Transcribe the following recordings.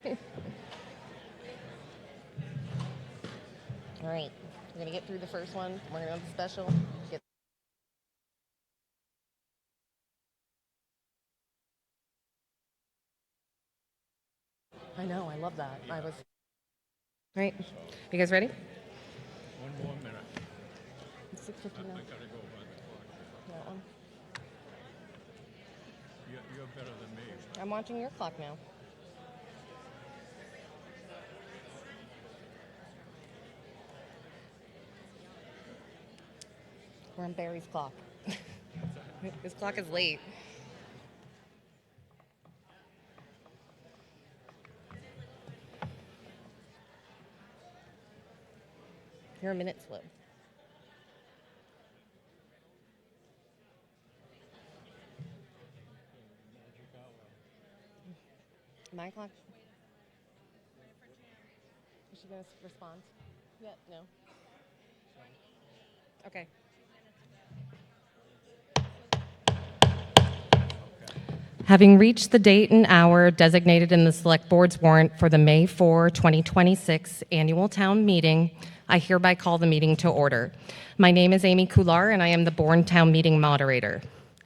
All right, we're gonna get through the first one. We're gonna have the special. Get I know, I love that. I was. All right, you guys ready? One more minute. It's 6:50 now. I gotta go by the clock. That one. You're better than me. I'm watching your clock now. We're on Barry's clock. His clock is late. You're a minute slow. My clock. Is she gonna respond? Yeah. No. Okay. Having reached the date and hour designated in the Select Board's warrant for the May 4, 2026 Annual Town Meeting, I hereby call the meeting to order. My name is Amy Kular, and I am the Bourne Town Meeting Moderator.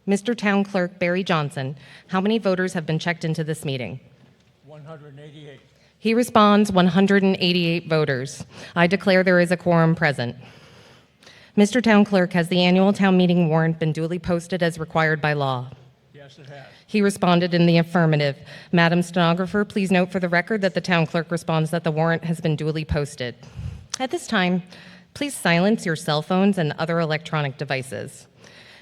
Mr. Town Clerk Barry Johnson, how many voters have been checked into this meeting? 188. He responds, 188 voters. I declare there is a quorum present. Mr. Town Clerk, has the annual town meeting warrant been duly posted as required by law? Yes, it has. He responded in the affirmative. Madam Stenographer, please note for the record that the town clerk responds that the warrant has been duly posted. At this time, please silence your cell phones and other electronic devices.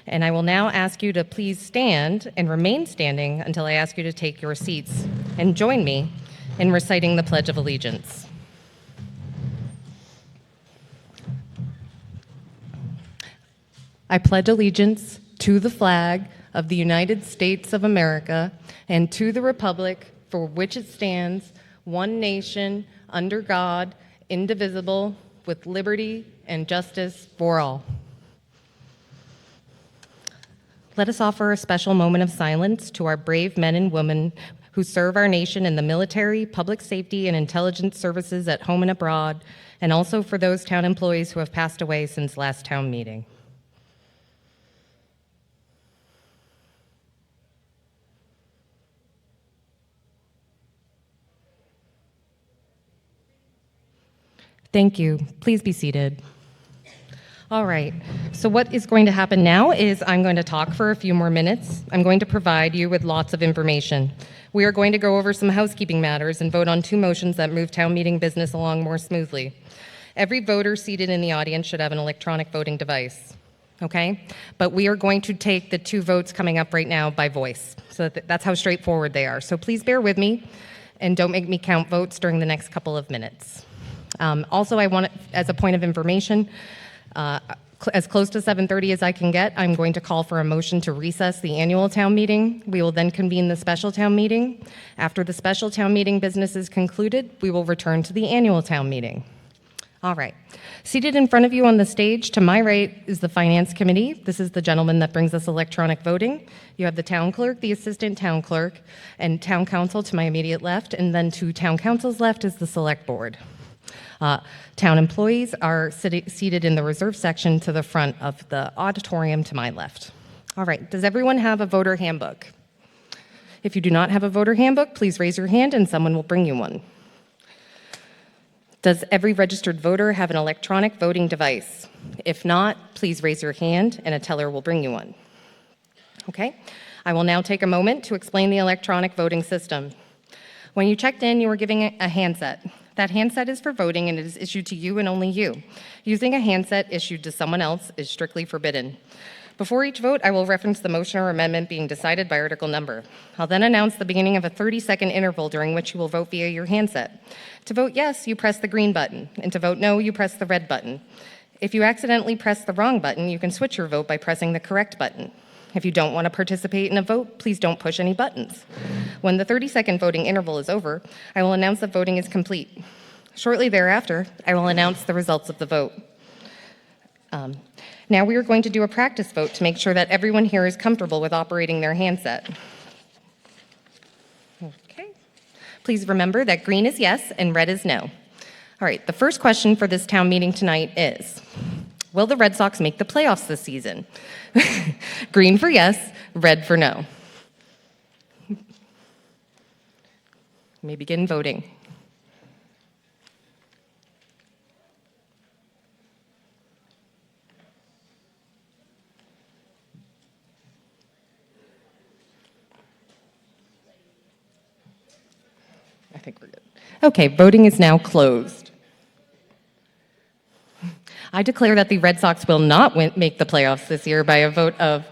And I will now ask you to please stand and remain standing until I ask you to take your seats and join me in reciting the Pledge of Allegiance. I pledge allegiance to the flag of the United States of America and to the republic for which it stands, one nation, under God, indivisible, with liberty and justice for all. Let us offer a special moment of silence to our brave men and women who serve our nation in the military, public safety, and intelligence services at home and abroad, and also for those town employees who have passed away since last town meeting. Thank you. Please be seated. All right, so what is going to happen now is I'm going to talk for a few more minutes. I'm going to provide you with lots of information. We are going to go over some housekeeping matters and vote on two motions that move town meeting business along more smoothly. Every voter seated in the audience should have an electronic voting device, okay? But we are going to take the two votes coming up right now by voice. So that's how straightforward they are. So please bear with me and don't make me count votes during the next couple of minutes. Also, I want, as a point of information, as close to 7:30 as I can get, I'm going to call for a motion to recess the annual town meeting. We will then convene the special town meeting. After the special town meeting business is concluded, we will return to the annual town meeting. All right. Seated in front of you on the stage to my right is the Finance Committee. This is the gentleman that brings us electronic voting. You have the town clerk, the assistant town clerk, and town council to my immediate left, and then to town council's left is the select board. Town employees are seated in the reserve section to the front of the auditorium to my left. All right, does everyone have a voter handbook? If you do not have a voter handbook, please raise your hand and someone will bring you one. Does every registered voter have an electronic voting device? If not, please raise your hand and a teller will bring you one. Okay, I will now take a moment to explain the electronic voting system. When you checked in, you were given a handset. That handset is for voting and it is issued to you and only you. Using a handset issued to someone else is strictly forbidden. Before each vote, I will reference the motion or amendment being decided by article number. I'll then announce the beginning of a 30-second interval during which you will vote via your handset. To vote yes, you press the green button, and to vote no, you press the red button. If you accidentally press the wrong button, you can switch your vote by pressing the correct button. If you don't want to participate in a vote, please don't push any buttons. When the 30-second voting interval is over, I will announce that voting is complete. Shortly thereafter, I will announce the results of the vote. Now we are going to do a practice vote to make sure that everyone here is comfortable with operating their handset. Okay. Please remember that green is yes and red is no. All right, the first question for this town meeting tonight is, will the Red Sox make the playoffs this season? Green for yes, red for no. You may begin voting. I think we're good. Okay, voting is now closed. I declare that the Red Sox will not make the playoffs this year by a vote of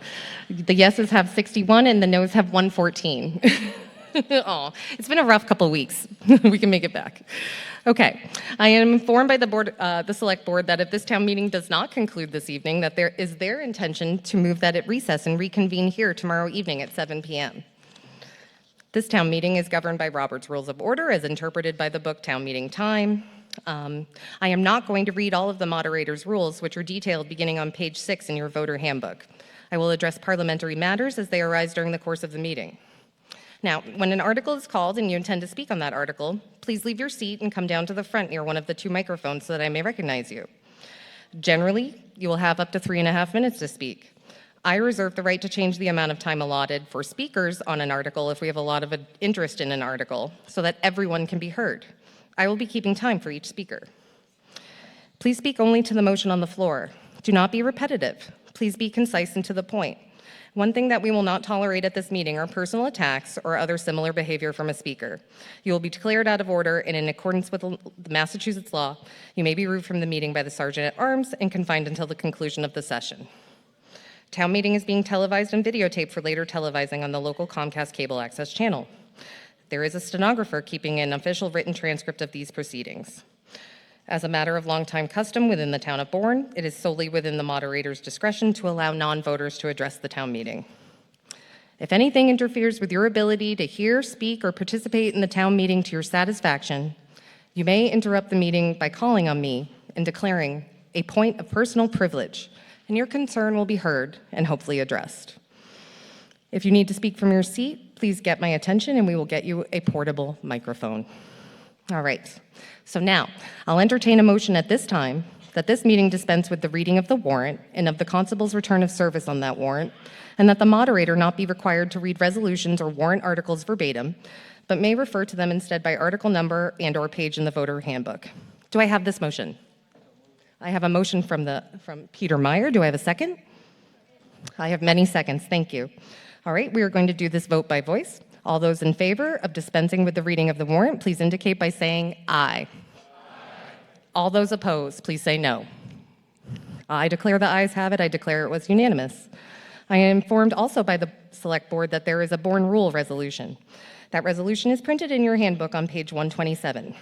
the yeses have 61 and the nos have 114. Oh, it's been a rough couple weeks. We can make it back. Okay, I am informed by the select board that if this town meeting does not conclude this evening, that there is their intention to move that it recess and reconvene here tomorrow evening at 7 p.m. This town meeting is governed by Robert's Rules of Order as interpreted by the book Town Meeting Time. I am not going to read all of the moderator's rules, which are detailed beginning on page 6 in your voter handbook. I will address parliamentary matters as they arise during the course of the meeting. Now, when an article is called and you intend to speak on that article, please leave your seat and come down to the front near one of the 2 microphones so that I may recognize you. Generally, you will have up to 3.5 minutes to speak. I reserve the right to change the amount of time allotted for speakers on an article if we have a lot of interest in an article, so that everyone can be heard. I will be keeping time for each speaker. Please speak only to the motion on the floor. Do not be repetitive. Please be concise and to the point. One thing that we will not tolerate at this meeting are personal attacks or other similar behavior from a speaker. You will be declared out of order, and in accordance with the Massachusetts law, you may be removed from the meeting by the Sergeant at Arms and confined until the conclusion of the session. Town meeting is being televised and videotaped for later televising on the local Comcast cable access channel. There is a stenographer keeping an official written transcript of these proceedings. As a matter of longtime custom within the town of Bourne, it is solely within the moderator's discretion to allow non-voters to address the town meeting. If anything interferes with your ability to hear, speak, or participate in the town meeting to your satisfaction, you may interrupt the meeting by calling on me and declaring a point of personal privilege, and your concern will be heard and hopefully addressed. If you need to speak from your seat, please get my attention and we will get you a portable microphone. All right, so now I'll entertain a motion at this time that this meeting dispense with the reading of the warrant and of the constable's return of service on that warrant, and that the moderator not be required to read resolutions or warrant articles verbatim, but may refer to them instead by article number and/or page in the voter handbook. Do I have this motion? I have a motion from Peter Meyer. Do I have a second? I have many seconds. Thank you. All right, we are going to do this vote by voice. All those in favor of dispensing with the reading of the warrant, please indicate by saying aye. All those opposed, please say no. I declare the ayes have it. I declare it was unanimous. I am informed also by the Select Board that there is a Bourne Rule resolution. That resolution is printed in your handbook on page 127.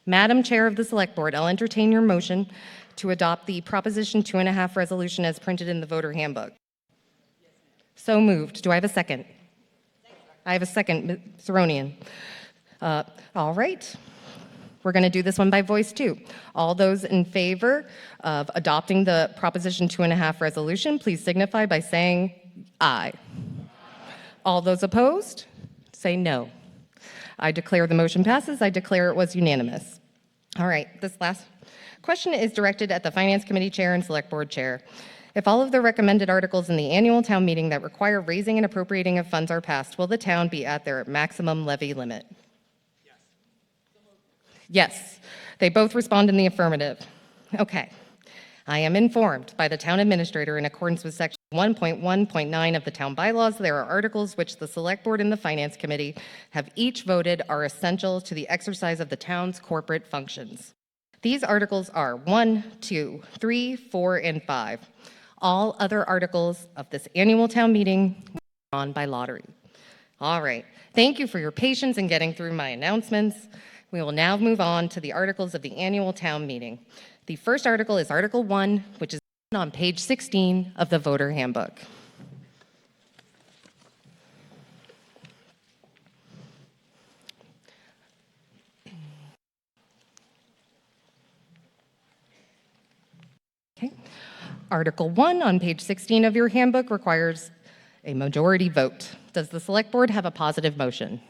Madam Chair of the Select Board, I'll entertain your motion to adopt the Proposition 2.5 resolution as printed in the voter handbook. So moved. Do I have a second? I have a second, Ms. Saronian. All right. We're going to do this one by voice too. All those in favor of adopting the Proposition 2.5 resolution, please signify by saying aye. All those opposed, say no. I declare the motion passes. I declare it was unanimous. All right, this last question is directed at the Finance Committee Chair and Select Board Chair. If all of the recommended articles in the annual town meeting that require raising and appropriating of funds are passed, will the town be at their maximum levy limit? Yes. They both respond in the affirmative. Okay. I am informed by the town administrator in accordance with section 1.1.9 of the town bylaws, there are articles which the Select Board and the Finance Committee have each voted are essential to the exercise of the town's corporate functions. These articles are 1, 2, 3, 4, and 5. All other articles of this annual town meeting are on by lottery. All right. Thank you for your patience in getting through my announcements. We will now move on to the articles of the annual town meeting. The first article is Article 1, which is on page 16 of the voter handbook. Okay. Article 1 on page 16 of your handbook requires a majority vote. Does the Select Board have a positive motion?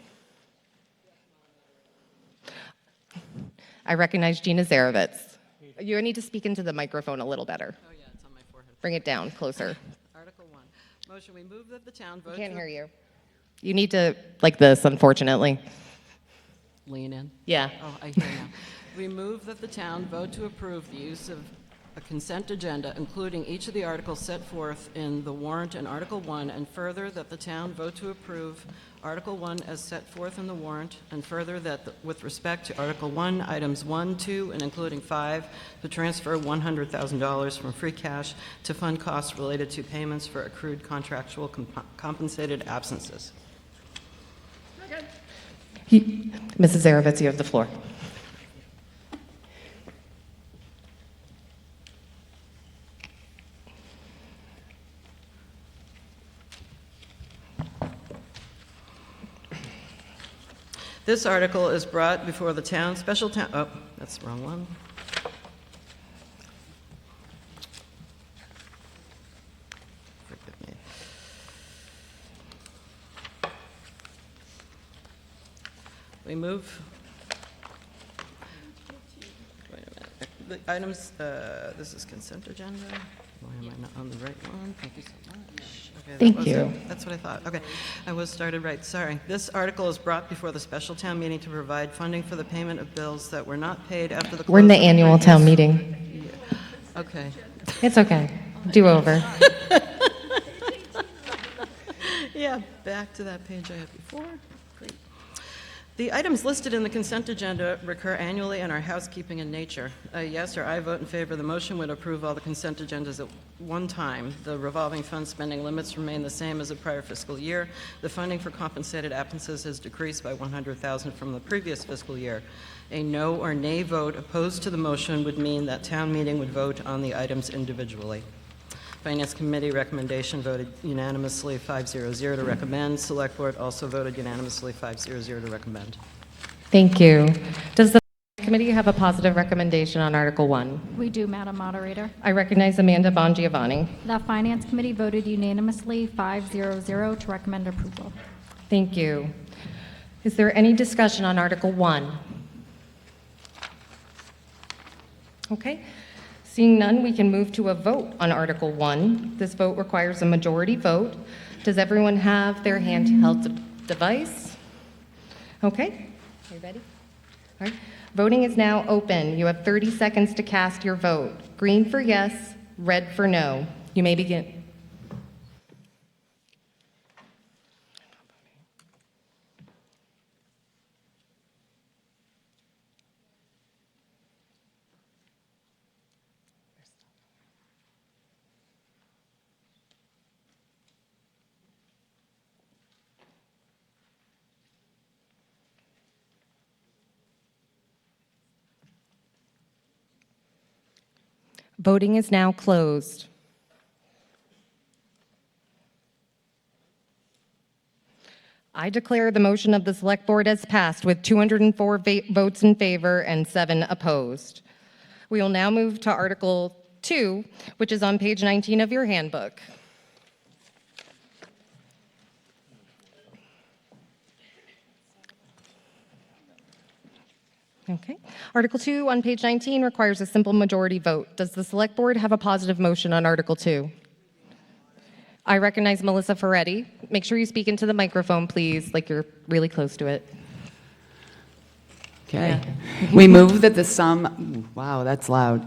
I recognize Gina Zarovitz. You need to speak into the microphone a little better. Oh, yeah, it's on my forehead. Bring it down closer. Article 1. Motion, we move that the town vote Can't to... hear you. You need to, like this, unfortunately. Lean in. Yeah. Oh, I hear now. We move that the town vote to approve the use of a consent agenda, including each of the articles set forth in the warrant and Article 1, and further that the town vote to approve Article 1 as set forth in the warrant, and further that with respect to Article 1, items 1, 2, and including 5, to transfer $100,000 from free cash to fund costs related to payments for accrued contractual compensated absences. Mrs. Zarovitz, you have the floor. This article is brought before the town, special town, oh, that's the wrong one. Forgive me. We move. Wait a minute. The items, this is consent agenda. Why am I not on the right one? Thank you so much. Okay, that Thank was you. it. That's what I thought. Okay, I was started right, sorry. This article is brought before the special town meeting to provide funding for the payment of bills that were not paid after the close We're in the of annual previous- town meeting. Yeah. Okay. It's okay. Do over. Yeah, back to that page I had before. Great. The items listed in the consent agenda recur annually and are housekeeping in nature. A yes or I vote in favor of the motion would approve all the consent agendas at one time. The revolving fund spending limits remain the same as the prior fiscal year. The funding for compensated absences has decreased by $100,000 from the previous fiscal year. A no or nay vote opposed to the motion would mean that town meeting would vote on the items individually. Finance Committee recommendation voted unanimously 5-0-0 to recommend. Select Board also voted unanimously 5-0-0 to recommend. Thank you. Does the committee have a positive recommendation on Article 1? We do, Madam Moderator. I recognize Amanda Bongiovanni. The Finance Committee voted unanimously 5-0-0 to recommend approval. Thank you. Is there any discussion on Article 1? Okay. Seeing none, we can move to a vote on Article 1. This vote requires a majority vote. Does everyone have their handheld device? Okay. Are you ready? All right. Voting is now open. You have 30 seconds to cast your vote. Green for yes, red for no. You may begin. Voting is now closed. I declare the motion of the Select Board as passed with 204 votes in favor and 7 opposed. We will now move to Article 2, which is on page 19 of your handbook. Okay. Article 2 on page 19 requires a simple majority vote. Does the Select Board have a positive motion on Article 2? I recognize Melissa Ferretti. Make sure you speak into the microphone, please, like you're really close to it. Okay. We move that the sum, wow, that's loud.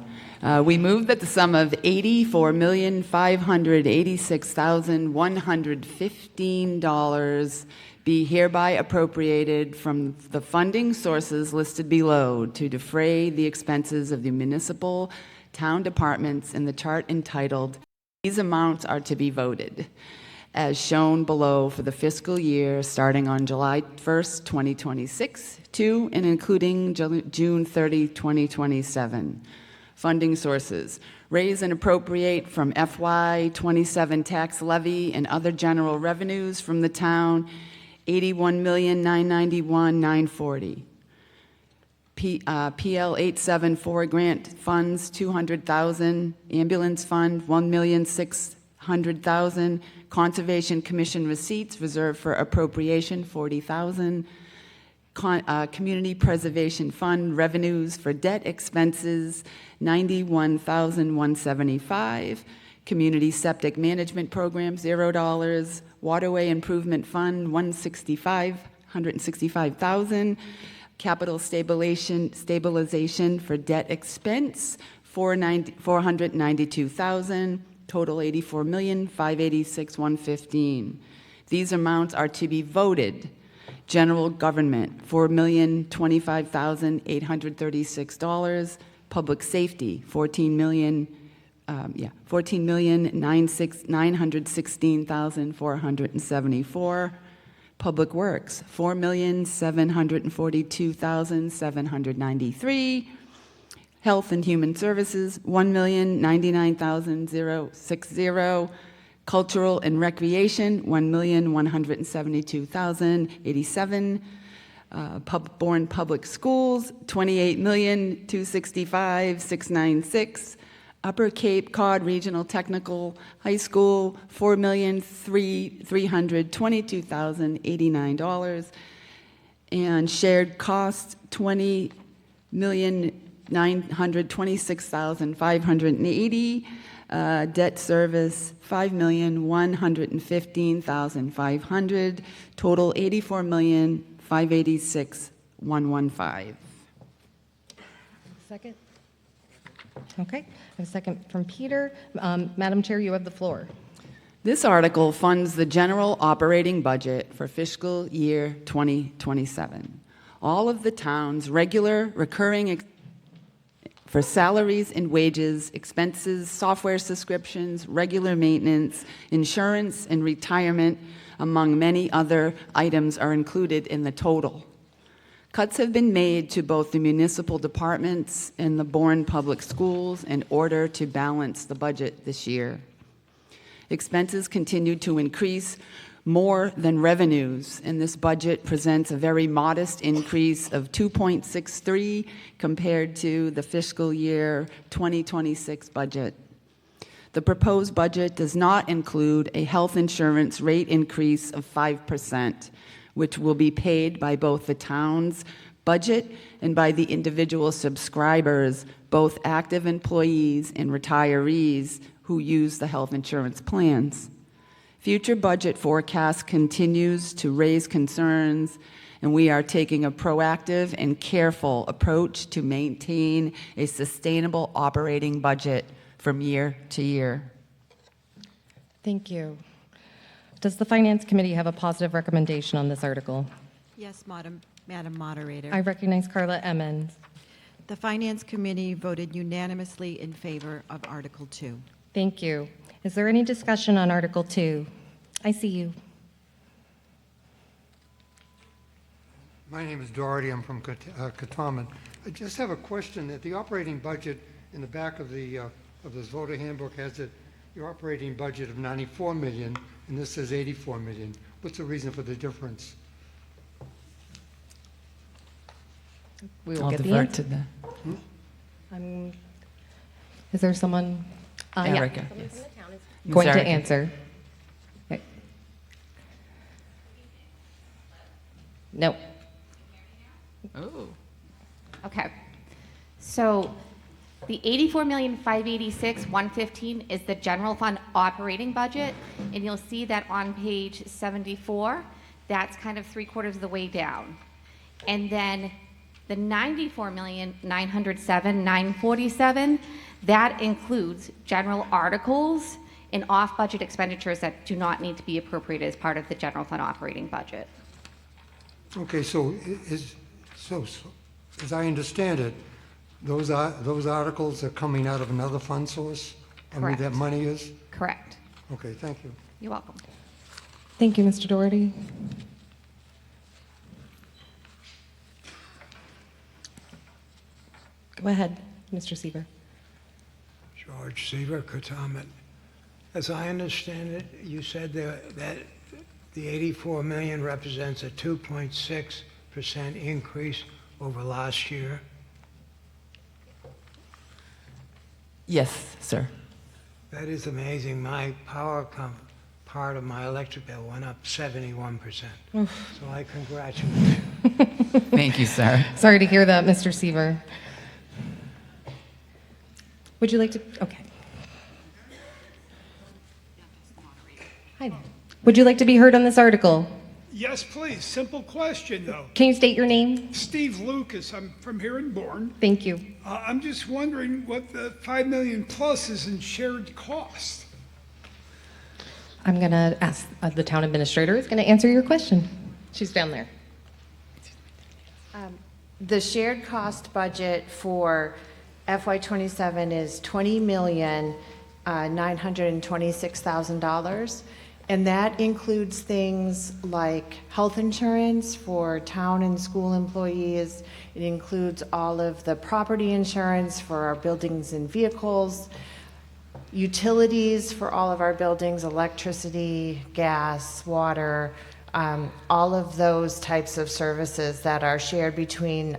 We move that the sum of $84,586,115 be hereby appropriated from the funding sources listed below to defray the expenses of the municipal town departments in the chart entitled, "These amounts are to be voted," as shown below for the fiscal year starting on July 1st, 2026 to and including June 30, 2027. Funding sources: raise and appropriate from FY 27 tax levy and other general revenues from the town, $81,991,940. PL 874 grant funds, $200,000. Ambulance fund, $1,600,000. Conservation Commission receipts reserved for appropriation, $40,000. Community Preservation Fund revenues for debt expenses, $91,175. Community Septic Management Program, $0. Waterway Improvement Fund, $165,000. Capital Stabilization for debt expense, $492,000. Total $84,586,115. These amounts are to be voted. General Government, $4,025,836. Public Safety, $14,916,474. Public Works, $4,742,793. Health and Human Services, $1,099,060. Cultural and Recreation, $1,172,087. Bourne Public Schools, $28,265,696. Upper Cape Cod Regional Technical High School, $4,322,089. And shared costs, $20,926,580. Debt service, $5,115,500. Total, $84,586,115. Second? Okay, I have a second from Peter. Madam Chair, you have the floor. This article funds the general operating budget for fiscal year 2027. All of the town's regular, recurring for salaries and wages, expenses, software subscriptions, regular maintenance, insurance, and retirement, among many other items, are included in the total. Cuts have been made to both the municipal departments and the Bourne Public Schools in order to balance the budget this year. Expenses continue to increase more than revenues, and this budget presents a very modest increase of 2.63 compared to the fiscal year 2026 budget. The proposed budget does not include a health insurance rate increase of 5%, which will be paid by both the town's budget and by the individual subscribers, both active employees and retirees who use the health insurance plans. Future budget forecast continues to raise concerns, and we are taking a proactive and careful approach to maintain a sustainable operating budget from year to year. Thank you. Does the Finance Committee have a positive recommendation on this article? Yes, Madam Moderator. I recognize Carla Emmons. The Finance Committee voted unanimously in favor of Article 2. Thank you. Is there any discussion on Article 2? I see you. My name is Doherty. I'm from Kataman. I just have a question that the operating budget in the back of this voter handbook has your operating budget of 94 million, and this says 84 million. What's the reason for the difference? We will I'll get the divert answer. to the Is there someone? Erica. Yeah. Yes. Going Ms. to Erica. answer. Okay. No. Oh. Okay. So the 84,586,115 is the general fund operating budget, and you'll see that on page 74, that's kind of 3/4 of the way down. And then the 94,907,947, that includes general articles and off-budget expenditures that do not need to be appropriated as part of the general fund operating budget. Okay, so as I understand it, those articles are coming out of another fund source? I mean, that Correct. money is? Correct. Okay, thank you. You're welcome. Thank you, Mr. Doherty. Go ahead, Mr. Seaver. George Seaver, Katamet. As I understand it, you said that the 84 million represents a 2.6% increase over last year. Yes, sir. That is amazing. My part of my electric bill went up 71%. So I congratulate you. Thank you, sir. Sorry to hear that, Mr. Seaver. Would you like to? Okay. Hi there. Would you like to be heard on this article? Yes, please. Simple question, though. Can you state your name? Steve Lucas, I'm from here in Bourne. Thank you. I'm just wondering what the 5 million plus is in shared cost. I'm going to ask the town administrator is going to answer your question. She's down there. The shared cost budget for FY27 is $20,926,000, and that includes things like health insurance for town and school employees. It includes all of the property insurance for our buildings and vehicles, utilities for all of our buildings, electricity, gas, water, all of those types of services that are shared between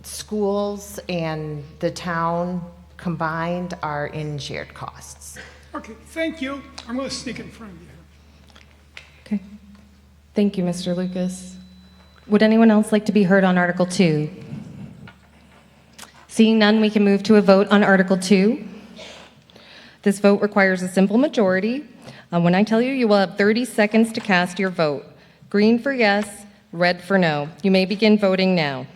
schools and the town combined are in shared costs. Okay, thank you. I'm going to sneak in front of you here. Okay. Thank you, Mr. Lucas. Would anyone else like to be heard on Article 2? Seeing none, we can move to a vote on Article 2. This vote requires a simple majority. When I tell you, you will have 30 seconds to cast your vote. Green for yes, red for no. You may begin voting now.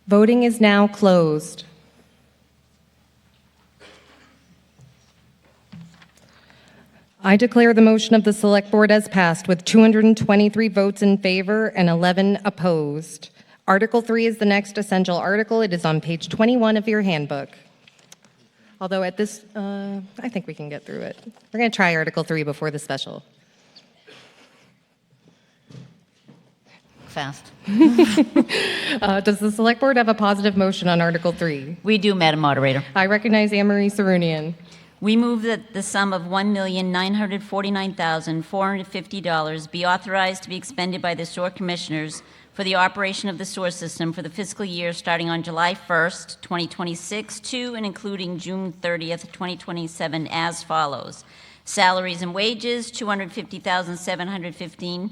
Voting is now closed. I declare the motion of the Select Board as passed with 223 votes in favor and 11 opposed. Article 3 is the next essential article. It is on page 21 of your handbook. Although at this, I think we can get through it. We're going to try Article 3 before the special. Fast. Does the Select Board have a positive motion on Article 3? We do, Madam Moderator. I recognize Anne Marie Sarunian. We move that the sum of $1,949,450 be authorized to be expended by the SOAR Commissioners for the operation of the SOAR system for the fiscal year starting on July 1st, 2026 to and including June 30th, 2027 as follows. Salaries and wages, $250,715.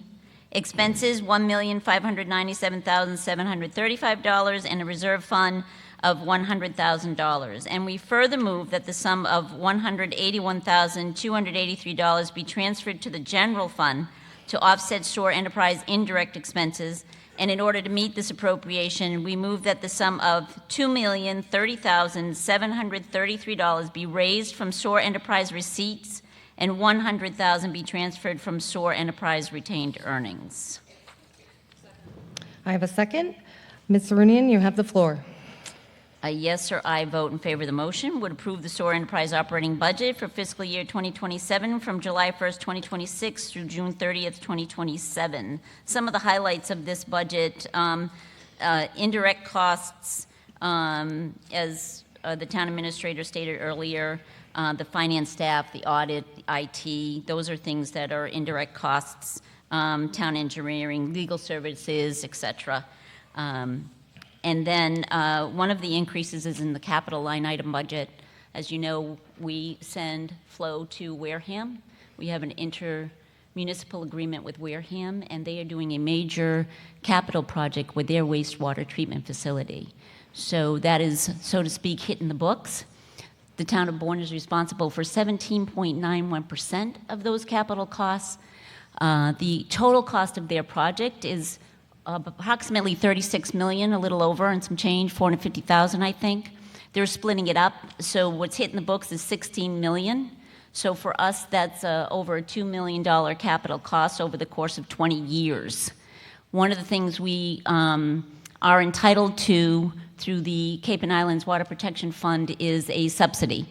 Expenses, $1,597,735, and a reserve fund of $100,000. And we further move that the sum of $181,283 be transferred to the general fund to offset SOAR Enterprise indirect expenses. And in order to meet this appropriation, we move that the sum of $2,030,733 be raised from SOAR Enterprise receipts and $100,000 be transferred from SOAR Enterprise retained earnings. I have a second. Ms. Sarunian, you have the floor. A yes or I vote in favor of the motion would approve the SOAR Enterprise operating budget for fiscal year 2027 from July 1st, 2026 through June 30th, 2027. Some of the highlights of this budget, indirect costs, as the town administrator stated earlier, the finance staff, the audit, the IT, those are things that are indirect costs, town engineering, legal services, et cetera. And then one of the increases is in the capital line item budget. As you know, we send flow to Wareham. We have an intermunicipal agreement with Wareham, and they are doing a major capital project with their wastewater treatment facility. So that is, so to speak, hitting the books. The town of Bourne is responsible for 17.91% of those capital costs. The total cost of their project is approximately $36 million, a little over, and some change, $450,000, I think. They're splitting it up, so what's hitting the books is $16 million. So for us, that's over a $2 million capital cost over the course of 20 years. One of the things we are entitled to through the Cape and Islands Water Protection Fund is a subsidy.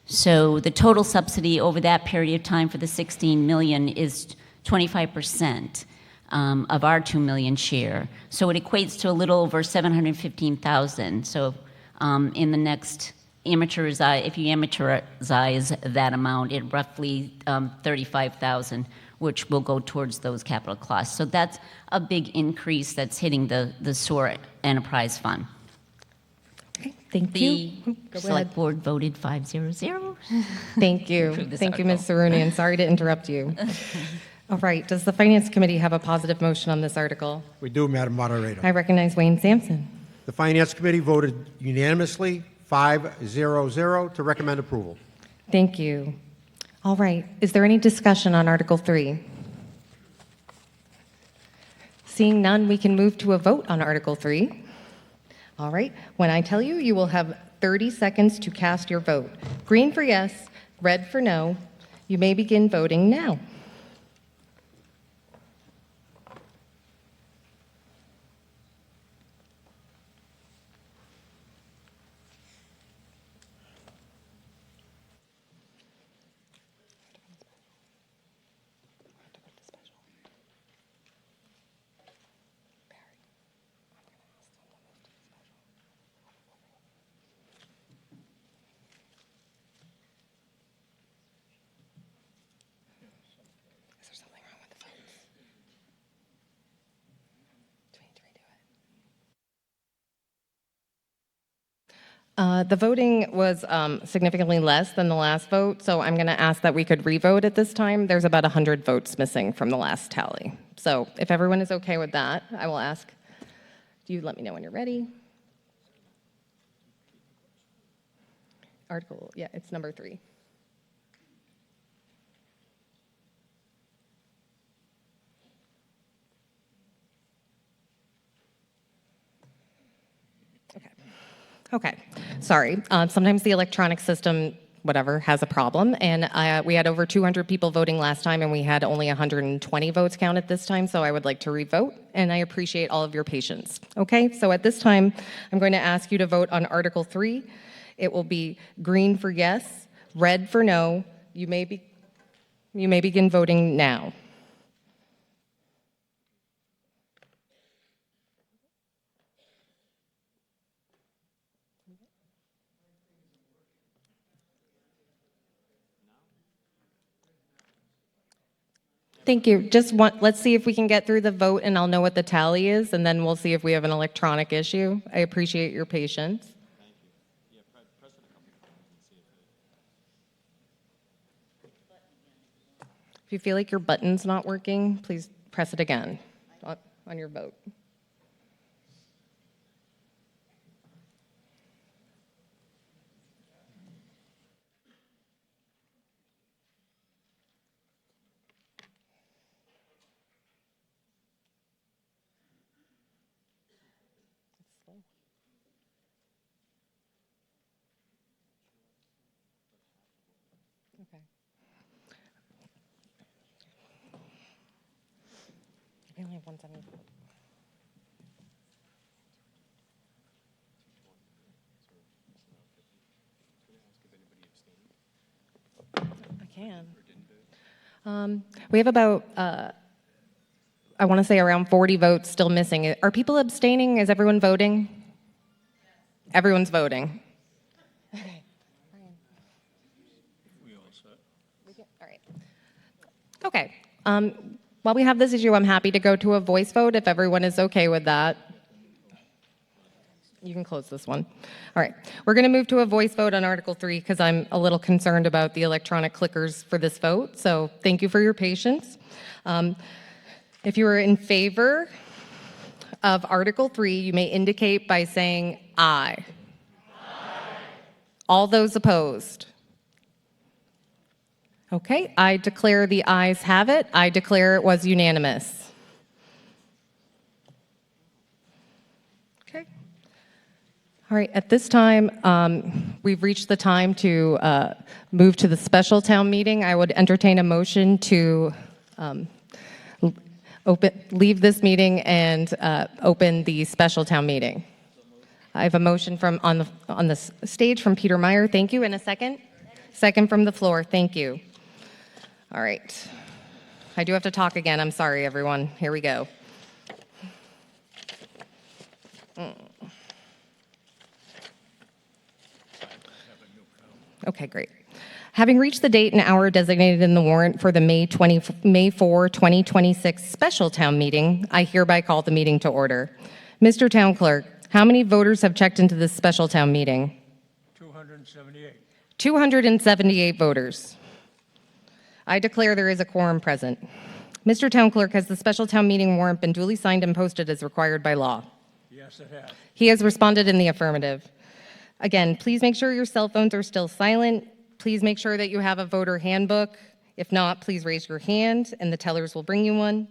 So the total subsidy over that period of time for the $16 million is 25%. of our 2 million share. So it equates to a little over 715,000. So in the next if you amateurize that amount, it roughly 35,000, which will go towards those capital costs. So that's a big increase that's hitting the SOAR enterprise fund. Okay, thank you. The select board voted 5-0-0. Thank you. Approve this Thank you, Ms. article. Sarunian. Sorry to interrupt you. All right, does the Finance Committee have a positive motion on this article? We do, Madam Moderator. I recognize Wayne Sampson. The Finance Committee voted unanimously 5-0-0 to recommend approval. Thank you. All right, is there any discussion on Article 3? Seeing none, we can move to a vote on Article 3. All right, when I tell you, you will have 30 seconds to cast your vote. Green for yes, red for no. You may begin voting now. Is there something wrong with the votes? Do we need to redo it? The voting was significantly less than the last vote, so I'm going to ask that we could revote at this time. There's about 100 votes missing from the last tally. So if everyone is okay with that, I will ask. Do you let me know when you're ready? Article, yeah, it's number 3. Okay, sorry. Sometimes the electronic system, whatever, has a problem. And we had over 200 people voting last time, and we had only 120 votes counted this time, so I would like to revote, and I appreciate all of your patience. Okay, so at this time, I'm going to ask you to vote on Article 3. It will be green for yes, red for no. You may begin voting now. Thank you. Let's see if we can get through the vote and I'll know what the tally is, and then we'll see if we have an electronic issue. I appreciate your patience. If you feel like your button's not working, please press it again on your vote. Okay. We only have 174. I can. We have about, I want to say around 40 votes still missing. Are people abstaining? Is everyone voting? Everyone's voting. Okay. We all set? All right. Okay. While we have this issue, I'm happy to go to a voice vote if everyone is okay with that. You can close this one. All right. We're going to move to a voice vote on Article 3 because I'm a little concerned about the electronic clickers for this vote. So thank you for your patience. If you are in favor of Article 3, you may indicate by saying aye. All those opposed? Okay, I declare the ayes have it. I declare it was unanimous. Okay. All right, at this time, we've reached the time to move to the special town meeting. I would entertain a motion to leave this meeting and open the special town meeting. I have a motion from on the stage from Peter Meyer. Thank you. And a second? Second from the floor. Thank you. All right. I do have to talk again. I'm sorry, everyone. Here we go. Okay, great. Having reached the date and hour designated in the warrant for the May 4, 2026 special town meeting, I hereby call the meeting to order. Mr. Town Clerk, how many voters have checked into this special town meeting? 278. 278 voters. I declare there is a quorum present. Mr. Town Clerk, has the special town meeting warrant been duly signed and posted as required by law? Yes, it has. He has responded in the affirmative. Again, please make sure your cell phones are still silent. Please make sure that you have a voter handbook. If not, please raise your hand and the tellers will bring you one.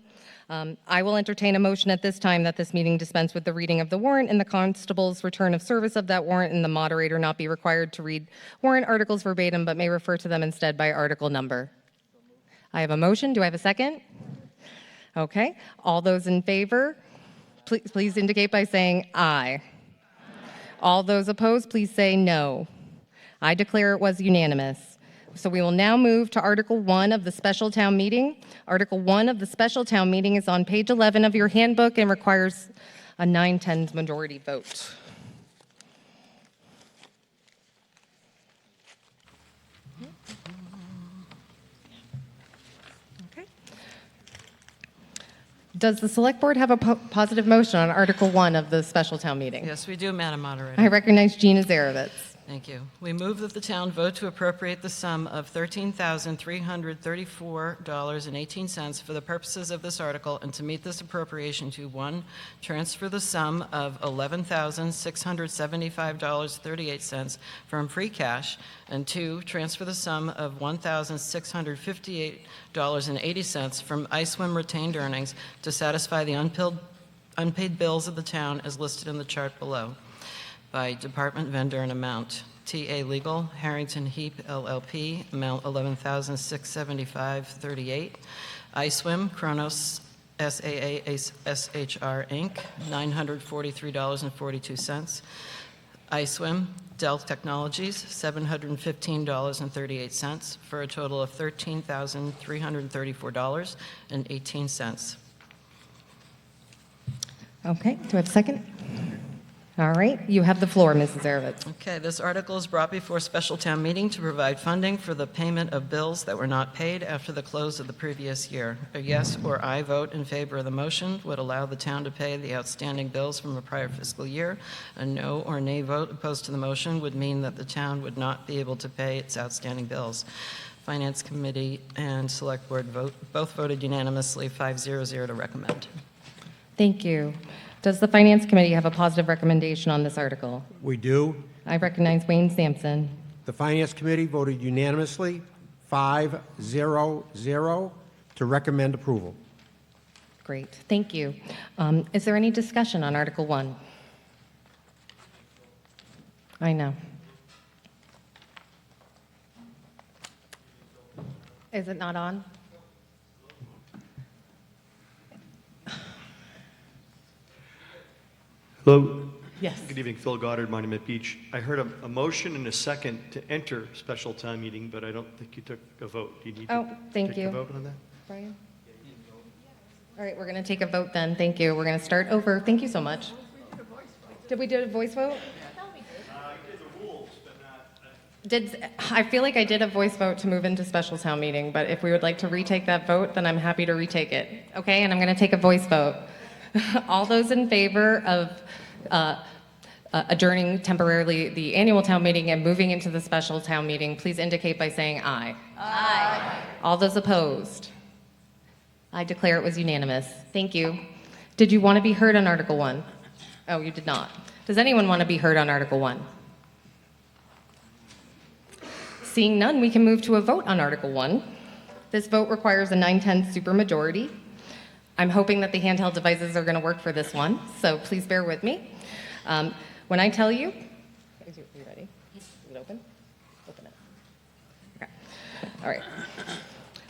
I will entertain a motion at this time that this meeting dispense with the reading of the warrant and the constable's return of service of that warrant, and the moderator not be required to read warrant articles verbatim, but may refer to them instead by article number. I have a motion. Do I have a second? Okay. All those in favor, please indicate by saying aye. All those opposed, please say no. I declare it was unanimous. So we will now move to Article 1 of the special town meeting. Article 1 of the special town meeting is on page 11 of your handbook and requires a 9/10 majority vote. Okay. Does the Select Board have a positive motion on Article 1 of the special town meeting? Yes, we do, Madam Moderator. I recognize Gina Zarovitz. Thank you. We move that the town vote to appropriate the sum of $13,334.18 for the purposes of this article, and to meet this appropriation to, 1, transfer the sum of $11,675.38 from free cash, and 2, transfer the sum of $1,658.80 from ISWIM retained earnings to satisfy the unpaid bills of the town as listed in the chart below. By department, vendor, and amount. TA Legal, Harrington Heap LLP, amount $11,675.38. ISWIM, Kronos SAA SHR Inc., $943.42. ISWIM, Dell Technologies, $715.38, for a total of $13,334.18. Okay, do I have a second? All right, you have the floor, Mrs. Zarovitz. Okay, this article is brought before special town meeting to provide funding for the payment of bills that were not paid after the close of the previous year. A yes or aye vote in favor of the motion would allow the town to pay the outstanding bills from a prior fiscal year. A no or nay vote opposed to the motion would mean that the town would not be able to pay its outstanding bills. Finance Committee and Select Board both voted unanimously 5-0-0 to recommend. Thank you. Does the Finance Committee have a positive recommendation on this article? We do. I recognize Wayne Sampson. The Finance Committee voted unanimously, 5-0-0, to recommend approval. Great, thank you. Is there any discussion on Article 1? I know. Is it not on? Hello. Yes. Good evening, Phil Goddard, Monument Beach. I heard a motion and a second to enter special town meeting, but I don't think you took a vote. Do you need to Thank take you. a vote on that? Brian? All right, we're going to take a vote then. Thank you. We're going to start over. Thank you so much. Did we do a voice vote? I feel like I did a voice vote to move into special town meeting, but if we would like to retake that vote, then I'm happy to retake it. Okay, and I'm going to take a voice vote. All those in favor of adjourning temporarily the annual town meeting and moving into the special town meeting, please indicate by saying aye. Aye. All those opposed? I declare it was unanimous. Thank you. Did you want to be heard on Article 1? Oh, you did not. Does anyone want to be heard on Article 1? Seeing none, we can move to a vote on Article 1. This vote requires a 9/10 supermajority. I'm hoping that the handheld devices are going to work for this one, so please bear with me. When I tell you, are you ready? Is it open? Open it. Okay. All right.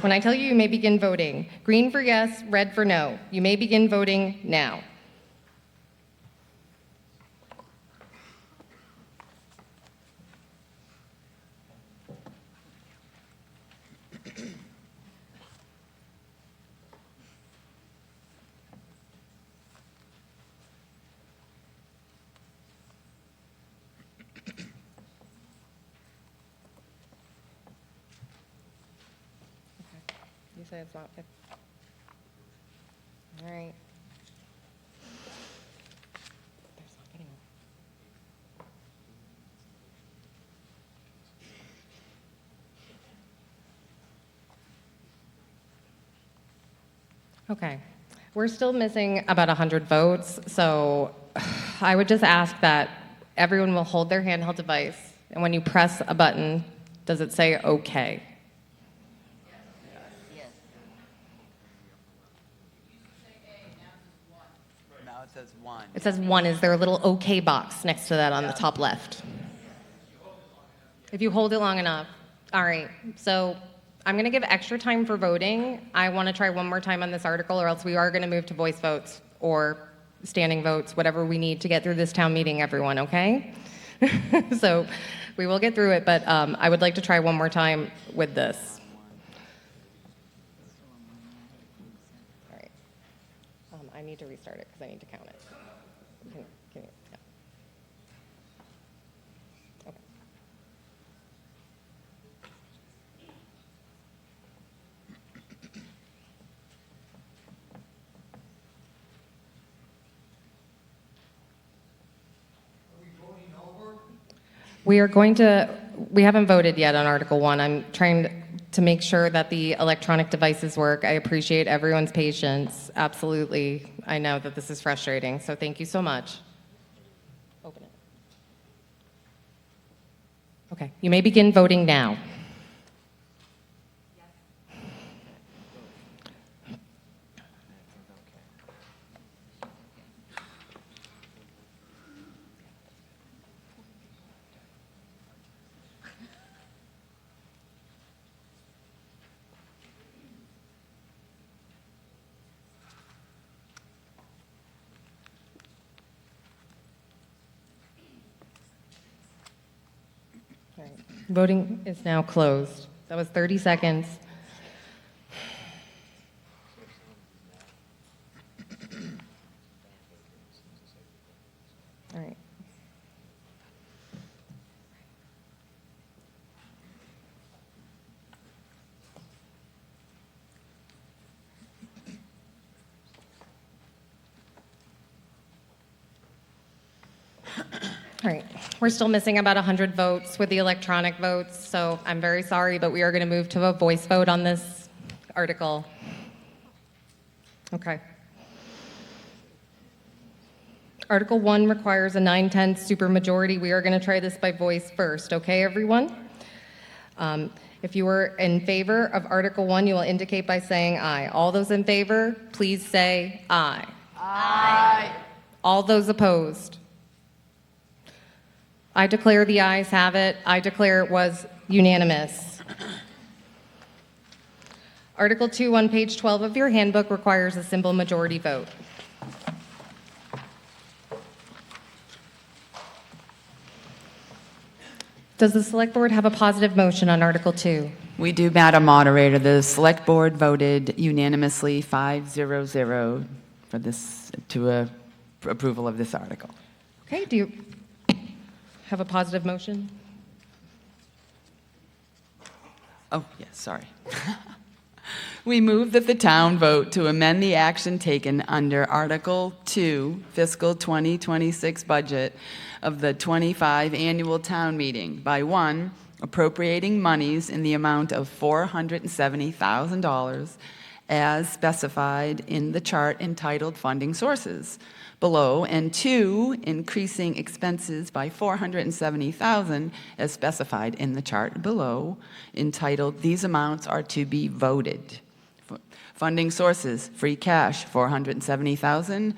When I tell you, you may begin voting. Green for yes, red for no. You may begin voting now. say it's not 50? All right. There's not getting it. Okay. We're still missing about 100 votes, so I would just ask that everyone will hold their handheld device, and when you press a button, does it say okay? Now it says 1. It says 1. Is there a little okay box next to that on the top left? If you hold it long enough. All right. So I'm going to give extra time for voting. I want to try one more time on this article, or else we are going to move to voice votes or standing votes, whatever we need to get through this town meeting, everyone, okay? So we will get through it, but I would like to try one more time with this. All right. I need to restart it because I need to count it. Can you, yeah. Okay. We haven't voted yet on Article 1. I'm trying to make sure that the electronic devices work. I appreciate everyone's patience. Absolutely. I know that this is frustrating, so thank you so much. Open it. Okay, you may begin voting now. All right. Voting is now closed. That was 30 seconds. All right. All right, we're still missing about 100 votes with the electronic votes, so I'm very sorry, but we are going to move to a voice vote on this article. Okay. Article 1 requires a 9/10 supermajority. We are going to try this by voice first, okay, everyone? If you are in favor of Article 1, you will indicate by saying aye. All those in favor, please say aye. Aye. All those opposed? I declare the ayes have it. I declare it was unanimous. Article 2 on page 12 of your handbook requires a simple majority vote. Does the Select Board have a positive motion on Article 2? We do, Madam Moderator. The Select Board voted unanimously 5-0-0 for this, approval of this article. Okay, do you have a positive motion? Oh, yes, sorry. We move that the town vote to amend the action taken under Article 2, Fiscal 2026 budget of the 25 annual town meeting by 1, appropriating monies in the amount of $470,000 as specified in the chart entitled Funding Sources below, and 2, increasing expenses by $470,000 as specified in the chart below, entitled These Amounts Are to Be Voted. Funding sources: free cash, $470,000,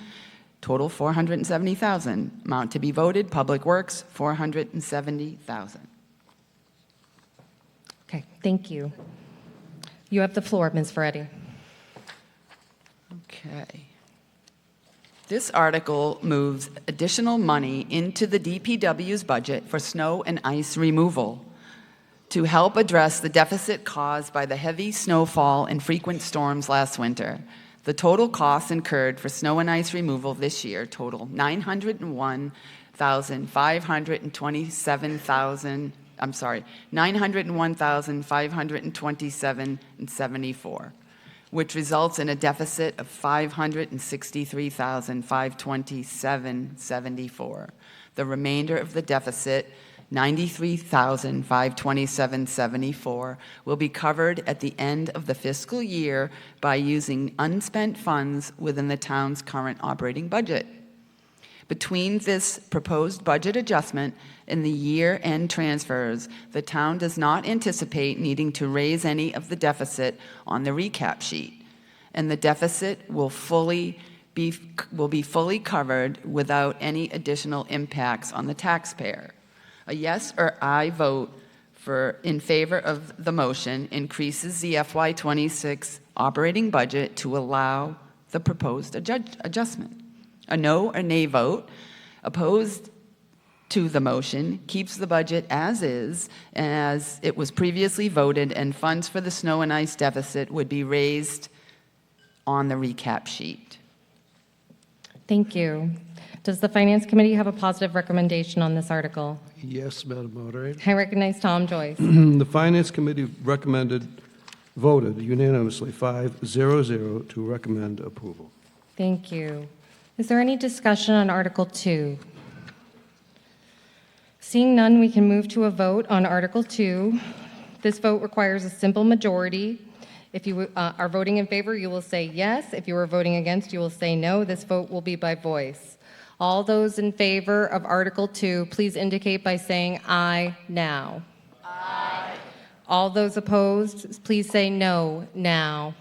total $470,000. Amount to be voted: Public Works, $470,000. Okay, thank you. You have the floor, Ms. Ferretti. Okay. This article moves additional money into the DPW's budget for snow and ice removal to help address the deficit caused by the heavy snowfall and frequent storms last winter. The total costs incurred for snow and ice removal this year total $901,527.74. which results in a deficit of $563,527.74. The remainder of the deficit, $93,527.74, will be covered at the end of the fiscal year by using unspent funds within the town's current operating budget. Between this proposed budget adjustment and the year-end transfers, the town does not anticipate needing to raise any of the deficit on the recap sheet, and the deficit will be fully covered without any additional impacts on the taxpayer. A yes or aye vote in favor of the motion increases the FY26 operating budget to allow the proposed adjustment. A no or nay vote opposed to the motion keeps the budget as is, as it was previously voted, and funds for the snow and ice deficit would be raised on the recap sheet. Thank you. Does the Finance Committee have a positive recommendation on this article? Yes, Madam Moderator. I recognize Tom Joyce. The Finance Committee voted unanimously 5-0-0 to recommend approval. Thank you. Is there any discussion on Article 2? Seeing none, we can move to a vote on Article 2. This vote requires a simple majority. If you are voting in favor, you will say yes. If you are voting against, you will say no. This vote will be by voice. All those in favor of Article 2, please indicate by saying aye now. Aye. All those opposed, please say no now.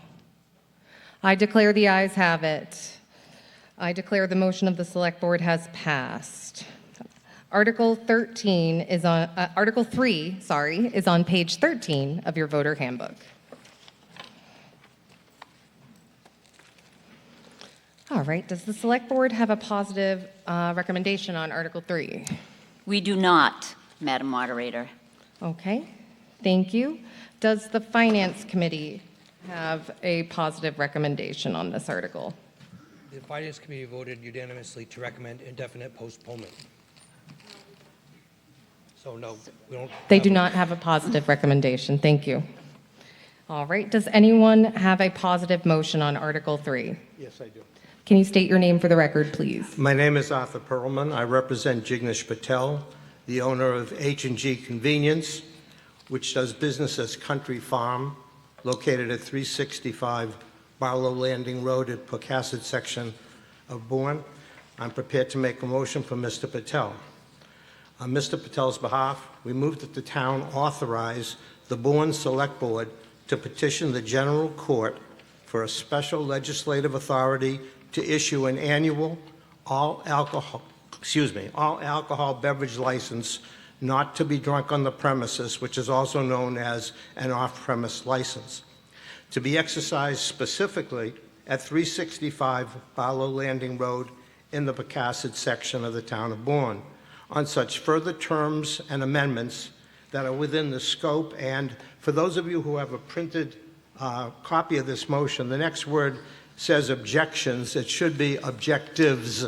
I declare the ayes have it. I declare the motion of the Select Board has passed. Article 3, is on page 13 of your voter handbook. All right, does the Select Board have a positive recommendation on Article 3? We do not, Madam Moderator. Okay, thank you. Does the Finance Committee have a positive recommendation on this article? The Finance Committee voted unanimously to recommend indefinite postponement. So no, we don't. They do not have a positive recommendation. Thank you. All right, does anyone have a positive motion on Article 3? Yes, I do. Can you state your name for the record, please? My name is Arthur Perlman. I represent Jignesh Patel, the owner of H&G Convenience, which does business as Country Farm, located at 365 Barlow Landing Road at Pocasset section of Bourne. I'm prepared to make a motion for Mr. Patel. On Mr. Patel's behalf, we move that the town authorize the Bourne Select Board to petition the General Court for a special legislative authority to issue an annual all alcohol beverage license not to be drunk on the premises, which is also known as an off-premise license, to be exercised specifically at 365 Barlow Landing Road in the Pocasset section of the town of Bourne, on such further terms and amendments that are within the scope. And for those of you who have a printed copy of this motion, the next word says objections. It should be objectives.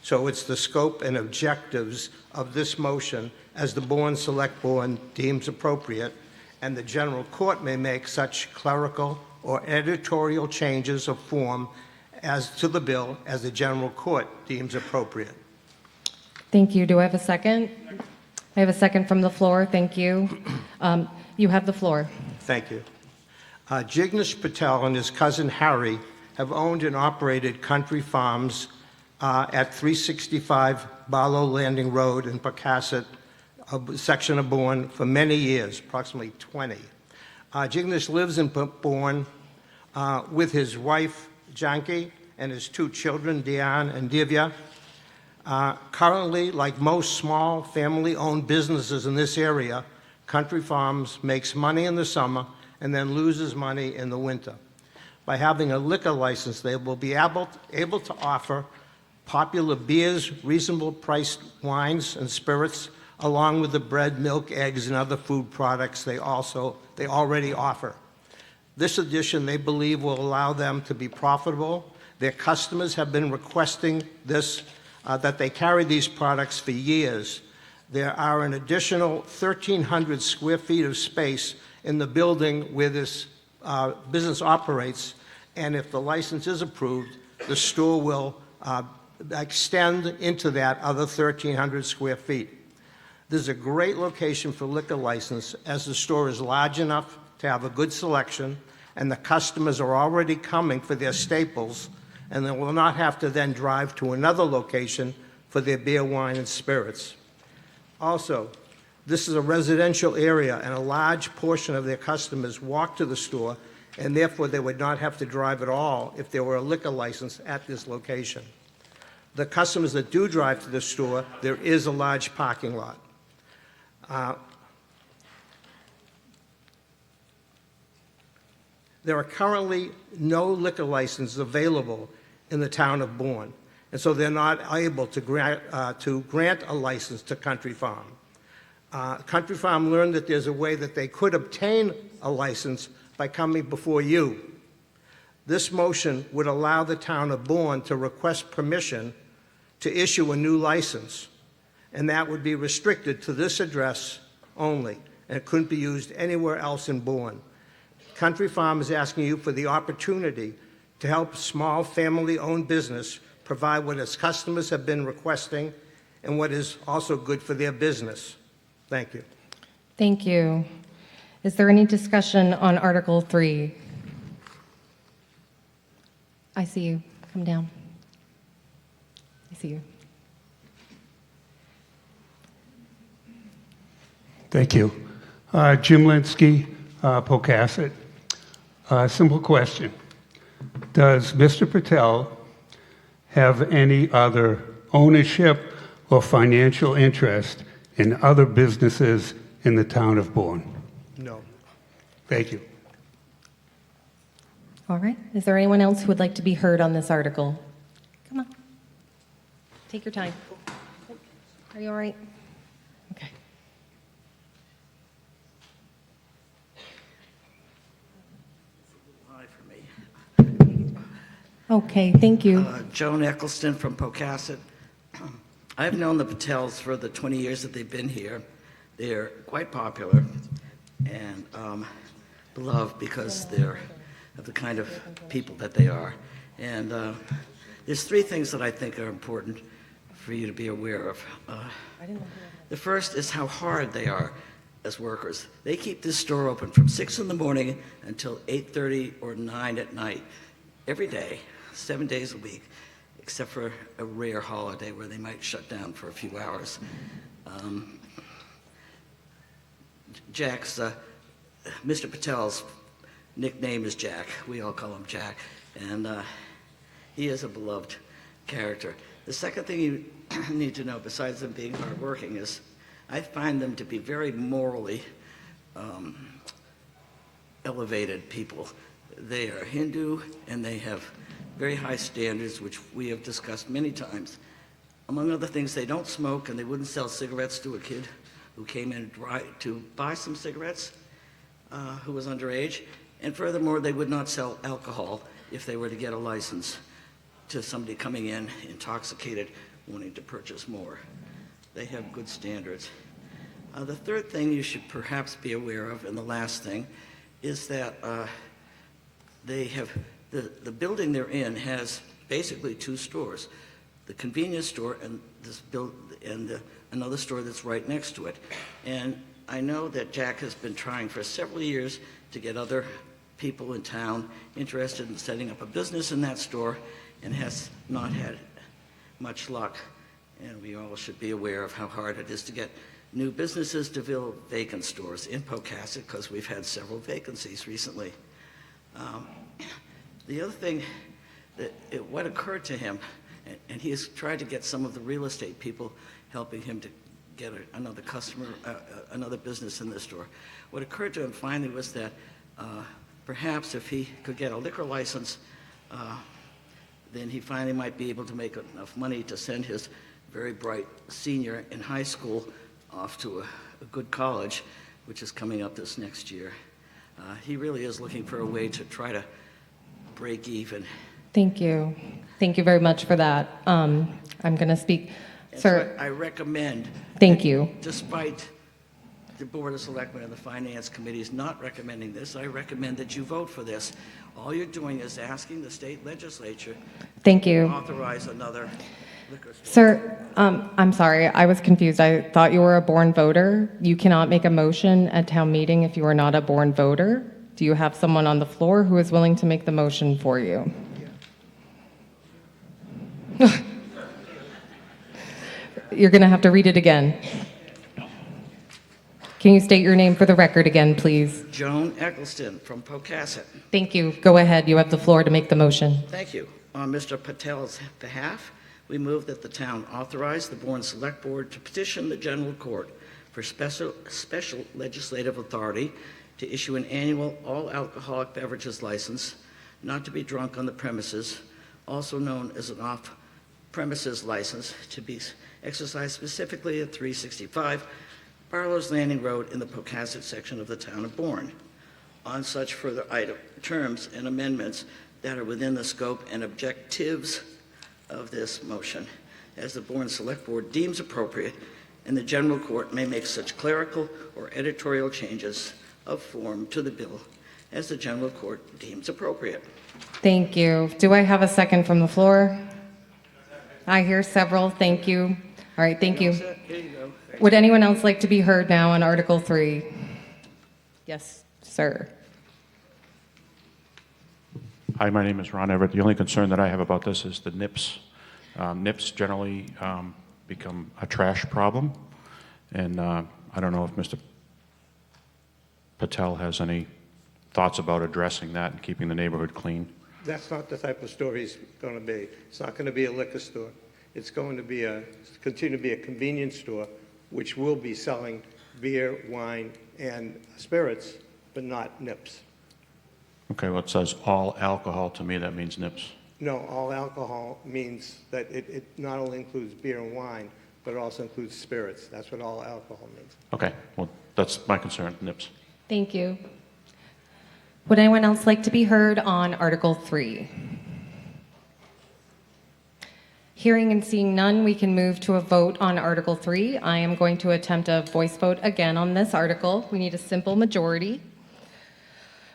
So it's the scope and objectives of this motion as the Bourne Select Board deems appropriate, and the General Court may make such clerical or editorial changes of form as to the bill as the General Court deems appropriate. Thank you. Do I have a second? I have a second from the floor. Thank you. You have the floor. Thank you. Jignesh Patel and his cousin Harry have owned and operated Country Farms at 365 Barlow Landing Road in Pocasset, a section of Bourne, for many years, approximately 20. Jignesh lives in Bourne with his wife, Janki, and his two children, Diane and Divya. Currently, like most small family-owned businesses in this area, Country Farms makes money in the summer and then loses money in the winter. By having a liquor license, they will be able to offer popular beers, reasonable priced wines and spirits, along with the bread, milk, eggs, and other food products they already offer. This addition, they believe, will allow them to be profitable. Their customers have been requesting this, that they carry these products for years. There are an additional 1,300 square feet of space in the building where this business operates, And if the license is approved, the store will extend into that other 1,300 square feet. This is a great location for liquor license, as the store is large enough to have a good selection, and the customers are already coming for their staples, and they will not have to then drive to another location for their beer, wine, and spirits. Also, this is a residential area, and a large portion of their customers walk to the store, and therefore they would not have to drive at all if there were a liquor license at this location. The customers that do drive to the store, there is a large parking lot. There are currently no liquor licenses available in the town of Bourne, and so they're not able to grant a license to Country Farm. Country Farm learned that there's a way that they could obtain a license by coming before you. This motion would allow the town of Bourne to request permission to issue a new license, and that would be restricted to this address only, and it couldn't be used anywhere else in Bourne. Country Farm is asking you for the opportunity to help small family-owned business provide what its customers have been requesting and what is also good for their business. Thank you. Thank you. Is there any discussion on Article 3? I see you. Come down. I see you. Thank you. Jim Linsky, Pocasset. Simple question. Does Mr. Patel have any other ownership or financial interest in other businesses in the town of Bourne? No. Thank you. All right. Is there anyone else who would like to be heard on this article? Come on. Take your time. Are you all right? Okay. Hi for me. Okay, thank you. Joan Eccleston from Pocasset. I've known the Patels for the 20 years that they've been here. They're quite popular and beloved because they're of the kind of people that they are. And there's three things that I think are important for you to be aware of. The first is how hard they are as workers. They keep this store open from 6 in the morning until 8:30 or 9 at night, every day, 7 days a week, except for a rare holiday where they might shut down for a few hours. Mr. Patel's nickname is Jack. We all call him Jack. And he is a beloved character. The second thing you need to know, besides them being hardworking, is I find them to be very morally elevated people. They are Hindu, and they have very high standards, which we have discussed many times. Among other things, they don't smoke, and they wouldn't sell cigarettes to a kid who came in to buy some cigarettes who was underage. And furthermore, they would not sell alcohol if they were to get a license to somebody coming in intoxicated, wanting to purchase more. They have good standards. The third thing you should perhaps be aware of, and the last thing, is that they have the building they're in has basically two stores: the convenience store and another store that's right next to it. And I know that Jack has been trying for several years to get other people in town interested in setting up a business in that store, and has not had much luck. And we all should be aware of how hard it is to get new businesses to fill vacant stores in Pocasset, because we've had several vacancies recently. The other thing, what occurred to him, and he has tried to get some of the real estate people helping him to get another customer, another business in the store. What occurred to him finally was that perhaps if he could get a liquor license, then he finally might be able to make enough money to send his very bright senior in high school off to a good college, which is coming up this next year. He really is looking for a way to try to break even. Thank you. Thank you very much for that. I'm going to speak. And Sir, so I recommend. Thank you. Despite the Board of Selectmen and the Finance Committee is not recommending this. I recommend that you vote for this. All you're doing is asking the state legislature Thank to you. authorize another liquor store. Sir, I'm sorry, I was confused. I thought you were a Bourne voter. You cannot make a motion at town meeting if you are not a Bourne voter. Do you have someone on the floor who is willing to make the motion for you? You're going to have to read it again. Can you state your name for the record again, please? Joan Eccleston from Pocasset. Thank you. Go ahead. You have the floor to make the motion. Thank you. On Mr. Patel's behalf, we move that the town authorize the Bourne Select Board to petition the General Court for special legislative authority to issue an annual all-alcoholic beverages license, not to be drunk on the premises, also known as an off-premises license, to be exercised specifically at 365 Barlow's Landing Road in the Pocasset section of the town of Bourne, on such further terms and amendments that are within the scope and objectives of this motion, as the Bourne Select Board deems appropriate, and the General Court may make such clerical or editorial changes of form to the bill as the General Court deems appropriate. Thank you. Do I have a second from the floor? I hear several. Thank you. All right, thank you. Here you go. Would anyone else like to be heard now on Article 3? Yes, sir. Hi, my name is Ron Everett. The only concern that I have about this is the NIPS. NIPS generally become a trash problem, and I don't know if Mr. Patel has any thoughts about addressing that and keeping the neighborhood clean. That's not the type of store he's going to be. It's not going to be a liquor store. It's going to continue to be a convenience store, which will be selling beer, wine, and spirits, but not nips. Okay, well, it says all alcohol. To me, that means NIPS. No, all alcohol means that it not only includes beer and wine, but it also includes spirits. That's what all alcohol means. Okay, well, that's my concern, NIPS. Thank you. Would anyone else like to be heard on Article 3? Hearing and seeing none, we can move to a vote on Article 3. I am going to attempt a voice vote again on this article. We need a simple majority.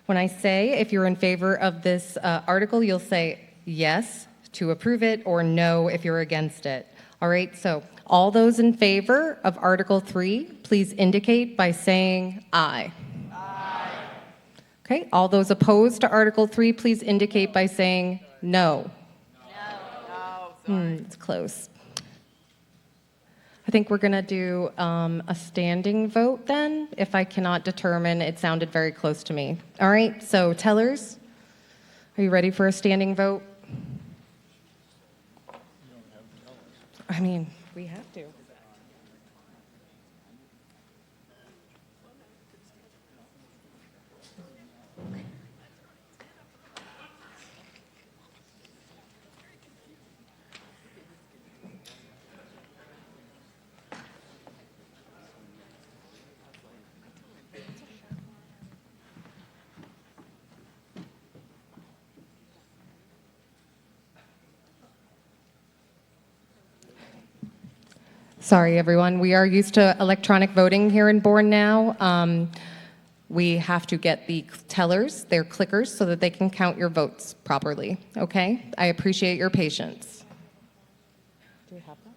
When I say if you're in favor of this article, you'll say yes to approve it or no if you're against it. All right, so all those in favor of Article 3, please indicate by saying aye. Aye. Okay, all those opposed to Article 3, please indicate by saying no. It's close. I think we're going to do a standing vote then, if I cannot determine. It sounded very close to me. All right, so tellers, are you ready for a standing vote? I mean, we have to. Sorry, everyone. We are used to electronic voting here in Bourne now. We have to get the tellers, their clickers, so that they can count your votes properly. Okay? I appreciate your patience. Do we have that?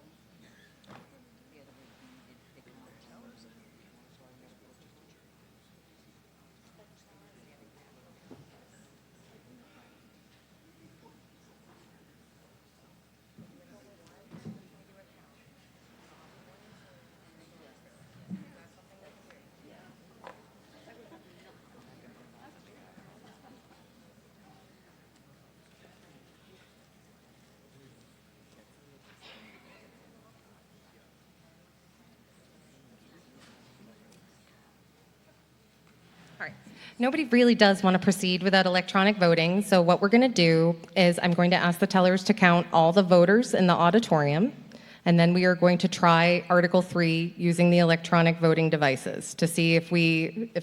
Nobody really does want to proceed without electronic voting, so what we're going to do is I'm going to ask the tellers to count all the voters in the auditorium, and then we are going to try Article 3 using the electronic voting devices to see if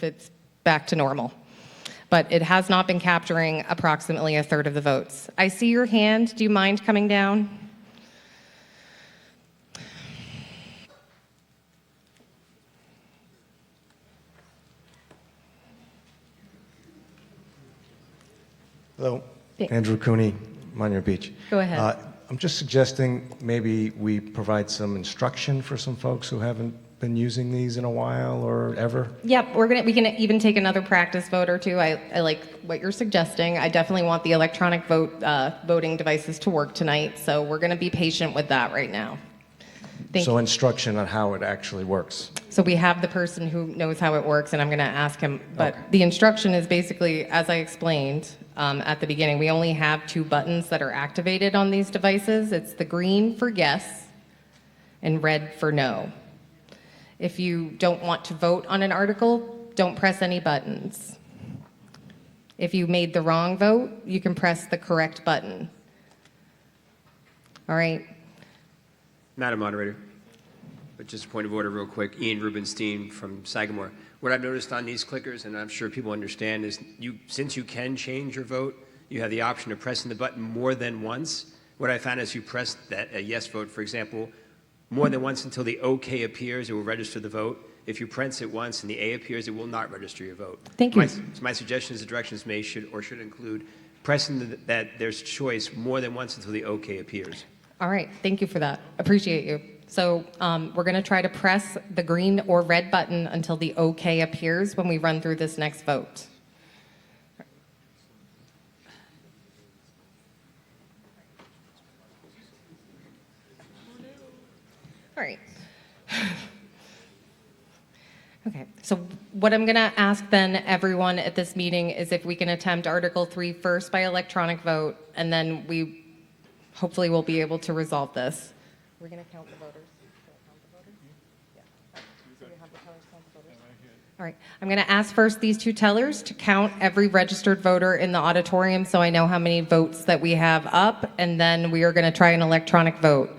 it's back to normal. But it has not been capturing approximately a third of the votes. I see your hand. Do you mind coming down? Hello, Thanks. Andrew Cooney, Monroe Beach. Go ahead. I'm just suggesting maybe we provide some instruction for some folks who haven't been using these in a while or ever. Yep, we can even take another practice vote or two. I like what you're suggesting. I definitely want the electronic voting devices to work tonight, so we're gonna be patient with that right now. Thank So you. instruction on how it actually works. So we have the person who knows how it works, and I'm gonna ask him, but the instruction is basically, as I explained at the beginning, we only have 2 buttons that are activated on these devices. It's the green for yes and red for no. If you don't want to vote on an article, don't press any buttons. If you made the wrong vote, you can press the correct button. All right. Madam Moderator, but just a point of order real quick. Ian Rubenstein from Sagamore. What I've noticed on these clickers, and I'm sure people understand, is since you can change your vote, you have the option of pressing the button more than once. What I found is you press a yes vote, for example, more than once until the OK appears, it will register the vote. If you press it once and the A appears, it will not register your vote. Thank you. My suggestion is the directions should include pressing that there's choice more than once until the OK appears. All right, thank you for that. Appreciate you. So we're going to try to press the green or red button until the OK appears when we run through this next vote. All right. Okay, so what I'm going to ask then everyone at this meeting is if we can attempt Article 3 first by electronic vote, and then we hopefully will be able to resolve this. We're going to count the voters. All right, I'm going to ask first these 2 tellers to count every registered voter in the auditorium so I know how many votes that we have up, and then we are going to try an electronic vote.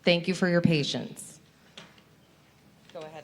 Thank you for your patience. Go ahead.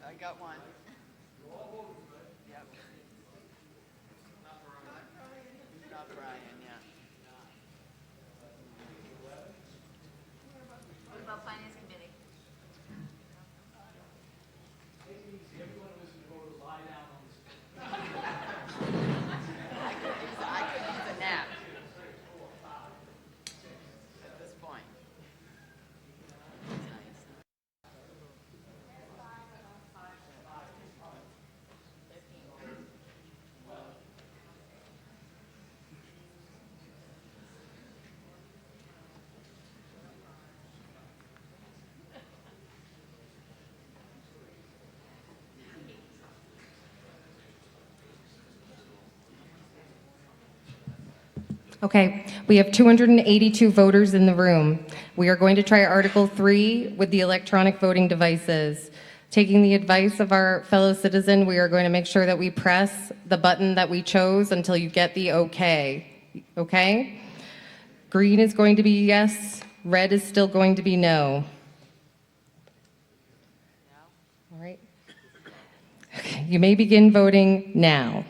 I got one. Yep. Not Brian, yeah. What about Finance Committee? I could use a nap at this point. Okay, we have 282 voters in the room. We are going to try Article 3 with the electronic voting devices. Taking the advice of our fellow citizen, we are going to make sure that we press the button that we chose until you get the okay. Okay? Green is going to be yes, red is still going to be no. All right. Okay, you may begin voting now.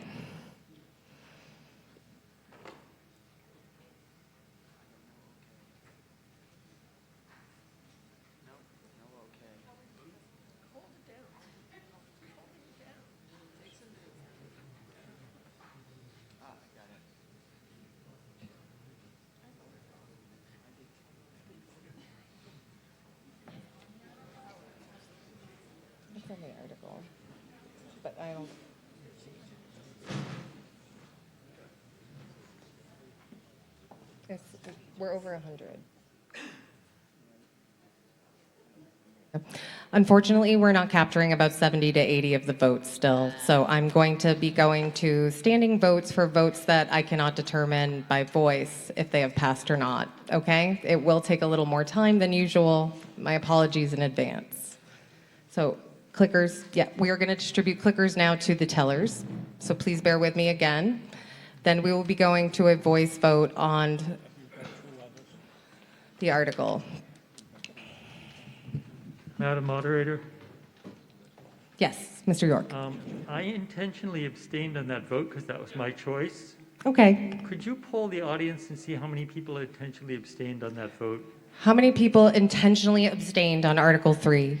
It's in the article, but I don't. We're over 100. Unfortunately, we're not capturing about 70 to 80 of the votes still, so I'm going to be going to standing votes for votes that I cannot determine by voice if they have passed or not, okay? It will take a little more time than usual. My apologies in advance. So clickers, yeah, we are going to distribute clickers now to the tellers, so please bear with me again. Then we will be going to a voice vote on the article. Madam Moderator, Yes, Mr. York. I intentionally abstained on that vote because that was my choice. Okay. Could you poll the audience and see how many people intentionally abstained on that vote? How many people intentionally abstained on Article 3?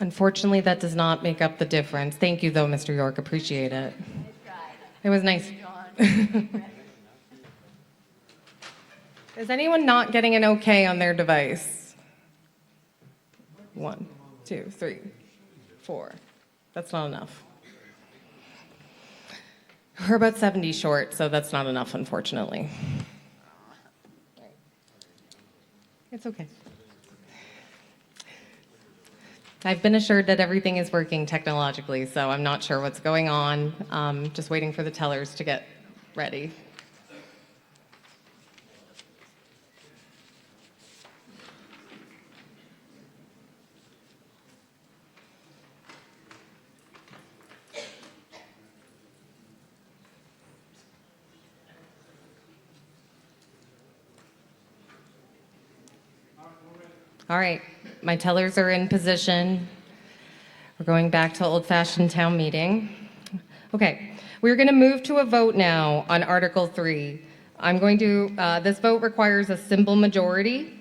Unfortunately, that does not make up the difference. Thank you, though, Mr. York. Appreciate it. It was nice. Is anyone not getting an okay on their device? 1, 2, 3, 4. That's not enough. We're about 70 short, so that's not enough, unfortunately. It's okay. I've been assured that everything is working technologically, so I'm not sure what's going on. Just waiting for the tellers to get ready. All right, my tellers are in position. We're going back to old-fashioned town meeting. Okay, we're going to move to a vote now on Article 3. This vote requires a simple majority.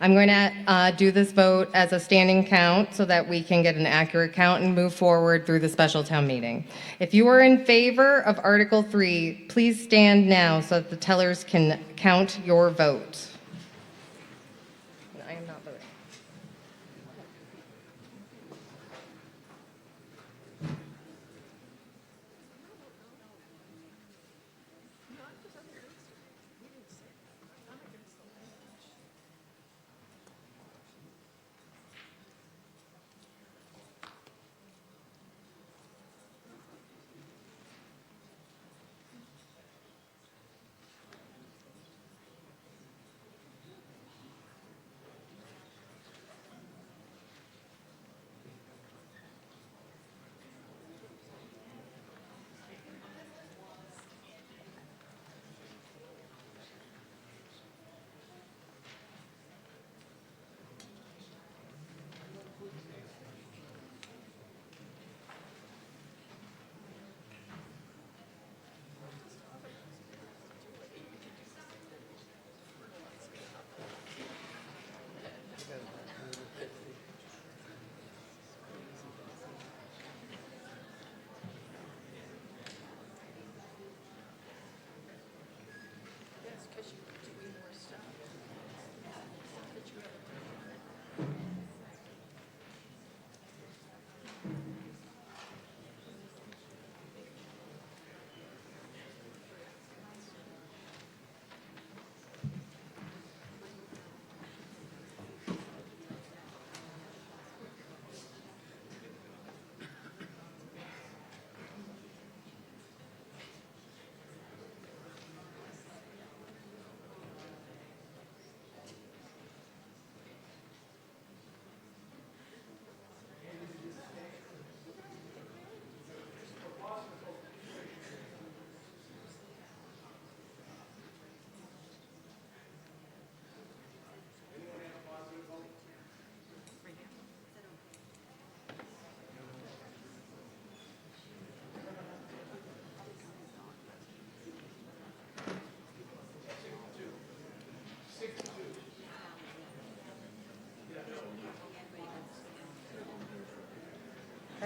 I'm going to do this vote as a standing count so that we can get an accurate count and move forward through the special town meeting. If you are in favor of Article 3, please stand now so that the tellers can count your vote. I am not voting.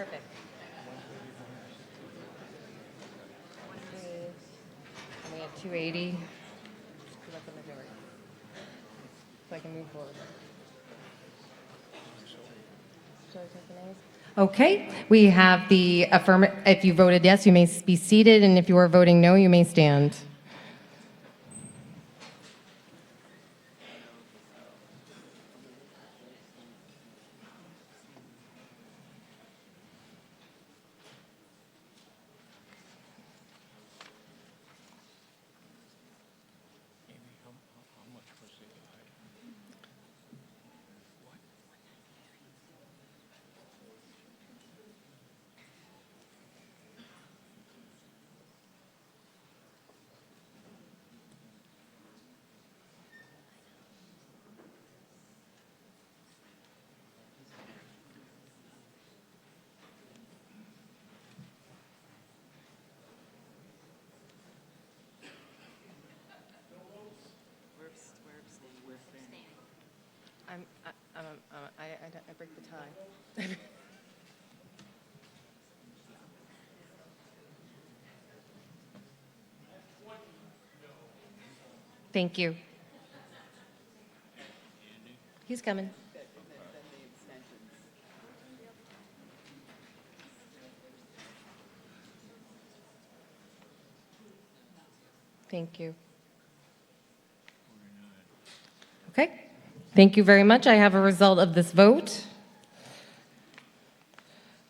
Perfect. And we have 280. So that's a majority. So I can move forward. Shall I take the nays? Okay, we have the affirmative. If you voted yes, you may be seated, and if you are voting no, you may stand. I break the tie. Thank you. He's coming. Thank you. Okay. Thank you very much. I have a result of this vote.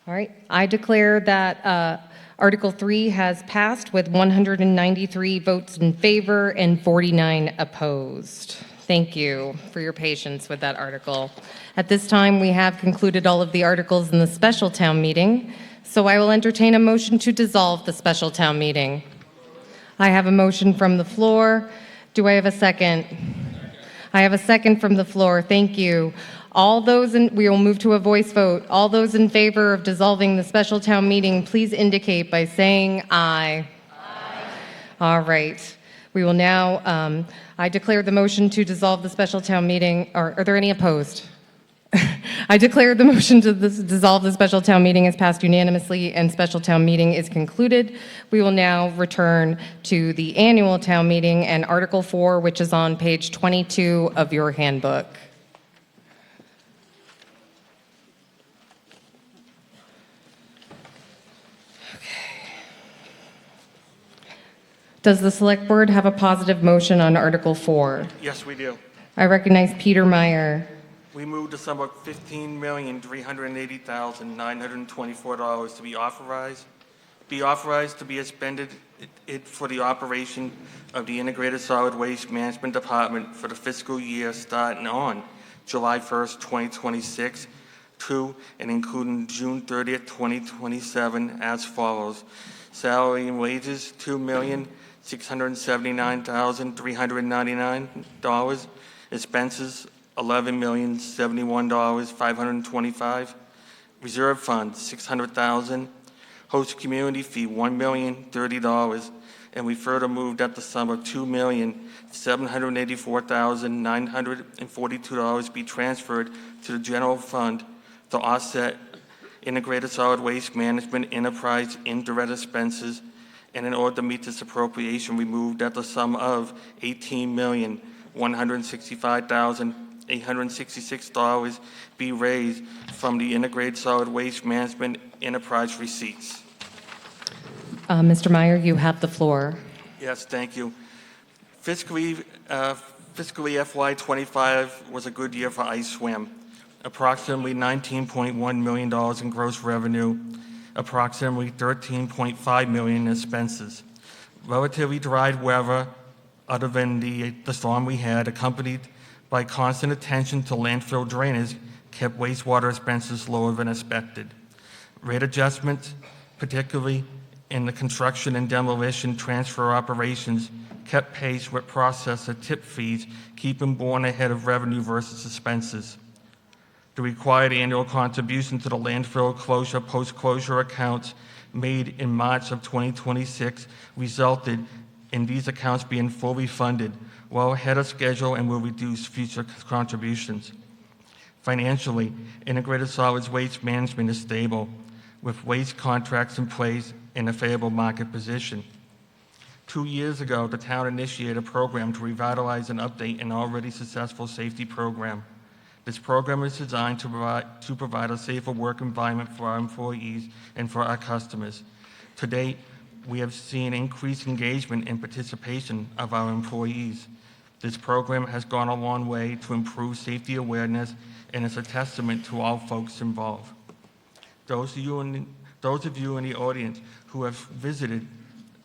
All right. I declare that Article 3 has passed with 193 votes in favor and 49 opposed. Thank you for your patience with that article. At this time, we have concluded all of the articles in the special town meeting, so I will entertain a motion to dissolve the special town meeting. I have a motion from the floor. Do I have a second? I have a second from the floor. Thank you. We will move to a voice vote. All those in favor of dissolving the special town meeting, please indicate by saying aye. Aye. All right. We will now, I declare the motion to dissolve the special town meeting, or are there any opposed? I declare the motion to dissolve the special town meeting is passed unanimously and special town meeting is concluded. We will now return to the annual town meeting and Article 4, which is on page 22 of your handbook. Does the Select Board have a positive motion on Article 4? Yes, we do. I recognize Peter Meyer. We move the sum of $15,380,924 to be authorized to be expended for the operation of the Integrated Solid Waste Management Department for the fiscal year starting on July 1st, 2026 to and including June 30th, 2027 as follows. Salary and wages, $2,679,399. Expenses, $11,071,525. Reserve fund, $600,000. Host community fee, $1,030. And we further move that the sum of $2,784,942 be transferred to the general fund to offset Integrated Solid Waste Management Enterprise indirect expenses. And in order to meet this appropriation, we move that the sum of $18,165,866 be raised from the Integrated Solid Waste Management Enterprise receipts. Mr. Meyer, you have the floor. Yes, thank you. Fiscally FY25 was a good year for Ice Swim. Approximately $19.1 million in gross revenue, approximately $13.5 million in expenses. Relatively dry weather, other than the storm we had, accompanied by constant attention to landfill drainage, kept wastewater expenses lower than expected. Rate adjustments, particularly in the construction and demolition transfer operations, kept pace with processor tip fees, keeping Bourne ahead of revenue versus expenses. The required annual contribution to the landfill closure post-closure accounts made in March of 2026 resulted in these accounts being fully funded, well ahead of schedule, and will reduce future contributions. Financially, Integrated Solid Waste Management is stable. with waste contracts in place in a favorable market position. 2 years ago, the town initiated a program to revitalize and update an already successful safety program. This program is designed to provide a safer work environment for our employees and for our customers. To date, we have seen increased engagement and participation of our employees. This program has gone a long way to improve safety awareness and is a testament to all folks involved. Those of you in the audience who have visited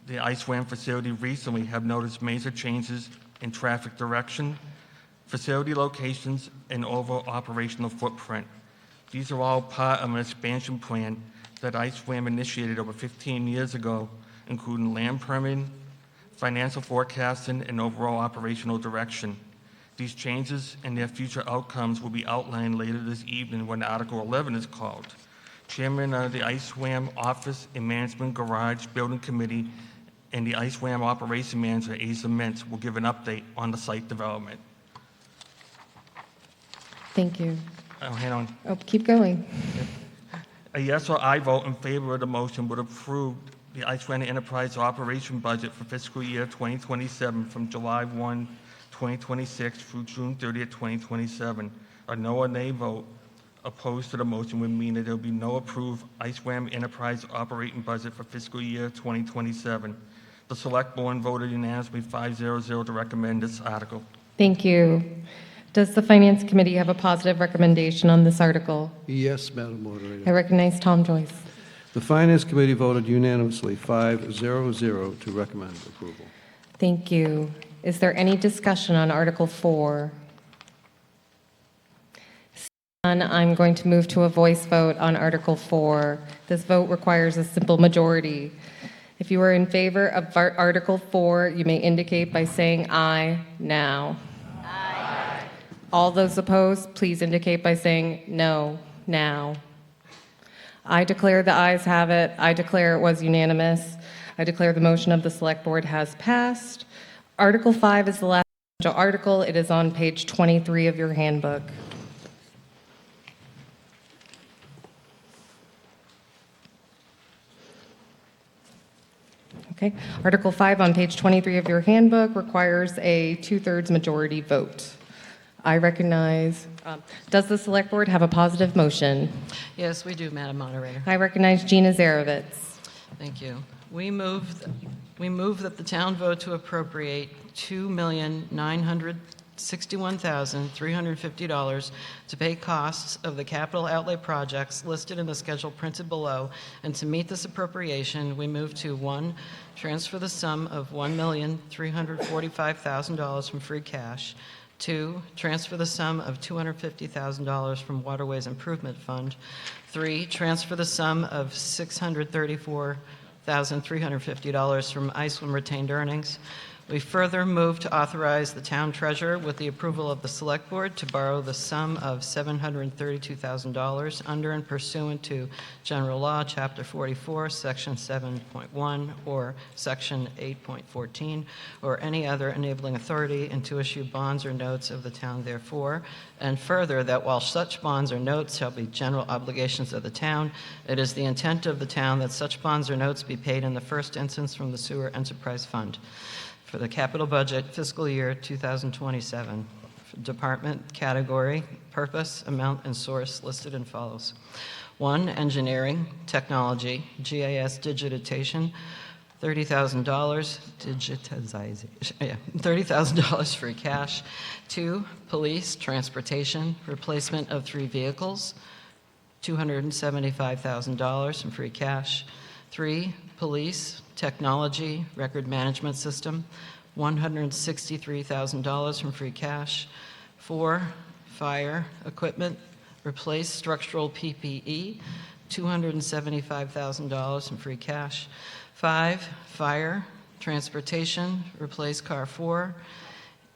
the ISWAM facility recently have noticed major changes in traffic direction, facility locations, and overall operational footprint. These are all part of an expansion plan that ISWAM initiated over 15 years ago, including land permitting, financial forecasting, and overall operational direction. These changes and their future outcomes will be outlined later this evening when Article 11 is called. Chairman of the ISWAM Office and Management Garage Building Committee and the ISWAM Operation Manager, Asa Mintz, will give an update on the site development. Thank you. Oh, hang on. Oh, keep going. A yes or aye vote in favor of the motion would approve the ISWAM Enterprise Operation Budget for fiscal year 2027 from July 1, 2026 through June 30th, 2027. A no or nay vote opposed to the motion would mean that there will be no approved ISWAM Enterprise Operating Budget for fiscal year 2027. The Select Board voted unanimously 5-0-0 to recommend this article. Thank you. Does the Finance Committee have a positive recommendation on this article? Yes, Madam Moderator. I recognize Tom Joyce. The Finance Committee voted unanimously 5-0-0 to recommend approval. Thank you. Is there any discussion on Article 4? Seeing none, I'm going to move to a voice vote on Article 4. This vote requires a simple majority. If you are in favor of Article 4, you may indicate by saying aye now. Aye. All those opposed, please indicate by saying no now. I declare the ayes have it. I declare it was unanimous. I declare the motion of the Select Board has passed. Article 5 is the last article. It is on page 23 of your handbook. Okay. Article 5 on page 23 of your handbook requires a 2/3 majority vote. I recognize, does the Select Board have a positive motion? Yes, we do, Madam Moderator. I recognize Gina Zarovitz. Thank you. We move that the town vote to appropriate $2,961,350 to pay costs of the capital outlay projects listed in the schedule printed below. And to meet this appropriation, we move to 1, transfer the sum of $1,345,000 from free cash. 2, transfer the sum of $250,000 from Waterways Improvement Fund. 3, transfer the sum of $634,350 from ISWAM retained earnings. We further move to authorize the town treasurer, with the approval of the Select Board, to borrow the sum of $732,000 under and pursuant to General Law, Chapter 44, Section 7.1, or Section 8.14, or any other enabling authority, and to issue bonds or notes of the town therefore. And further, that while such bonds or notes shall be general obligations of the town, it is the intent of the town that such bonds or notes be paid in the first instance from the Sewer Enterprise Fund for the capital budget fiscal year 2027. Department, category, purpose, amount, and source listed and follows. 1, engineering, technology, GIS digitization, $30,000, $30,000 free cash. 2, police, transportation, replacement of 3 vehicles, $275,000 in free cash. 3, police, technology, record management system, $163,000 from free cash. 4, fire, equipment, replace structural PPE, $275,000 from free cash. 5, fire, transportation, replace car 4,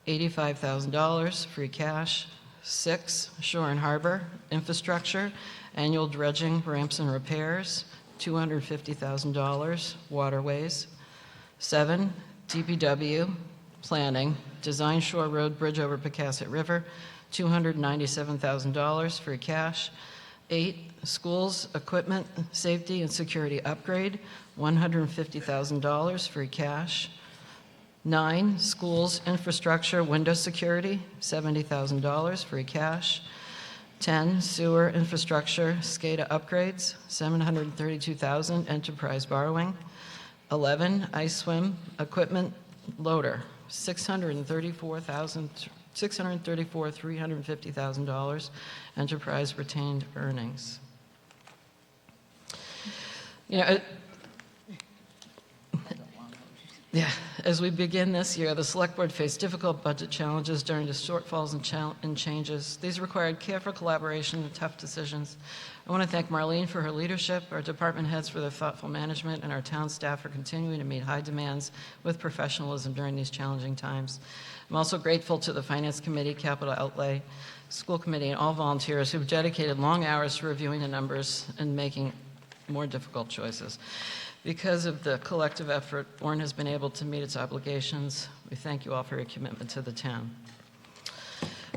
$85,000 free cash. 6, shore and harbor, infrastructure, annual dredging, ramps and repairs, $250,000, waterways. 7, DPW, planning, design shore road bridge over Pecasset River, $297,000 free cash. 8, schools, equipment, safety, and security upgrade, $150,000 free cash. 9, schools, infrastructure, window security, $70,000 free cash. 10, sewer infrastructure, SCADA upgrades, $732,000 enterprise borrowing. 11, ice swim equipment loader, $350,000 enterprise retained earnings. You know, as we begin this year, the Select Board faced difficult budget challenges during the shortfalls and changes. These required careful collaboration and tough decisions. I want to thank Marlene for her leadership, our department heads for their thoughtful management, and our town staff for continuing to meet high demands with professionalism during these challenging times. I'm also grateful to the Finance Committee, Capital Outlay, School Committee, and all volunteers who've dedicated long hours to reviewing the numbers and making more difficult choices. Because of the collective effort, Bourne has been able to meet its obligations. We thank you all for your commitment to the town.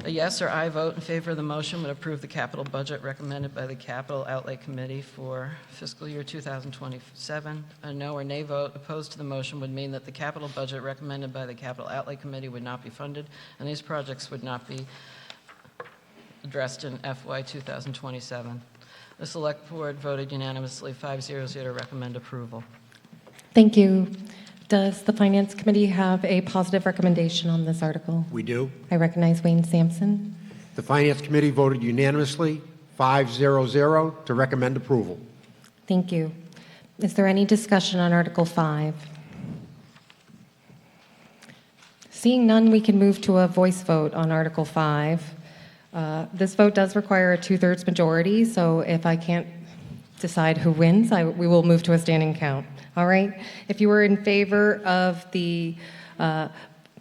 A yes or aye vote in favor of the motion would approve the capital budget recommended by the Capital Outlay Committee for fiscal year 2027. A no or nay vote opposed to the motion would mean that the capital budget recommended by the Capital Outlay Committee would not be funded, and these projects would not be addressed in FY 2027. The Select Board voted unanimously 5-0 to recommend approval. Thank you. Does the Finance Committee have a positive recommendation on this article? We do. I recognize Wayne Sampson. The Finance Committee voted unanimously 5-0 to recommend approval. Thank you. Is there any discussion on Article 5? Seeing none, we can move to a voice vote on Article 5. This vote does require a 2/3 majority, so if I can't decide who wins, we will move to a standing count. All right? If you are in favor of the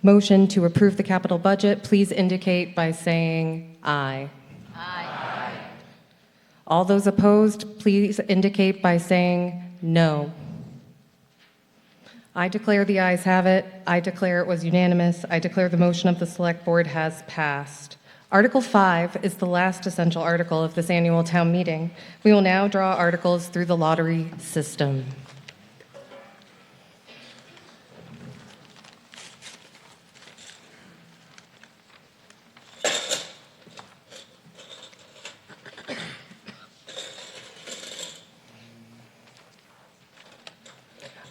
motion to approve the capital budget, please indicate by saying aye. Aye. All those opposed, please indicate by saying no. I declare the ayes have it. I declare it was unanimous. I declare the motion of the Select Board has passed. Article 5 is the last essential article of this annual town meeting. We will now draw articles through the lottery system.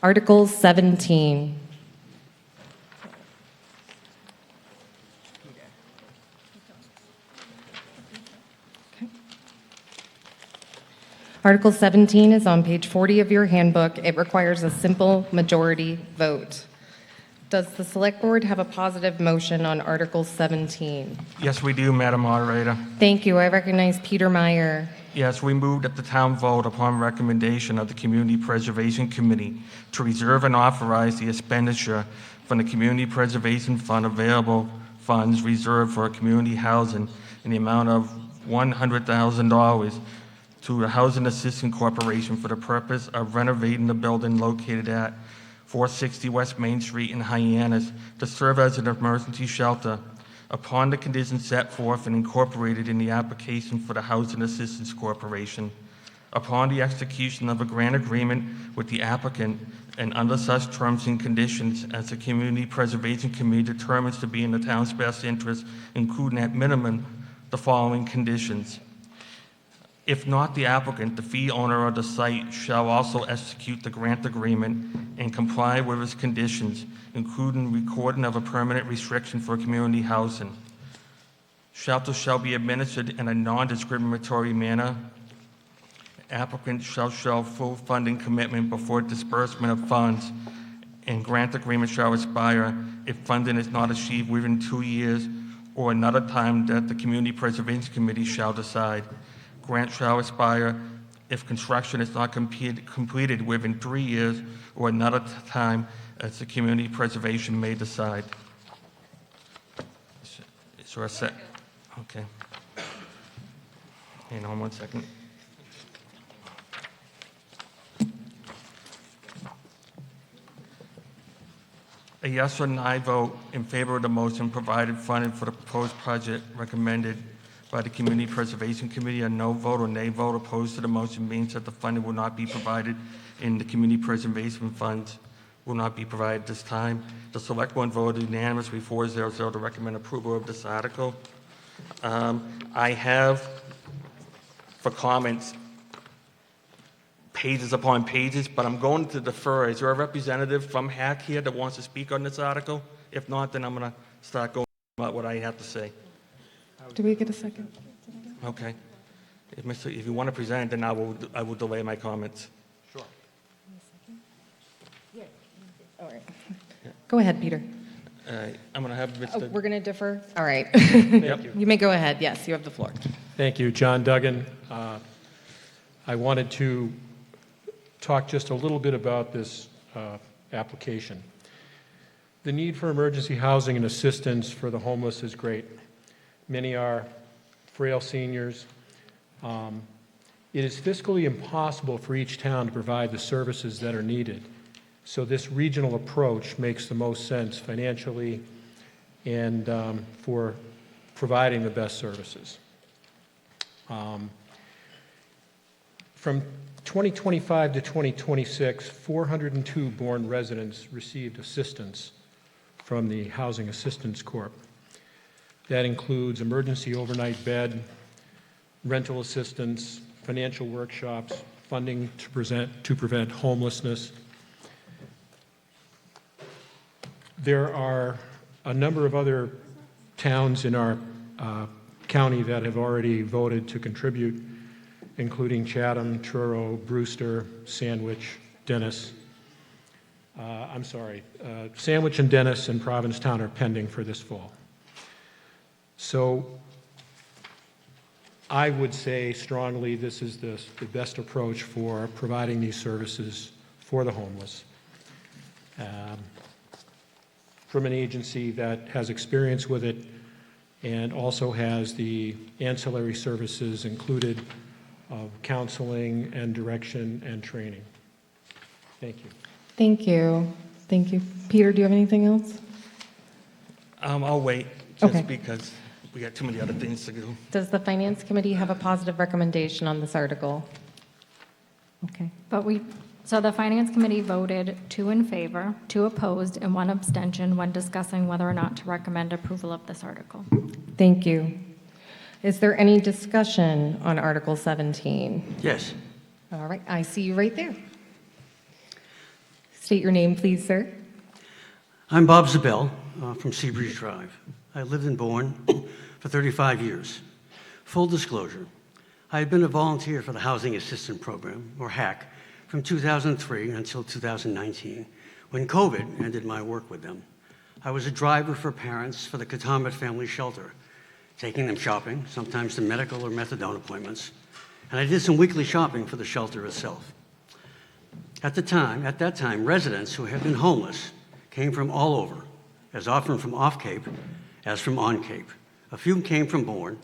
Article 17. Article 17 is on page 40 of your handbook. It requires a simple majority vote. Does the Select Board have a positive motion on Article 17? Yes, we do, Madam Moderator. Thank you. I recognize Peter Meyer. Yes, we moved that the town vote upon recommendation of the Community Preservation Committee to reserve and authorize the expenditure from the Community Preservation Fund available funds reserved for community housing in the amount of $100,000 to the Housing Assistance Corporation for the purpose of renovating the building located at 460 West Main Street in Hyannis to serve as an emergency shelter upon the conditions set forth and incorporated in the application for the Housing Assistance Corporation. Upon the execution of a grant agreement with the applicant and under such terms and conditions as the Community Preservation Committee determines to be in the town's best interest, including at minimum the following conditions. If not the applicant, the fee owner of the site shall also execute the grant agreement and comply with its conditions, including recording of a permanent restriction for community housing. Shelter shall be administered in a non-discriminatory manner. Applicant shall show full funding commitment before disbursement of funds, and grant agreement shall expire if funding is not achieved within 2 years or another time that the Community Preservation Committee shall decide. Grant shall expire if construction is not completed within 3 years or another time as the Community Preservation may decide. Is there a set? Okay. Hang on 1 second. A yes or no vote in favor of the motion provided funding for the proposed project recommended by the Community Preservation Committee. A no vote or nay vote opposed to the motion means that the funding will not be provided in the community preservation funds will not be provided this time. The Select Board voted unanimously 4-0-0 to recommend approval of this article. I have, for comments, pages upon pages, but I'm going to defer. Is there a representative from HAC here that wants to speak on this article? If not, then I'm going to start going about what I have to say. Do we get a second? Okay. If you want to present, then I will delay my comments. Sure. All right. Go ahead, Peter. I'm going to have Mr. We're going to defer? All right. Yep. You may go ahead. Yes, you have the floor. Thank you, John Duggan. I wanted to talk just a little bit about this application. The need for emergency housing and assistance for the homeless is great. Many are frail seniors. It is fiscally impossible for each town to provide the services that are needed. So this regional approach makes the most sense financially and for providing the best services. From 2025 to 2026, 402 Bourne residents received assistance from the Housing Assistance Corp. That includes emergency overnight bed, rental assistance, financial workshops, funding to prevent homelessness. There are a number of other towns in our county that have already voted to contribute, including Chatham, Truro, Brewster, Sandwich, Dennis. Sandwich and Dennis and Provincetown are pending for this fall. So I would say strongly this is the best approach for providing these services for the homeless. From an agency that has experience with it and also has the ancillary services included of counseling and direction and training. Thank you. Thank you. Thank you. Peter, do you have anything else? I'll wait, just because we got too many other things to do. Does the Finance Committee have a positive recommendation on this article? Okay. So the Finance Committee voted 2 in favor, 2 opposed, and 1 abstention when discussing whether or not to recommend approval of this article. Thank you. Is there any discussion on Article 17? Yes. All right, I see you right there. State your name, please, sir. I'm Bob Zabel from Seabreeze Drive. I lived in Bourne for 35 years. Full disclosure, I had been a volunteer for the Housing Assistance Program, or HAC, from 2003 until 2019, when COVID ended my work with them. I was a driver for parents for the Katomet Family Shelter, taking them shopping, sometimes to medical or methadone appointments, and I did some weekly shopping for the shelter itself. At that time, residents who had been homeless came from all over, as often from off-Cape as from on-Cape. A few came from Bourne,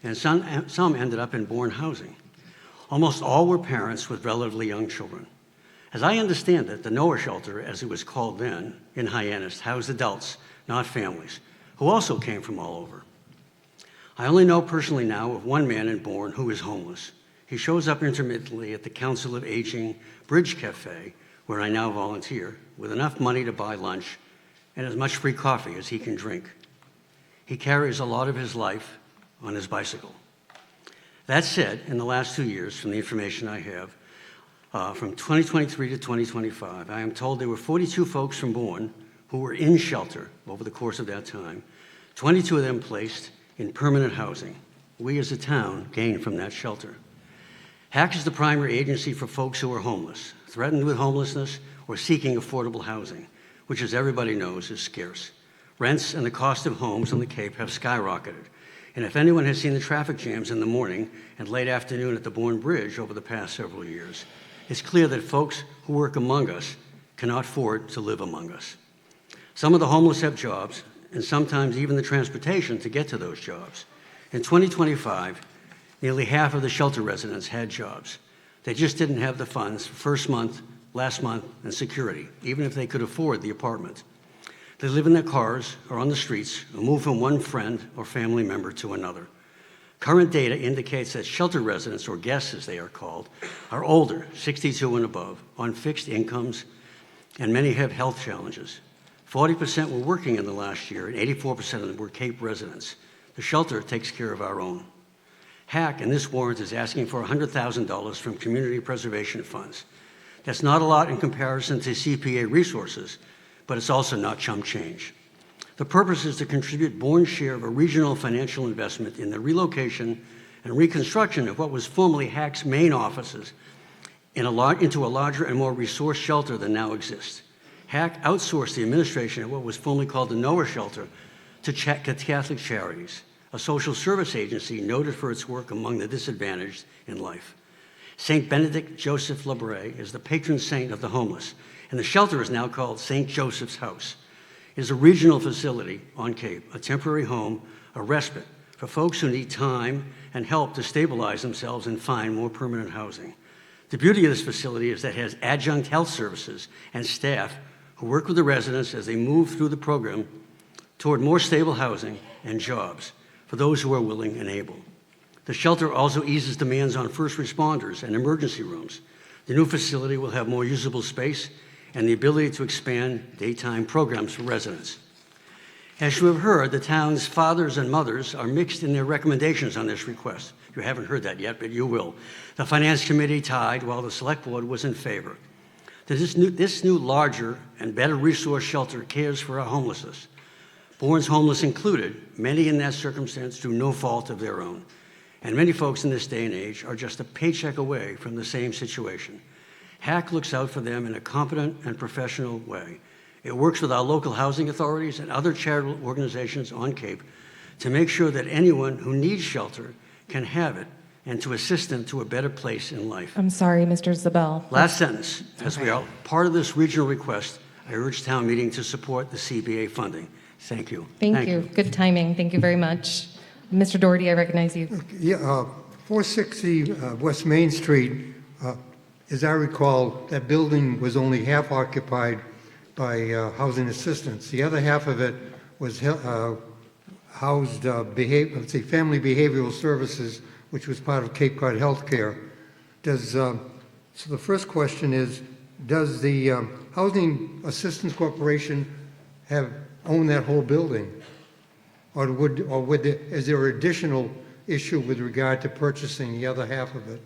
and some ended up in Bourne housing. Almost all were parents with relatively young children. As I understand it, the Noah Shelter, as it was called then, in Hyannis, housed adults, not families, who also came from all over. I only know personally now of one man in Bourne who is homeless. He shows up intermittently at the Council of Aging Bridge Cafe, where I now volunteer, with enough money to buy lunch and as much free coffee as he can drink. He carries a lot of his life on his bicycle. That said, in the last 2 years, from the information I have, from 2023 to 2025, I am told there were 42 folks from Bourne who were in shelter over the course of that time, 22 of them placed in permanent housing. We as a town gained from that shelter. HAC is the primary agency for folks who are homeless, threatened with homelessness, or seeking affordable housing, which, as everybody knows, is scarce. Rents and the cost of homes on the Cape have skyrocketed. And if anyone has seen the traffic jams in the morning and late afternoon at the Bourne Bridge over the past several years, it's clear that folks who work among us cannot afford to live among us. Some of the homeless have jobs, and sometimes even the transportation to get to those jobs. In 2025, nearly half of the shelter residents had jobs. They just didn't have the funds for first month, last month, and security, even if they could afford the apartment. They live in their cars or on the streets or move from one friend or family member to another. Current data indicates that shelter residents, or guests as they are called, are older, 62 and above, on fixed incomes, and many have health challenges. 40% were working in the last year, and 84% of them were Cape residents. The shelter takes care of our own. HAC in this warrant is asking for $100,000 from community preservation funds. That's not a lot in comparison to CPA resources, but it's also not chump change. The purpose is to contribute Bourne's share of a regional financial investment in the relocation and reconstruction of what was formerly HAC's main offices into a larger and more resource shelter than now exists. HAC outsourced the administration of what was formerly called the Noah Shelter to Catholic Charities, a social service agency noted for its work among the disadvantaged in life. St. Benedict Joseph Labray is the patron saint of the homeless, and the shelter is now called St. Joseph's House. It is a regional facility on Cape, a temporary home, a respite for folks who need time and help to stabilize themselves and find more permanent housing. The beauty of this facility is that it has adjunct health services and staff who work with the residents as they move through the program toward more stable housing and jobs for those who are willing and able. The shelter also eases demands on first responders and emergency rooms. The new facility will have more usable space and the ability to expand daytime programs for residents. As you have heard, the town's fathers and mothers are mixed in their recommendations on this request. You haven't heard that yet, but you will. The Finance Committee tied while the Select Board was in favor. This new larger and better resource shelter cares for our homelessness. Bourne's homeless included, many in that circumstance through no fault of their own. And many folks in this day and age are just a paycheck away from the same situation. HAC looks out for them in a competent and professional way. It works with our local housing authorities and other charitable organizations on Cape to make sure that anyone who needs shelter can have it and to assist them to a better place in life. I'm sorry, Mr. Zabel. Last sentence. As we are part of this regional request, I urge town meeting to support the CBA funding. Thank you. Thank you. Good timing. Thank you very much. Mr. Doherty, I recognize you. Yeah, 460 West Main Street, as I recall, that building was only half occupied by housing assistants. The other half of it was housed Family Behavioral Services, which was part of Cape Cod Healthcare. So the first question is, does the Housing Assistance Corporation own that whole building? Is there an additional issue with regard to purchasing the other half of it?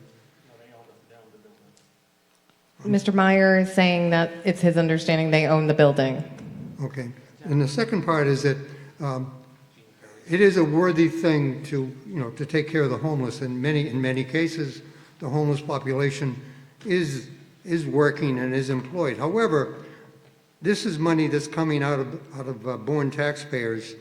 Mr. Meyer is saying that it's his understanding they own the building. Okay. And the second part is that it is a worthy thing to take care of the homeless. In many cases, the homeless population is working and is employed. However, this is money that's coming out of Bourne taxpayers.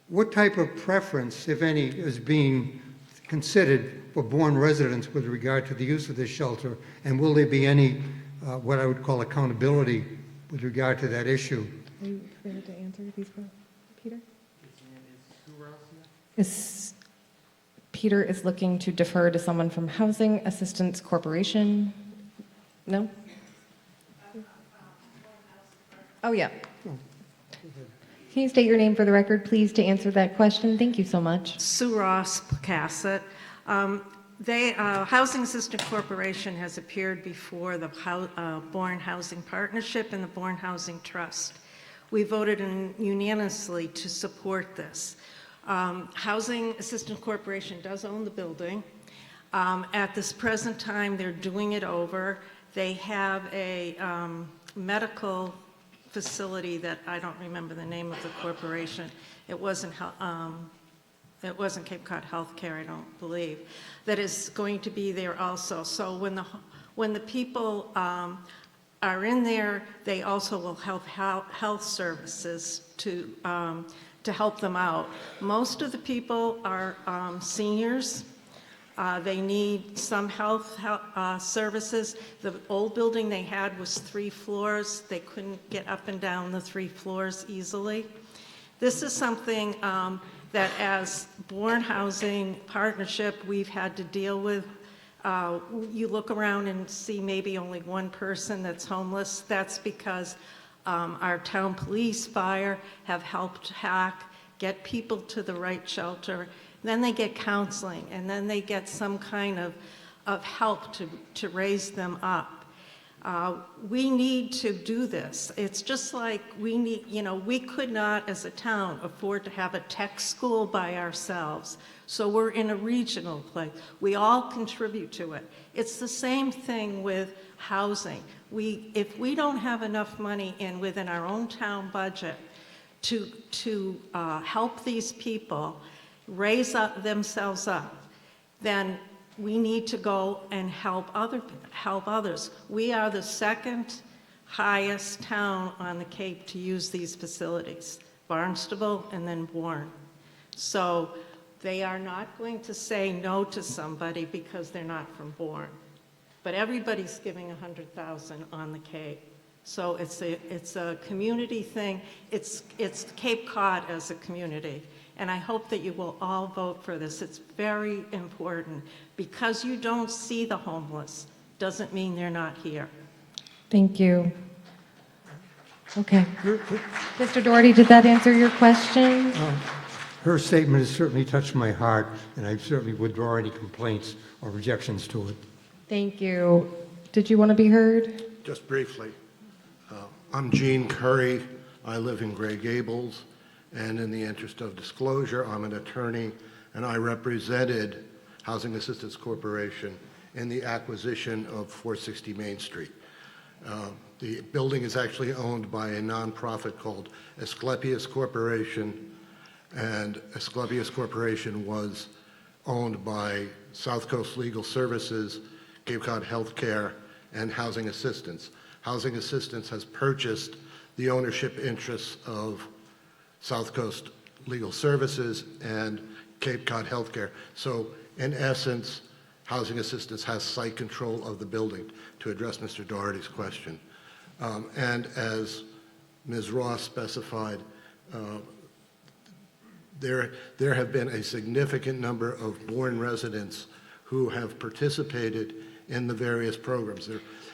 What type of preference, if any, is being considered for Bourne residents with regard to the use of this shelter? And will there be any, what I would call accountability with regard to that issue? Are you prepared to answer these questions, Peter? Peter is looking to defer to someone from Housing Assistance Corporation. No? Oh, yeah. Can you state your name for the record, please, to answer that question? Thank you so much. Sue Ross, Pocasset. Housing Assistance Corporation has appeared before the Bourne Housing Partnership and the Bourne Housing Trust. We voted unanimously to support this. Housing Assistance Corporation does own the building. At this present time, they're doing it over. They have a medical facility that I don't remember the name of the corporation. It wasn't Cape Cod Healthcare, I don't believe, that is going to be there also. So when the people are in there, they also will have health services to help them out. Most of the people are seniors. They need some health services. The old building they had was 3 floors. They couldn't get up and down the 3 floors easily. This is something that as Bourne Housing Partnership we've had to deal with. You look around and see maybe only one person that's homeless. That's because our town police, fire have helped HAC get people to the right shelter. then they get counseling, and then they get some kind of help to raise them up. We need to do this. It's just like we need, we could not, as a town, afford to have a tech school by ourselves. So we're in a regional place. We all contribute to it. It's the same thing with housing. If we don't have enough money within our own town budget to help these people raise themselves up, then we need to go and help others. We are the second highest town on the Cape to use these facilities, Barnstable and then Bourne. So they are not going to say no to somebody because they're not from Bourne. But everybody's giving $100,000 on the Cape. So it's a community thing. It's Cape Cod as a community. And I hope that you will all vote for this. It's very important. Because you don't see the homeless doesn't mean they're not here. Thank you. Okay. Mr. Doherty, did that answer your question? Her statement has certainly touched my heart, and I certainly withdraw any complaints or rejections to it. Thank you. Did you want to be heard? Just briefly, I'm Gene Curry. I live in Gray Gables, and in the interest of disclosure, I'm an attorney, and I represented Housing Assistance Corporation in the acquisition of 460 Main Street. The building is actually owned by a nonprofit called Asclepius Corporation, and Asclepius Corporation was owned by South Coast Legal Services, Cape Cod Healthcare, and Housing Assistance. Housing Assistance has purchased the ownership interests of South Coast Legal Services and Cape Cod Healthcare. So in essence, Housing Assistance has site control of the building, to address Mr. Doherty's question. And as Ms. Ross specified, there have been a significant number of Bourne residents who have participated in the various programs.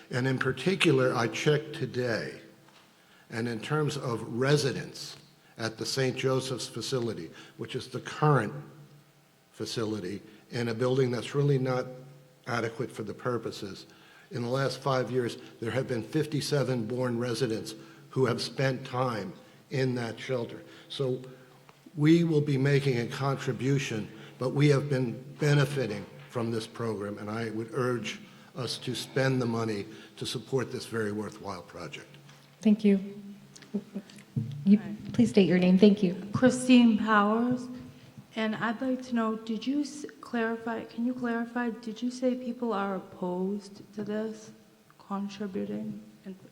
And in particular, I checked today, and in terms of residents at the St. Joseph's facility, which is the current facility, in a building that's really not adequate for the purposes, in the last 5 years, there have been 57 Bourne residents who have spent time in that shelter. So we will be making a contribution, but we have been benefiting from this program, and I would urge us to spend the money to support this very worthwhile project. Thank you. Please state your name. Thank you. Christine Powers, and I'd like to know, did you clarify, can you clarify, did you say people are opposed to this contributing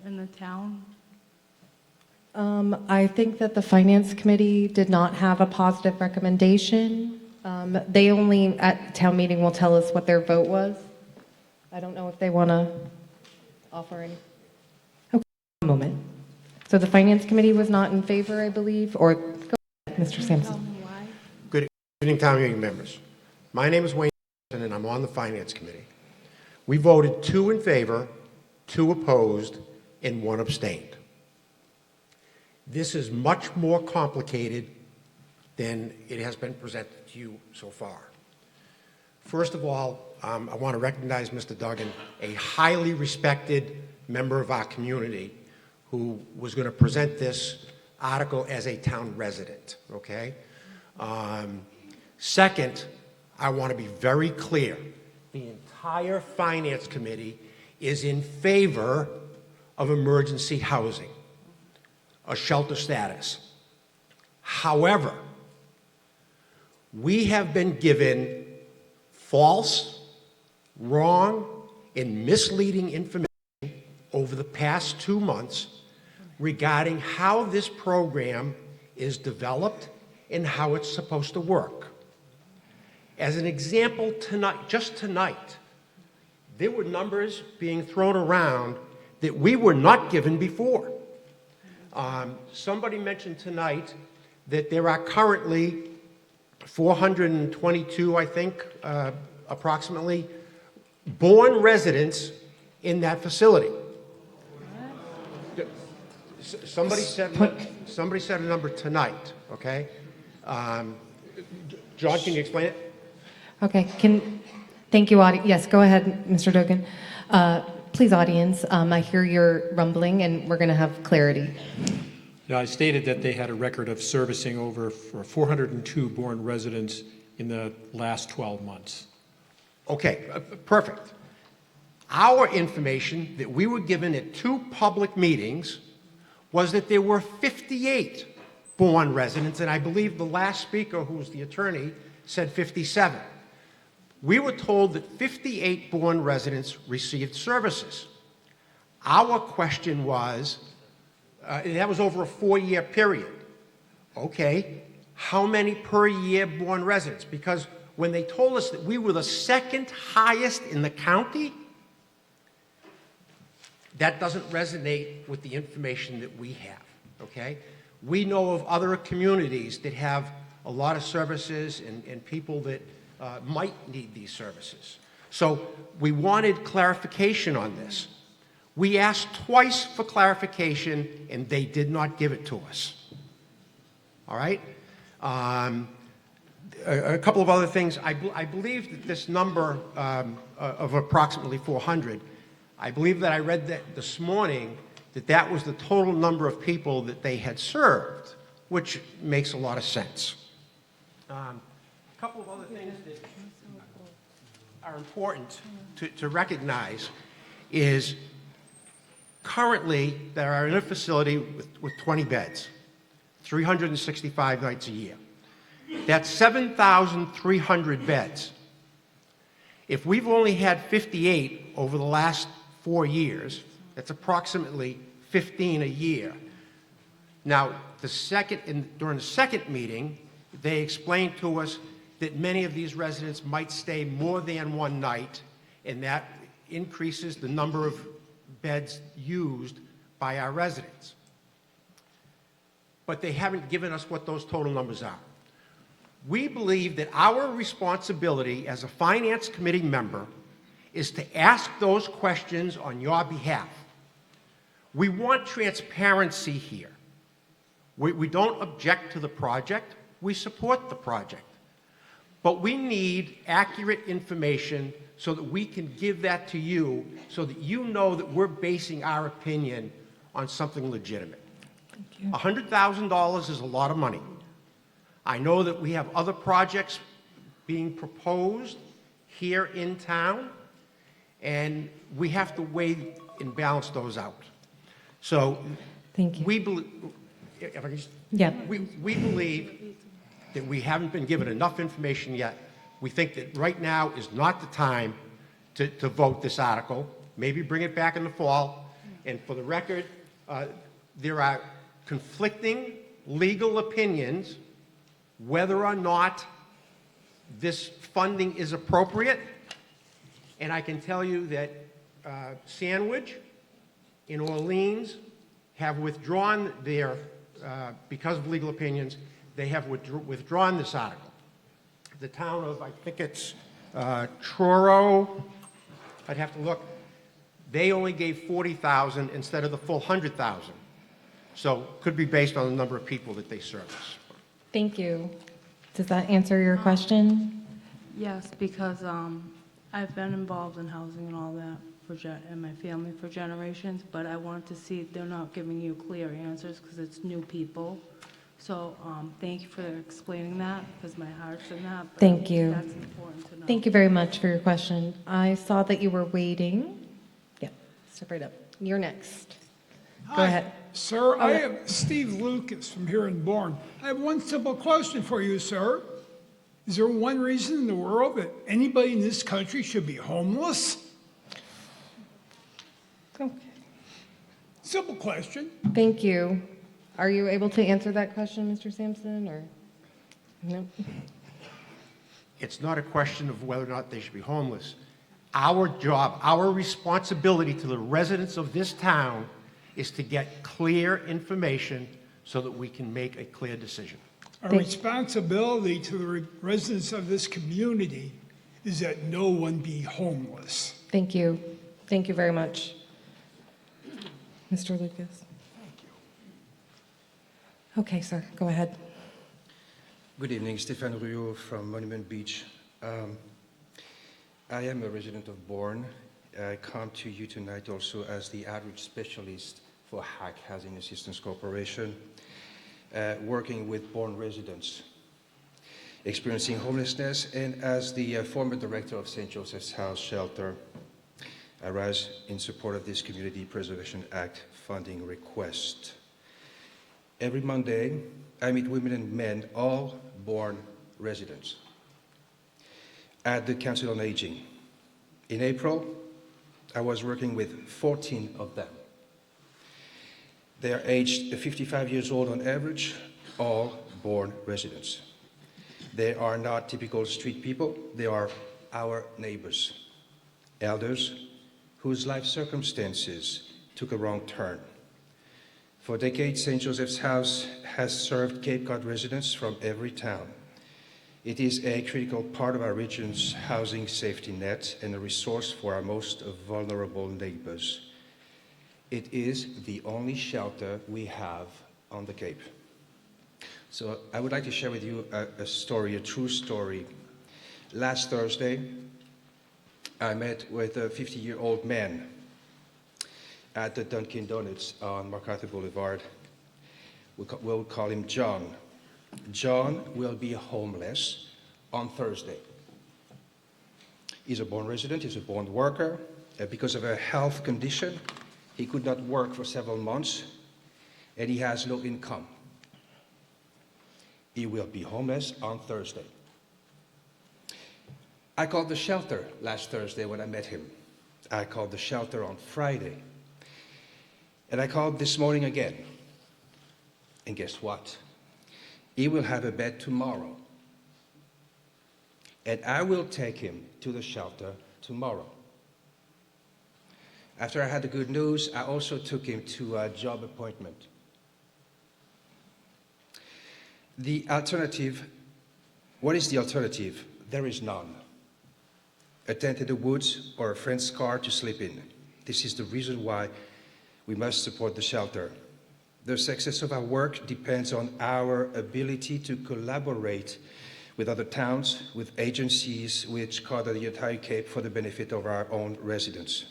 in the town? I think that the Finance Committee did not have a positive recommendation. They only, at town meeting, will tell us what their vote was. I don't know if they want to offer any. Okay, one moment. So the Finance Committee was not in favor, I believe, or go ahead, Mr. Sampson. Good evening, town meeting members. My name is Wayne, and I'm on the Finance Committee. We voted 2 in favor, 2 opposed, and 1 abstained. This is much more complicated than it has been presented to you so far. First of all, I want to recognize Mr. Duggan, a highly respected member of our community who was going to present this article as a town resident, okay? Second, I want to be very clear. The entire Finance Committee is in favor of emergency housing, a shelter status. However, we have been given false, wrong, and misleading information over the past 2 months regarding how this program is developed and how it's supposed to work. As an example, just tonight, there were numbers being thrown around that we were not given before. Somebody mentioned tonight that there are currently 422, I think, approximately, Bourne residents in that facility. Somebody said a number tonight, okay? John, can you explain it? Okay, thank you, yes, go ahead, Mr. Dugan. Please, audience, I hear your rumbling, and we're going to have clarity. I stated that they had a record of servicing over 402 Bourne residents in the last 12 months. Okay, perfect. Our information that we were given at 2 public meetings was that there were 58 Bourne residents, and I believe the last speaker, who was the attorney, said 57. We were told that 58 Bourne residents received services. Our question was, that was over a 4-year period. Okay, how many per year Bourne residents? Because when they told us that we were the second highest in the county, that doesn't resonate with the information that we have, okay? We know of other communities that have a lot of services and people that might need these services. So we wanted clarification on this. We asked twice for clarification, and they did not give it to us. All right? A couple of other things. I believe that this number of approximately 400, I believe that I read that this morning, that was the total number of people that they had served, which makes a lot of sense. A couple of other things that are important to recognize is currently they are in a facility with 20 beds, 365 nights a year. That's 7,300 beds. If we've only had 58 over the last 4 years, that's approximately 15 a year. Now, during the second meeting, they explained to us that many of these residents might stay more than one night, and that increases the number of beds used by our residents. But they haven't given us what those total numbers are. We believe that our responsibility as a Finance Committee member is to ask those questions on your behalf. We want transparency here. We don't object to the project. We support the project. But we need accurate information so that we can give that to you so that you know that we're basing our opinion on something legitimate. Thank you. $100,000 is a lot of money. I know that we have other projects being proposed here in town, and we have to weigh and balance those out. So thank you. We believe, if I can just, yeah. we believe that we haven't been given enough information yet. We think that right now is not the time to vote this article. Maybe bring it back in the fall. And for the record, there are conflicting legal opinions whether or not this funding is appropriate. And I can tell you that Sandwich in Orleans have withdrawn their, because of legal opinions, they have withdrawn this article. The town of, I think it's Truro, I'd have to look, they only gave 40,000 instead of the full 100,000. So could be based on the number of people that they service. Thank you. Does that answer your question? Yes, because I've been involved in housing and all that and my family for generations, but I want to see they're not giving you clear answers because it's new people. So thank you for explaining that because my heart's in that. But Thank you. That's important to know. Thank you very much for your question. I saw that you were waiting. Yeah, step right up. You're next. Go ahead. Sir, Oh, I yeah. am Steve Lucas from here in Bourne. I have one simple question for you, sir. Is there one reason in the world that anybody in this country should be homeless? Okay. Simple question. Thank you. Are you able to answer that question, Mr. Sampson, or no? It's not a question of whether or not they should be homeless. Our job, our responsibility to the residents of this town is to get clear information so that we can make a clear decision. Our responsibility to the residents of this community is that no one be homeless. Thank you. Thank you very much. Mr. Lucas. Thank you. Okay, sir, go ahead. Good evening, Stéphane Ruot from Monument Beach. I am a resident of Bourne. I come to you tonight also as the outreach specialist for HAC, Housing Assistance Corporation, working with Bourne residents experiencing homelessness, and as the former director of St. Joseph's House Shelter. I rise in support of this Community Preservation Act funding request. Every Monday, I meet women and men, all Bourne residents, at the Council on Aging. In April, I was working with 14 of them. They are aged 55 years old on average, all Bourne residents. They are not typical street people, they are our neighbors, elders whose life circumstances took a wrong turn. For decades, St. Joseph's House has served Cape Cod residents from every town. It is a critical part of our region's housing safety net and a resource for our most vulnerable neighbors. It is the only shelter we have on the Cape. So I would like to share with you a story, a true story. Last Thursday, I met with a 50-year-old man at the Dunkin' Donuts on MacArthur Boulevard. We'll call him John. John will be homeless on Thursday. He's a Bourne resident, he's a Bourne worker. Because of a health condition, he could not work for several months, and he has no income. He will be homeless on Thursday. I called the shelter last Thursday when I met him. I called the shelter on Friday. And I called this morning again. And guess what? He will have a bed tomorrow. And I will take him to the shelter tomorrow. After I had the good news, I also took him to a job appointment. The alternative, what is the alternative? There is none. A tent in the woods or a friend's car to sleep in. This is the reason why we must support the shelter. The success of our work depends on our ability to collaborate with other towns, with agencies which cover the entire Cape for the benefit of our own residents.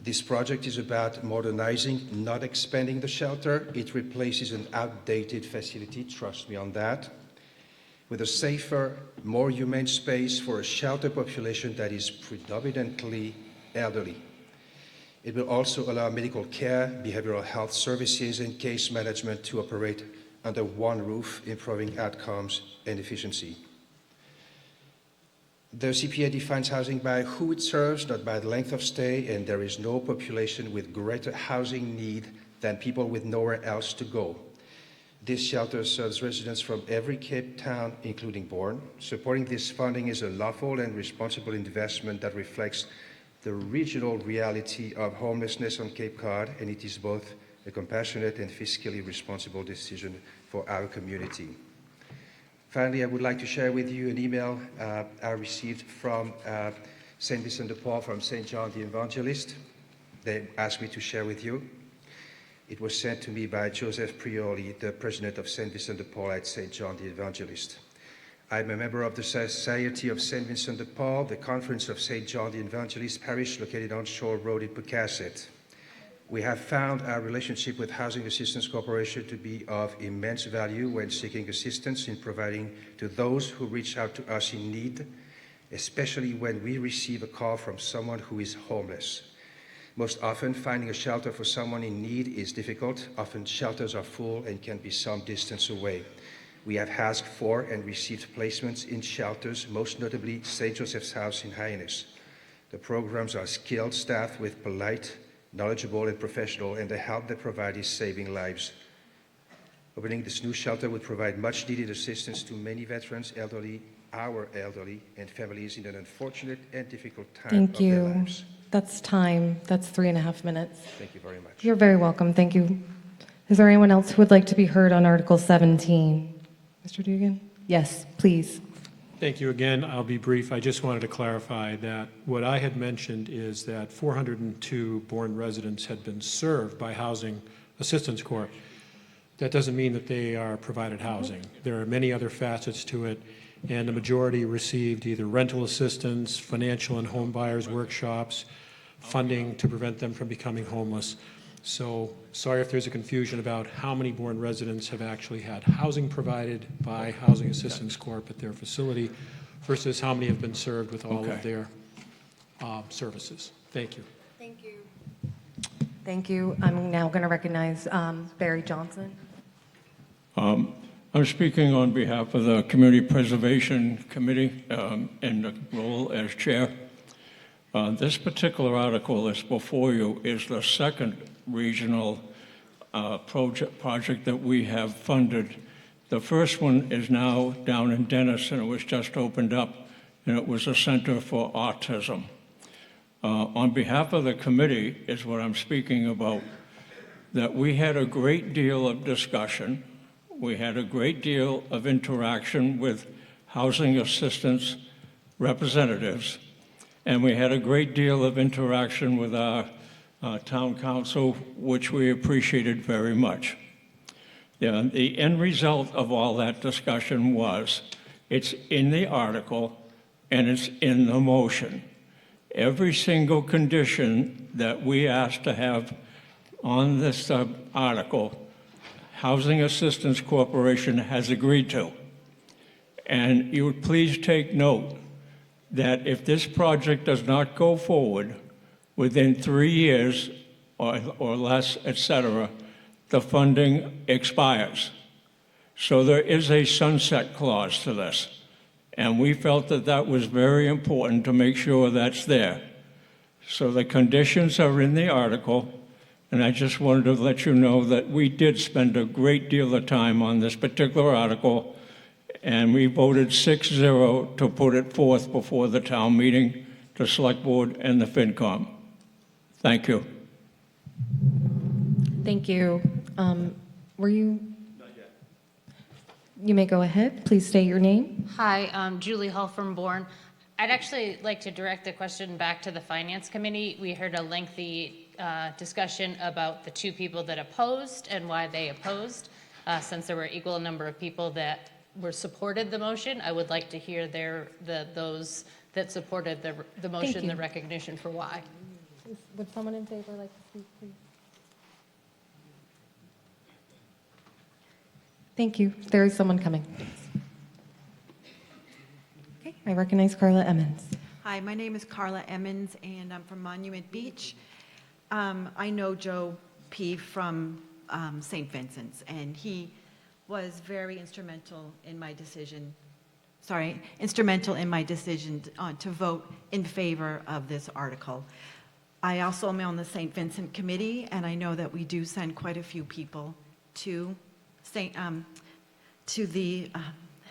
This project is about modernizing, not expanding the shelter. It replaces an outdated facility, trust me on that, with a safer, more humane space for a shelter population that is predominantly elderly. It will also allow medical care, behavioral health services, and case management to operate under one roof, improving outcomes and efficiency. The CPA defines housing by who it serves, not by the length of stay, and there is no population with greater housing need than people with nowhere else to go. This shelter serves residents from every Cape town, including Bourne. Supporting this funding is a lawful and responsible investment that reflects the regional reality of homelessness on Cape Cod, and it is both a compassionate and fiscally responsible decision for our community. Finally, I would like to share with you an email I received from St. Vincent de Paul, from St. John the Evangelist. They asked me to share with you. It was sent to me by Joseph Prioli, the president of St. Vincent de Paul at St. John the Evangelist. I'm a member of the Society of St. Vincent de Paul, the Conference of St. John the Evangelist Parish located on Shore Road in Pocasset. We have found our relationship with Housing Assistance Corporation to be of immense value when seeking assistance in providing to those who reach out to us in need, especially when we receive a call from someone who is homeless. Most often, finding a shelter for someone in need is difficult. Often, shelters are full and can be some distance away. We have asked for and received placements in shelters, most notably St. Joseph's House in Hyannis. The programs are skilled staff with polite, knowledgeable and professional, and the help they provide is saving lives. Opening this new shelter would provide much needed assistance to many veterans, our elderly, and families in an unfortunate and difficult time Thank of their you. lives. That's time. That's 3.5 minutes. Thank you very much. You're very welcome. Thank you. Is there anyone else who would like to be heard on Article 17? Mr. Dugan? Yes, please. Thank you again. I'll be brief. I just wanted to clarify that what I had mentioned is that 402 Bourne residents had been served by Housing Assistance Corps. that doesn't mean that they are provided housing. There are many other facets to it, and the majority received either rental assistance, financial and home buyers workshops, funding to prevent them from becoming homeless. So sorry if there's a confusion about how many Bourne residents have actually had housing provided by Housing Assistance Corp. At their facility versus how many have been served with all of their services. Thank you. Thank you. Thank you. I'm now going to recognize Barry Johnson. I'm speaking on behalf of the Community Preservation Committee in the role as chair. This particular article that's before you is the second regional project that we have funded. The first one is now down in Dennis, and it was just opened up, and it was a Center for Autism. On behalf of the committee is what I'm speaking about, that we had a great deal of discussion. We had a great deal of interaction with housing assistance representatives, and we had a great deal of interaction with our town council, which we appreciated very much. The end result of all that discussion was, it's in the article and it's in the motion. Every single condition that we asked to have on this article, Housing Assistance Corporation has agreed to. And you would please take note that if this project does not go forward within 3 years or less, et cetera, the funding expires. So there is a sunset clause to this. And we felt that that was very important to make sure that's there. So the conditions are in the article, and I just wanted to let you know that we did spend a great deal of time on this particular article, and we voted 6-0 to put it forth before the town meeting, the select board, and the FinCom. Thank you. Thank you. Were you? Not yet. You may go ahead. Please state your name. Hi, Julie Hull from Bourne. I'd actually like to direct the question back to the Finance Committee. We heard a lengthy discussion about the two people that opposed and why they opposed. Since there were equal number of people that supported the motion, I would like to hear those that supported the motion, the recognition for why. Would someone in favor like to speak, please? Thank you. There is someone coming. Okay, I recognize Carla Emmons. Hi, my name is Carla Emmons, and I'm from Monument Beach. I know Joe P. from St. Vincent's, and he was very instrumental in my decision, to vote in favor of this article. I also am on the St. Vincent Committee, and I know that we do send quite a few people to the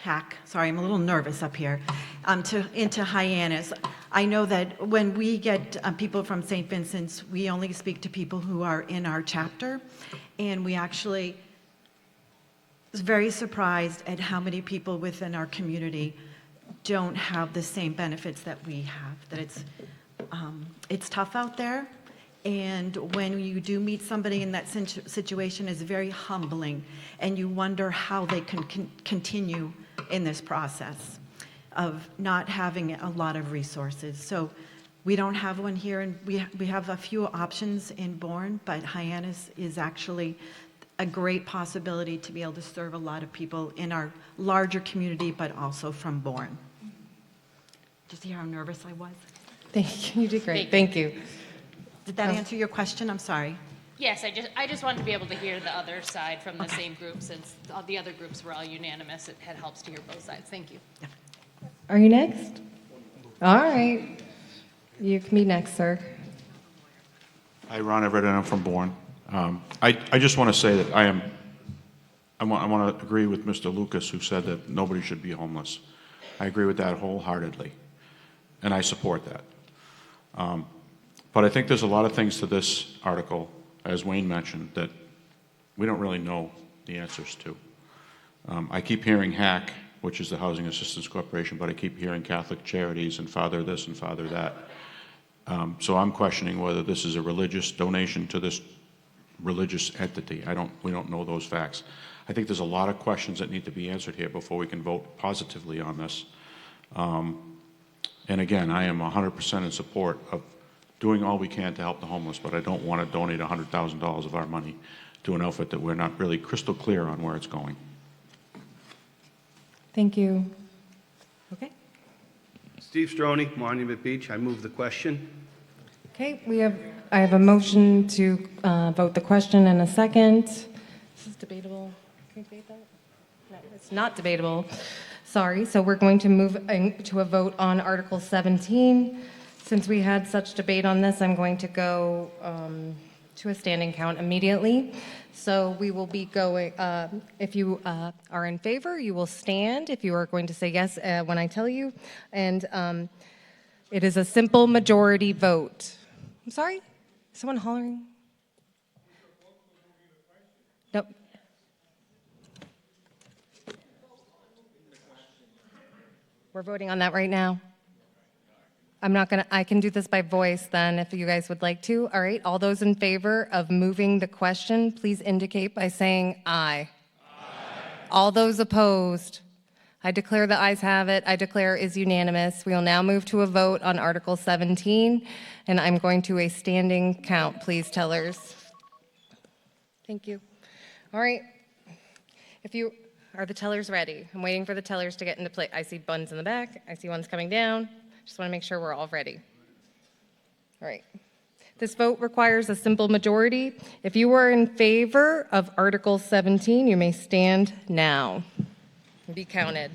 hack. Sorry, I'm a little nervous up here. Into Hyannis. I know that when we get people from St. Vincent's, we only speak to people who are in our chapter, and we actually was very surprised at how many people within our community don't have the same benefits that we have. That it's tough out there. And when you do meet somebody in that situation, it's very humbling, and you wonder how they can continue in this process of not having a lot of resources. So we don't have one here, and we have a few options in Bourne, but Hyannis is actually a great possibility to be able to serve a lot of people in our larger community, but also from Bourne. Just see how nervous I was? Thank you. You did great. Thank you. Did that answer your question? I'm sorry. Yes, I just wanted to be able to hear the other side from the same group, since the other groups were all unanimous. It helps to hear both sides. Thank you. Are you next? All right. You can be next, sir. Hi, Ron Everett, and I'm from Bourne. I just want to say that I want to agree with Mr. Lucas, who said that nobody should be homeless. I agree with that wholeheartedly, and I support that. But I think there's a lot of things to this article, as Wayne mentioned, that we don't really know the answers to. I keep hearing HAC, which is the Housing Assistance Corporation, but I keep hearing Catholic Charities and Father this and Father that. So I'm questioning whether this is a religious donation to this religious entity. We don't know those facts. I think there's a lot of questions that need to be answered here before we can vote positively on this. And again, I am 100% in support of doing all we can to help the homeless, but I don't want to donate $100,000 of our money to an outfit that we're not really crystal clear on where it's going. Thank you. Okay. Steve Stroni, Monument Beach. I move the question. Okay, I have a motion to vote the question and a second. This is debatable. Can we debate that? No, it's not debatable. Sorry, so we're going to move to a vote on Article 17. Since we had such debate on this, I'm going to go to a standing count immediately. So we will be going, if you are in favor, you will stand. If you are going to say yes when I tell you. And it is a simple majority vote. I'm sorry? Is someone hollering? Nope. We're voting on that right now. I can do this by voice then if you guys would like to. All right, all those in favor of moving the question, please indicate by saying aye. All those opposed? I declare the ayes have it. I declare it is unanimous. We will now move to a vote on Article 17, and I'm going to a standing count, please, tellers. Thank you. All right. Are the tellers ready? I'm waiting for the tellers to get into place. I see buns in the back. I see ones coming down. Just want to make sure we're all ready. All right. This vote requires a simple majority. If you are in favor of Article 17, you may stand now and be counted.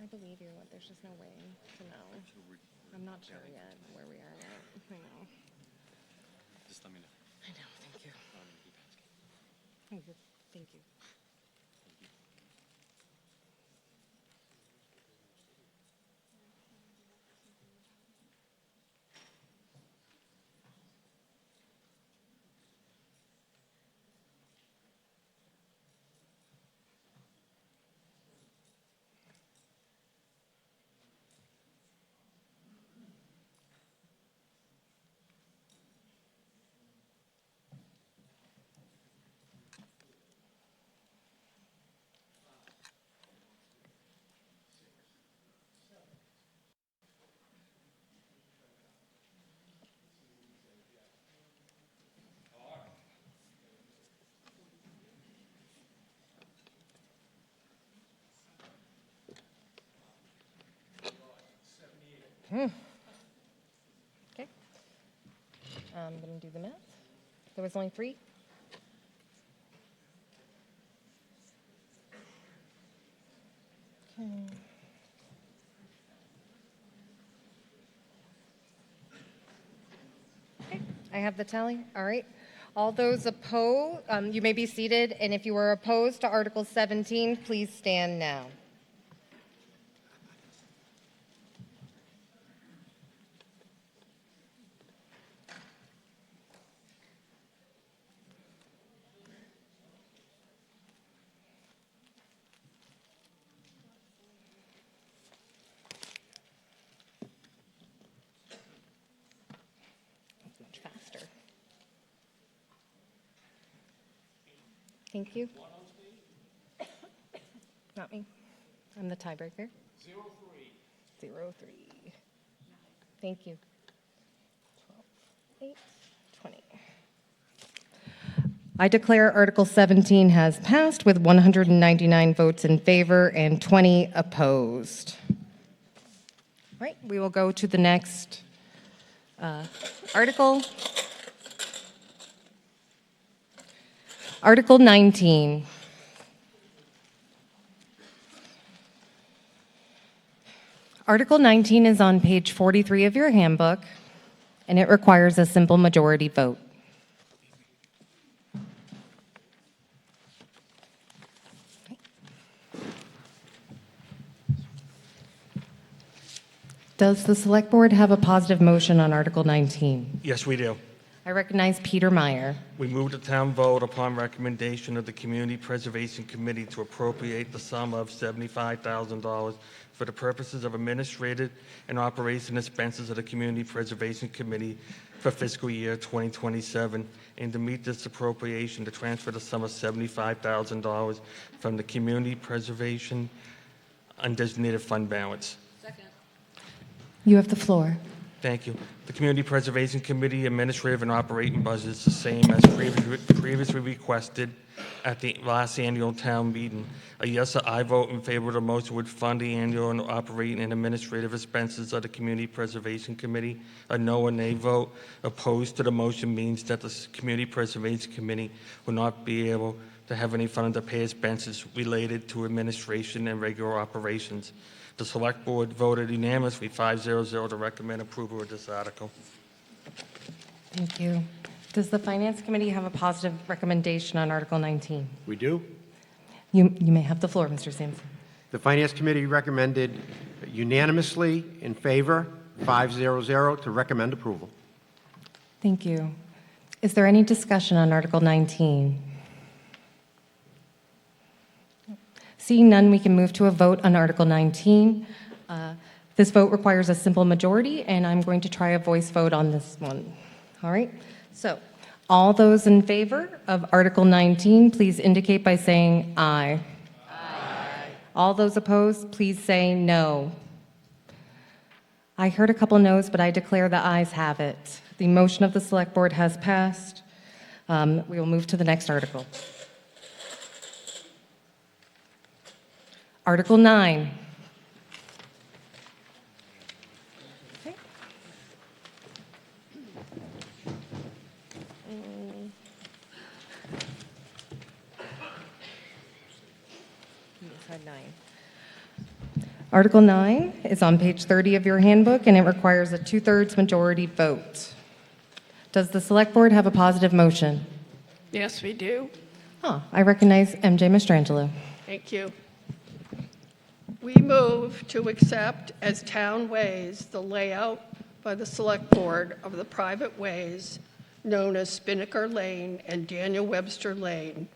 I believe you. There's just no way to know. I'm not sure yet where we are yet. I know. Just let me know. I know. Thank you. Thank you. Thank you. Okay. I'm going to do the math. There was only 3. Okay. Okay, I have the tally. All right. All those opposed, you may be seated, and if you are opposed to Article 17, please stand now. Much faster. Thank you. Not me. I'm the tiebreaker. 0-3. Thank you. 12, 8, 20. I declare Article 17 has passed with 199 votes in favor and 20 opposed. All right, we will go to the next article. Article 19. Article 19 is on page 43 of your handbook, and it requires a simple majority vote. Does the Select Board have a positive motion on Article 19? Yes, we do. I recognize Peter Meyer. We move the town vote upon recommendation of the Community Preservation Committee to appropriate the sum of $75,000 for the purposes of administrative and operation expenses of the Community Preservation Committee for fiscal year 2027, and to meet this appropriation, to transfer the sum of $75,000 from the Community Preservation undesignated fund balance. You have the floor. Thank you. The Community Preservation Committee administrative and operating budget is the same as previously requested at the last annual town meeting. A yes or aye vote in favor of the motion would fund the annual and operating and administrative expenses of the Community Preservation Committee. A no or nay vote opposed to the motion means that the Community Preservation Committee will not be able to have any fund to pay expenses related to administration and regular operations. The Select Board voted unanimously 5-0-0 to recommend approval of this article. Thank you. Does the Finance Committee have a positive recommendation on Article 19? We do. You may have the floor, Mr. Sampson. The Finance Committee recommended unanimously in favor, 5-0-0, to recommend approval. Thank you. Is there any discussion on Article 19? Seeing none, we can move to a vote on Article 19. This vote requires a simple majority, and I'm going to try a voice vote on this one. All right? So, all those in favor of Article 19, please indicate by saying aye. Aye. All those opposed, please say no. I heard a couple no's, but I declare the ayes have it. The motion of the Select Board has passed. We will move to the next article. Article 9. Okay. Article 9 is on page 30 of your handbook, and it requires a 2/3 majority vote. Does the Select Board have a positive motion? Yes, we do. I recognize MJ Mastrangelo. Thank you. We move to accept as town ways the layout by the Select Board of the private ways known as Spinnaker Lane and Daniel Webster Lane,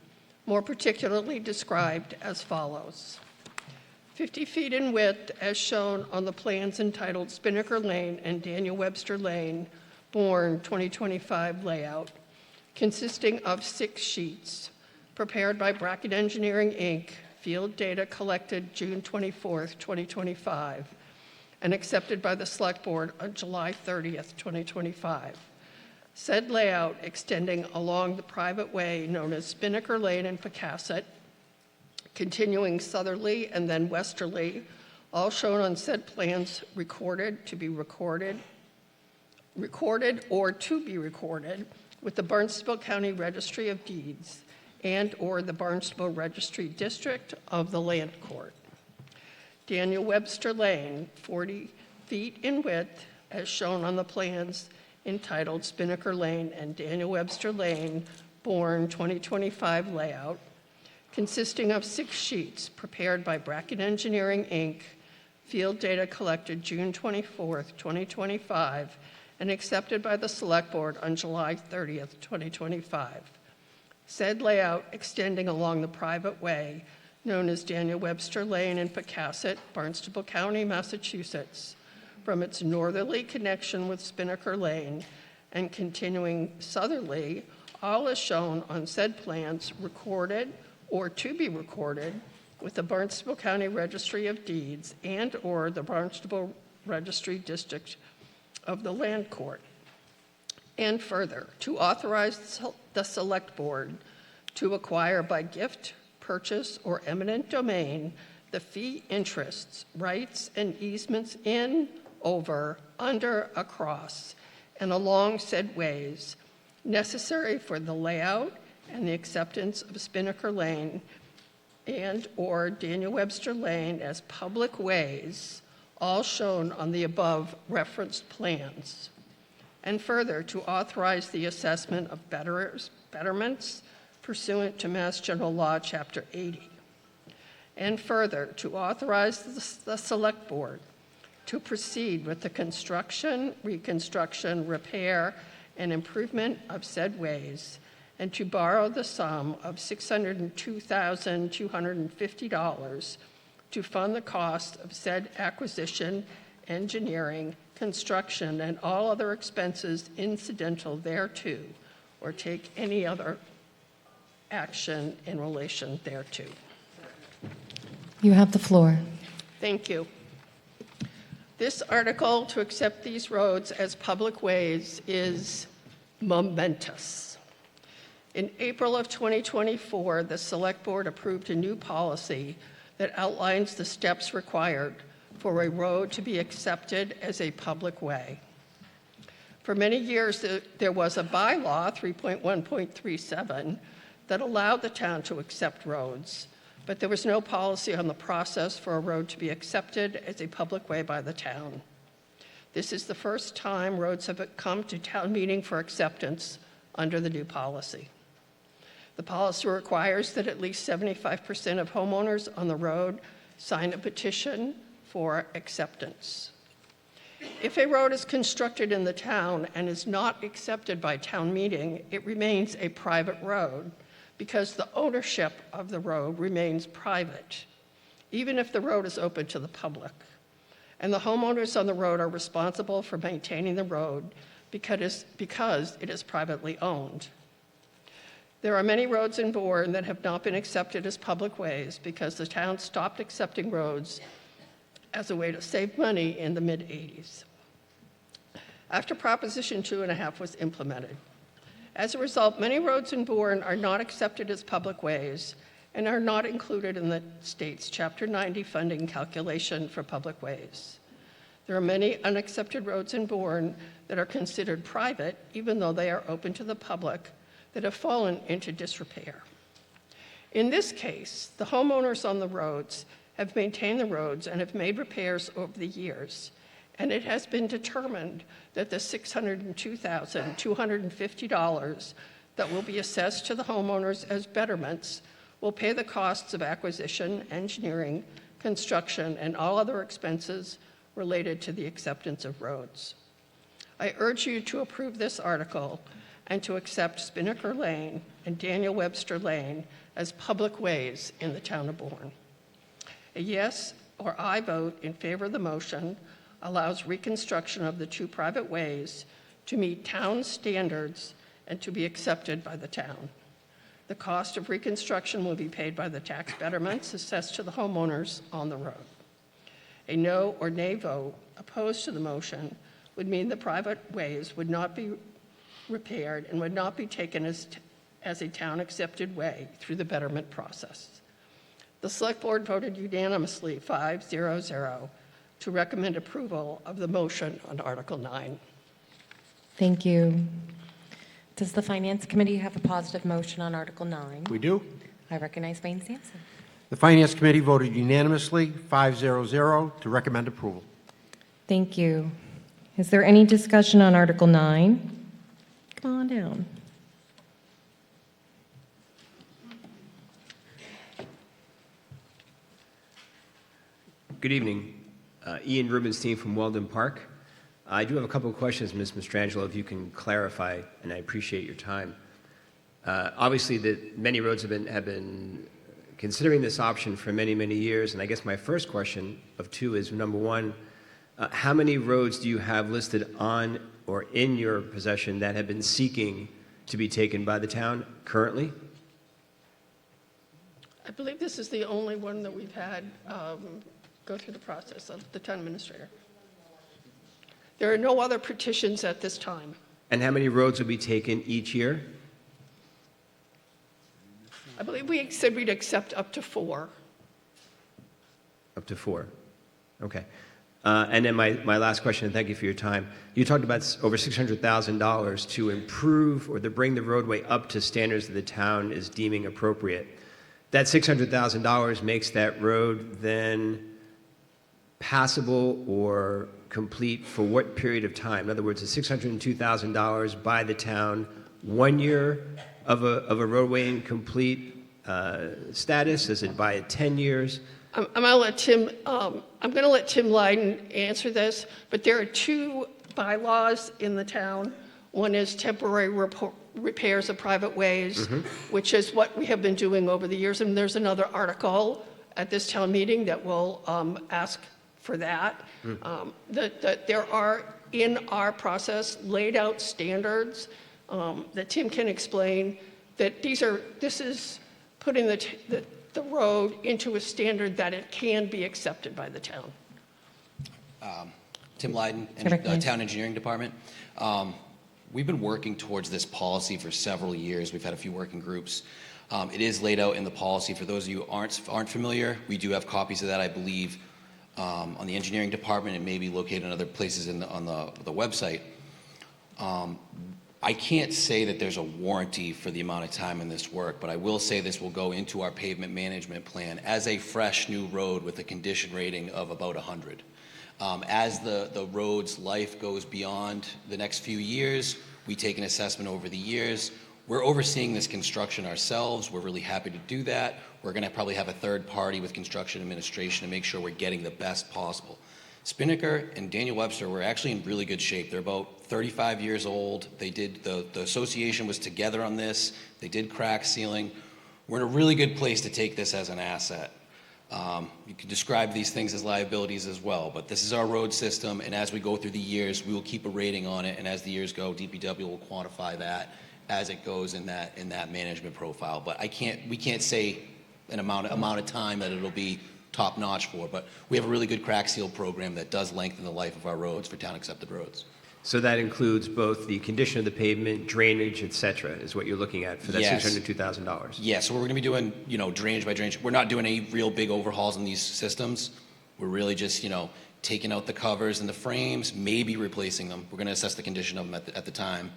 more particularly described as follows. 50 feet in width as shown on the plans entitled Spinnaker Lane and Daniel Webster Lane, Bourne 2025 layout, consisting of 6 sheets, prepared by Brackett Engineering, Inc., field data collected June 24th, 2025, and accepted by the Select Board on July 30th, 2025. Said layout extending along the private way known as Spinnaker Lane and Pecasset, continuing southerly and then westerly, all shown on said plans recorded or to be recorded with the Barnstable County Registry of Deeds and or the Barnstable Registry District of the Land Court. Daniel Webster Lane, 40 feet in width, as shown on the plans entitled Spinnaker Lane and Daniel Webster Lane, Bourne 2025 layout, consisting of 6 sheets prepared by Brackett Engineering, Inc., field data collected June 24th, 2025, and accepted by the Select Board on July 30th, 2025. Said layout extending along the private way known as Daniel Webster Lane in Pecasset, Barnstable County, Massachusetts, from its northerly connection with Spinnaker Lane and continuing southerly, all as shown on said plans recorded or to be recorded with the Barnstable County Registry of Deeds and or the Barnstable Registry District of the Land Court. And further, to authorize the Select Board to acquire by gift, purchase, or eminent domain the fee interests, rights, and easements in, over, under, across, and along said ways necessary for the layout and the acceptance of Spinnaker Lane and or Daniel Webster Lane as public ways, all shown on the above referenced plans. And further, to authorize the assessment of betterments pursuant to Mass General Law, Chapter 80. And further, to authorize the Select Board to proceed with the construction, reconstruction, repair, and improvement of said ways, and to borrow the sum of $602,250 to fund the cost of said acquisition, engineering, construction, and all other expenses incidental thereto, or take any other action in relation thereto. You have the floor. Thank you. This article to accept these roads as public ways is momentous. In April of 2024, the Select Board approved a new policy that outlines the steps required for a road to be accepted as a public way. For many years, there was a bylaw, 3.1.37, that allowed the town to accept roads, but there was no policy on the process for a road to be accepted as a public way by the town. This is the first time roads have come to town meeting for acceptance under the new policy. The policy requires that at least 75% of homeowners on the road sign a petition for acceptance. If a road is constructed in the town and is not accepted by town meeting, it remains a private road because the ownership of the road remains private, even if the road is open to the public. And the homeowners on the road are responsible for maintaining the road because it is privately owned. There are many roads in Bourne that have not been accepted as public ways because the town stopped accepting roads as a way to save money in the mid-'80s, after Proposition 2.5 was implemented. As a result, many roads in Bourne are not accepted as public ways and are not included in the state's Chapter 90 funding calculation for public ways. There are many unaccepted roads in Bourne that are considered private, even though they are open to the public, that have fallen into disrepair. In this case, the homeowners on the roads have maintained the roads and have made repairs over the years, and it has been determined that the $602,250 that will be assessed to the homeowners as betterments will pay the costs of acquisition, engineering, construction, and all other expenses related to the acceptance of roads. I urge you to approve this article and to accept Spinnaker Lane and Daniel Webster Lane as public ways in the town of Bourne. A yes or aye vote in favor of the motion allows reconstruction of the two private ways to meet town standards and to be accepted by the town. The cost of reconstruction will be paid by the tax betterments assessed to the homeowners on the road. A no or nay vote opposed to the motion would mean the private ways would not be repaired and would not be taken as a town-accepted way through the betterment process. The Select Board voted unanimously 5-0-0 to recommend approval of the motion on Article 9. Thank you. Does the Finance Committee have a positive motion on Article 9? We do. I recognize Wayne Sampson. The Finance Committee voted unanimously, 5-0-0, to recommend approval. Thank you. Is there any discussion on Article 9? Come on down. Good evening. Ian Rubenstein from Weldon Park. I do have a couple of questions, Ms. Mastrangelo, if you can clarify, and I appreciate your time. Obviously, many roads have been considering this option for many, many years, and I guess my first question of two is, number one, how many roads do you have listed on or in your possession that have been seeking to be taken by the town currently? I believe this is the only one that we've had go through the process of the town administrator. There are no other petitions at this time. And how many roads will be taken each year? I believe we said we'd accept up to 4. Up to 4. Okay. And then my last question, and thank you for your time. You talked about over $600,000 to improve or to bring the roadway up to standards that the town is deeming appropriate. That $600,000 makes that road then passable or complete for what period of time? In other words, is $602,000 by the town 1 year of a roadway in complete status? Is it by 10 years? I'm going to let Tim Lydon answer this, but there are 2 bylaws in the town. One is temporary repairs of private ways, which is what we have been doing over the years. And there's another article at this town meeting that will ask for that. That there are in our process laid out standards that Tim can explain, that this is putting the road into a standard that it can be accepted by the town. Tim Lyden, Town Engineering Department. We've been working towards this policy for several years. We've had a few working groups. It is laid out in the policy. For those of you who aren't familiar, we do have copies of that, I believe, on the engineering department. It may be located in other places on the website. I can't say that there's a warranty for the amount of time in this work, but I will say this will go into our pavement management plan as a fresh new road with a condition rating of about 100. As the road's life goes beyond the next few years, we take an assessment over the years. We're overseeing this construction ourselves. We're really happy to do that. We're going to probably have a third party with construction administration to make sure we're getting the best possible. Spinnaker and Daniel Webster were actually in really good shape. They're about 35 years old. They did the association was together on this. They did crack sealing. We're in a really good place to take this as an asset. You can describe these things as liabilities as well, but this is our road system, and as we go through the years, we will keep a rating on it, and as the years go, DPW will quantify that as it goes in that management profile. But we can't say an amount of time that it'll be top notch for, but we have a really good crack seal program that does lengthen the life of our roads for town accepted roads. So that includes both the condition of the pavement, drainage, et cetera, is what you're looking at for that $602,000? Yeah, so we're going to be doing, drainage by drainage. We're not doing any real big overhauls in these systems. We're really just, taking out the covers and the frames, maybe replacing them. We're going to assess the condition of them at the time.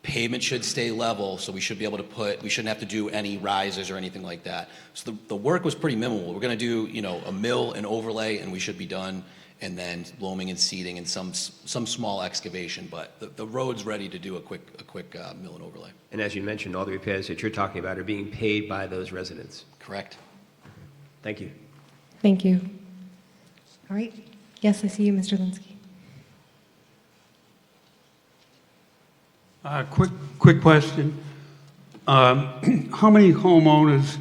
Pavement should stay level, so we should be able to we shouldn't have to do any risers or anything like that. So the work was pretty minimal. We're going to do, a mill and overlay, and we should be done, and then loaming and seeding and some small excavation, but the road's ready to do a quick mill and overlay. And as you mentioned, all the repairs that you're talking about are being paid by those residents. Correct. Thank you. Thank you. All right. Yes, I see you, Mr. Linsky. Quick question. How many homeowners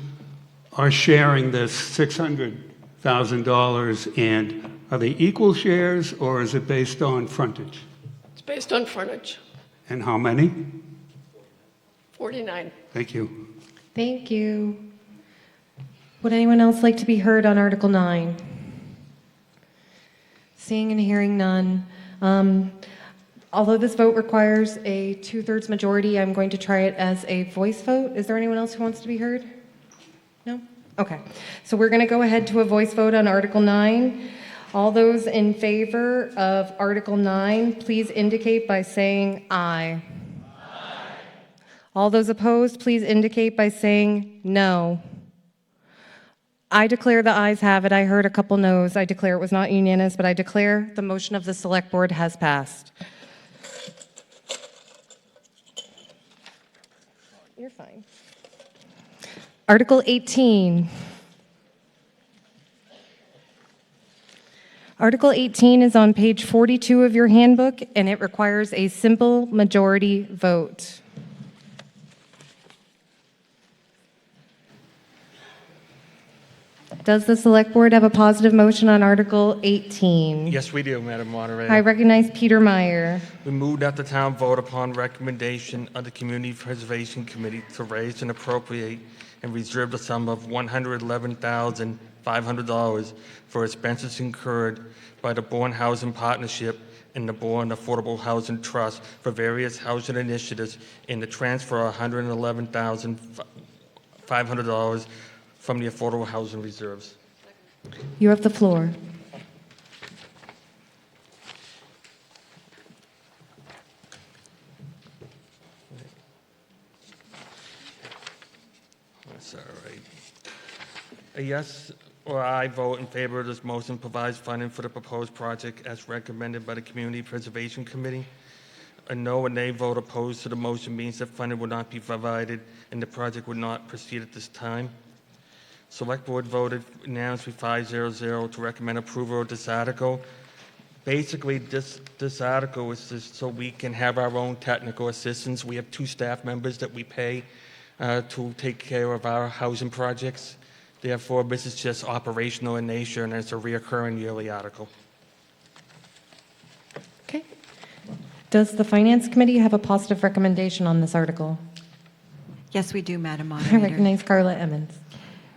are sharing this $600,000, and are they equal shares, or is it based on frontage? It's based on frontage. And how many? 49. Thank you. Thank you. Would anyone else like to be heard on Article 9? Seeing and hearing none. Although this vote requires a 2/3 majority, I'm going to try it as a voice vote. Is there anyone else who wants to be heard? No? Okay. So we're going to go ahead to a voice vote on Article 9. All those in favor of Article 9, please indicate by saying aye. Aye. All those opposed, please indicate by saying no. I declare the ayes have it. I heard a couple noes. I declare it was not unanimous, but I declare the motion of the Select Board has passed. You're fine. Article 18. Article 18 is on page 42 of your handbook, and it requires a simple majority vote. Does the Select Board have a positive motion on Article 18? Yes, we do, Madam Moderator. I recognize Peter Meyer. We move that the town vote upon recommendation of the Community Preservation Committee to raise and appropriate and reserve the sum of $111,500 for expenses incurred by the Bourne Housing Partnership and the Bourne Affordable Housing Trust for various housing initiatives, and to transfer $111,500 from the Affordable Housing Reserves. You have the floor. That's all right. A yes or aye vote in favor of this motion provides funding for the proposed project as recommended by the Community Preservation Committee. A no or nay vote opposed to the motion means that funding will not be provided and the project would not proceed at this time. Select Board voted unanimously 5-0-0 to recommend approval of this article. Basically, this article is just so we can have our own technical assistance. We have 2 staff members that we pay to take care of our housing projects. Therefore, this is just operational in nature, and it's a reoccurring yearly article. Okay. Does the Finance Committee have a positive recommendation on this article? Yes, we do, Madam I Moderator. recognize Carla Emmons.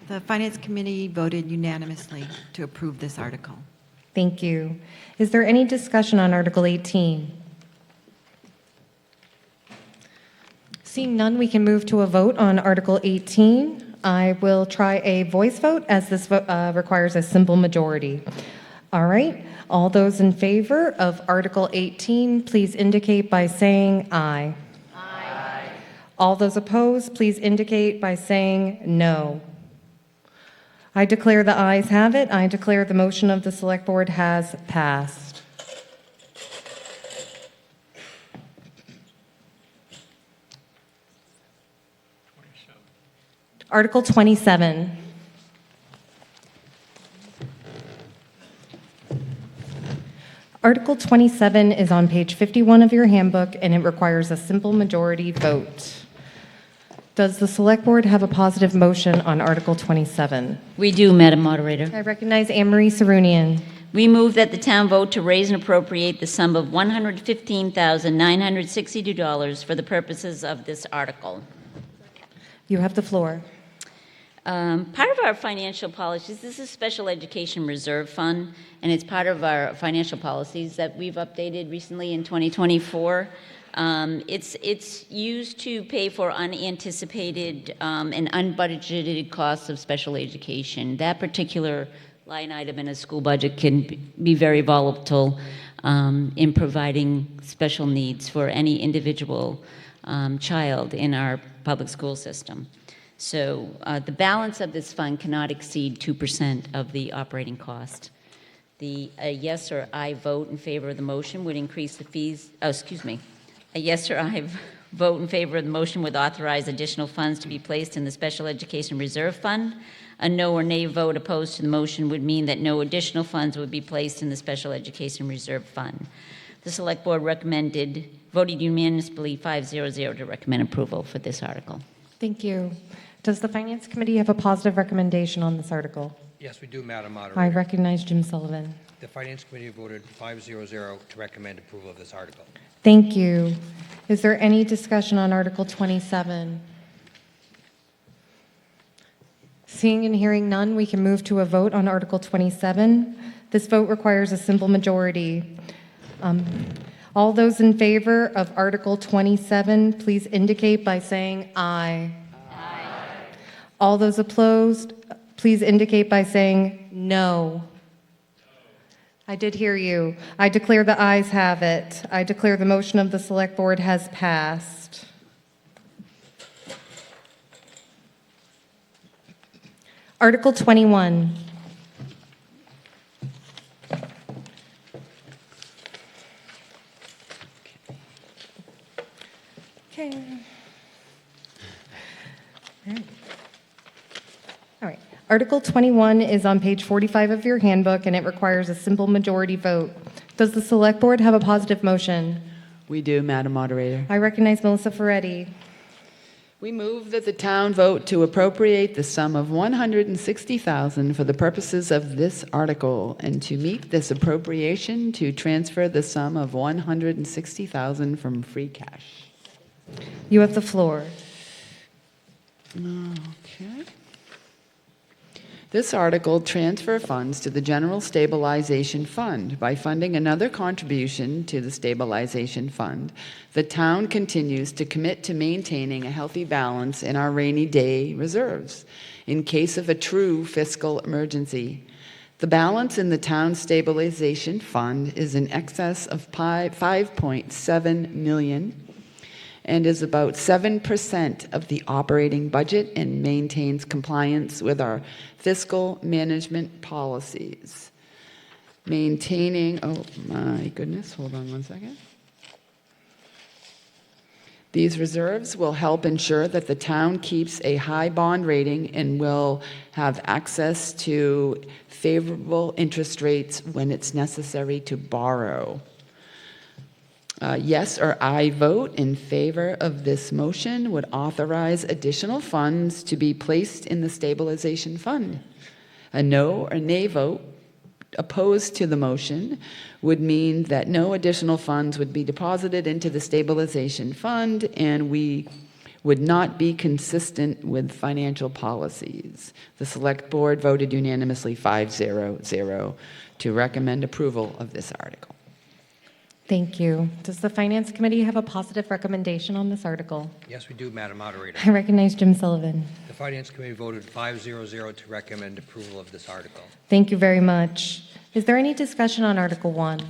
The Finance Committee voted unanimously to approve this article. Thank you. Is there any discussion on Article 18? Seeing none, we can move to a vote on Article 18. I will try a voice vote as this vote requires a simple majority. All right. All those in favor of Article 18, please indicate by saying aye. Aye. All those opposed, please indicate by saying no. I declare the ayes have it. I declare the motion of the Select Board has passed. Article 27. Article 27 is on page 51 of your handbook, and it requires a simple majority vote. Does the Select Board have a positive motion on Article 27? We do, Madam Moderator. I recognize Anne-Marie Sarunian. We move that the town vote to raise and appropriate the sum of $115,962 for the purposes of this article. You have the floor. Part of our financial policies, this is Special Education Reserve Fund, and it's part of our financial policies that we've updated recently in 2024. It's used to pay for unanticipated and unbudgeted costs of special education. That particular line item in a school budget can be very volatile in providing special needs for any individual child in our public school system. So the balance of this fund cannot exceed 2% of the operating cost. A yes or aye vote in favor of the motion would increase the fees, a yes or aye vote in favor of the motion would authorize additional funds to be placed in the Special Education Reserve Fund. A no or nay vote opposed to the motion would mean that no additional funds would be placed in the Special Education Reserve Fund. The Select Board voted unanimously 5-0 to recommend approval for this article. Thank you. Does the Finance Committee have a positive recommendation on this article? Yes, we do, Madam Moderator. I recognize Jim Sullivan. The Finance Committee voted 5-0 to recommend approval of this article. Thank you. Is there any discussion on Article 27? Seeing and hearing none, we can move to a vote on Article 27. This vote requires a simple majority. All those in favor of Article 27, please indicate by saying aye. Aye. All those opposed, please indicate by saying no. I did hear you. I declare the ayes have it. I declare the motion of the Select Board has passed. Article 21. Okay. All right. Article 21 is on page 45 of your handbook, and it requires a simple majority vote. Does the Select Board have a positive motion? We do, Madam Moderator. I recognize Melissa Ferretti. We move that the town vote to appropriate the sum of $160,000 for the purposes of this article, and to meet this appropriation, to transfer the sum of $160,000 from free cash. You have the floor. Okay. This article transfer funds to the General Stabilization Fund. By funding another contribution to the Stabilization Fund, the town continues to commit to maintaining a healthy balance in our rainy day reserves in case of a true fiscal emergency. The balance in the town stabilization fund is in excess of $5.7 million and is about 7% of the operating budget and maintains compliance with our fiscal management policies. Oh my goodness, hold on one second. These reserves will help ensure that the town keeps a high bond rating and will have access to favorable interest rates when it's necessary to borrow. Yes or I vote in favor of this motion would authorize additional funds to be placed in the stabilization fund. A no or nay vote opposed to the motion would mean that no additional funds would be deposited into the stabilization fund, and we would not be consistent with financial policies. The select board voted unanimously 5-0-0 to recommend approval of this article. Thank you. Does the Finance Committee have a positive recommendation on this article? Yes, we do, Madam Moderator. I recognize Jim Sullivan. The Finance Committee voted 5-0-0 to recommend approval of this article. Thank you very much. Is there any discussion on Article 1?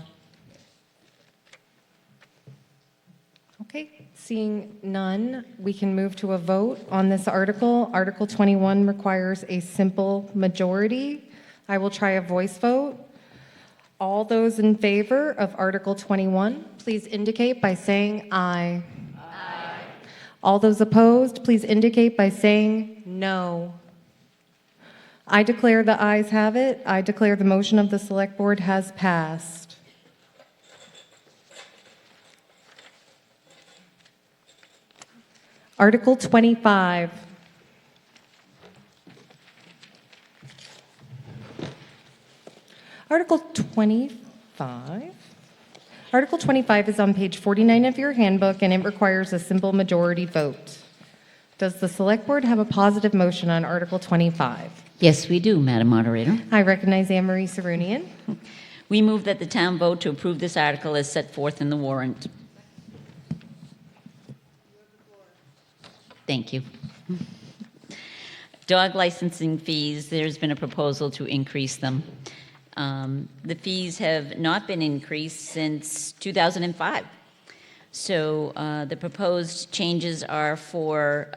Okay, seeing none, we can move to a vote on this article. Article 21 requires a simple majority. I will try a voice vote. All those in favor of Article 21, please indicate by saying aye. Aye. All those opposed, please indicate by saying no. I declare the ayes have it. I declare the motion of the Select Board has passed. Article 25. Article 25. Article 25 is on page 49 of your handbook, and it requires a simple majority vote. Does the Select Board have a positive motion on Article 25? Yes, we do, Madam Moderator. I recognize Anne Marie Sarunian. We move that the town vote to approve this article as set forth in the warrant. Thank you. Dog licensing fees, there's been a proposal to increase them. The fees have not been increased since 2005. So the proposed changes are for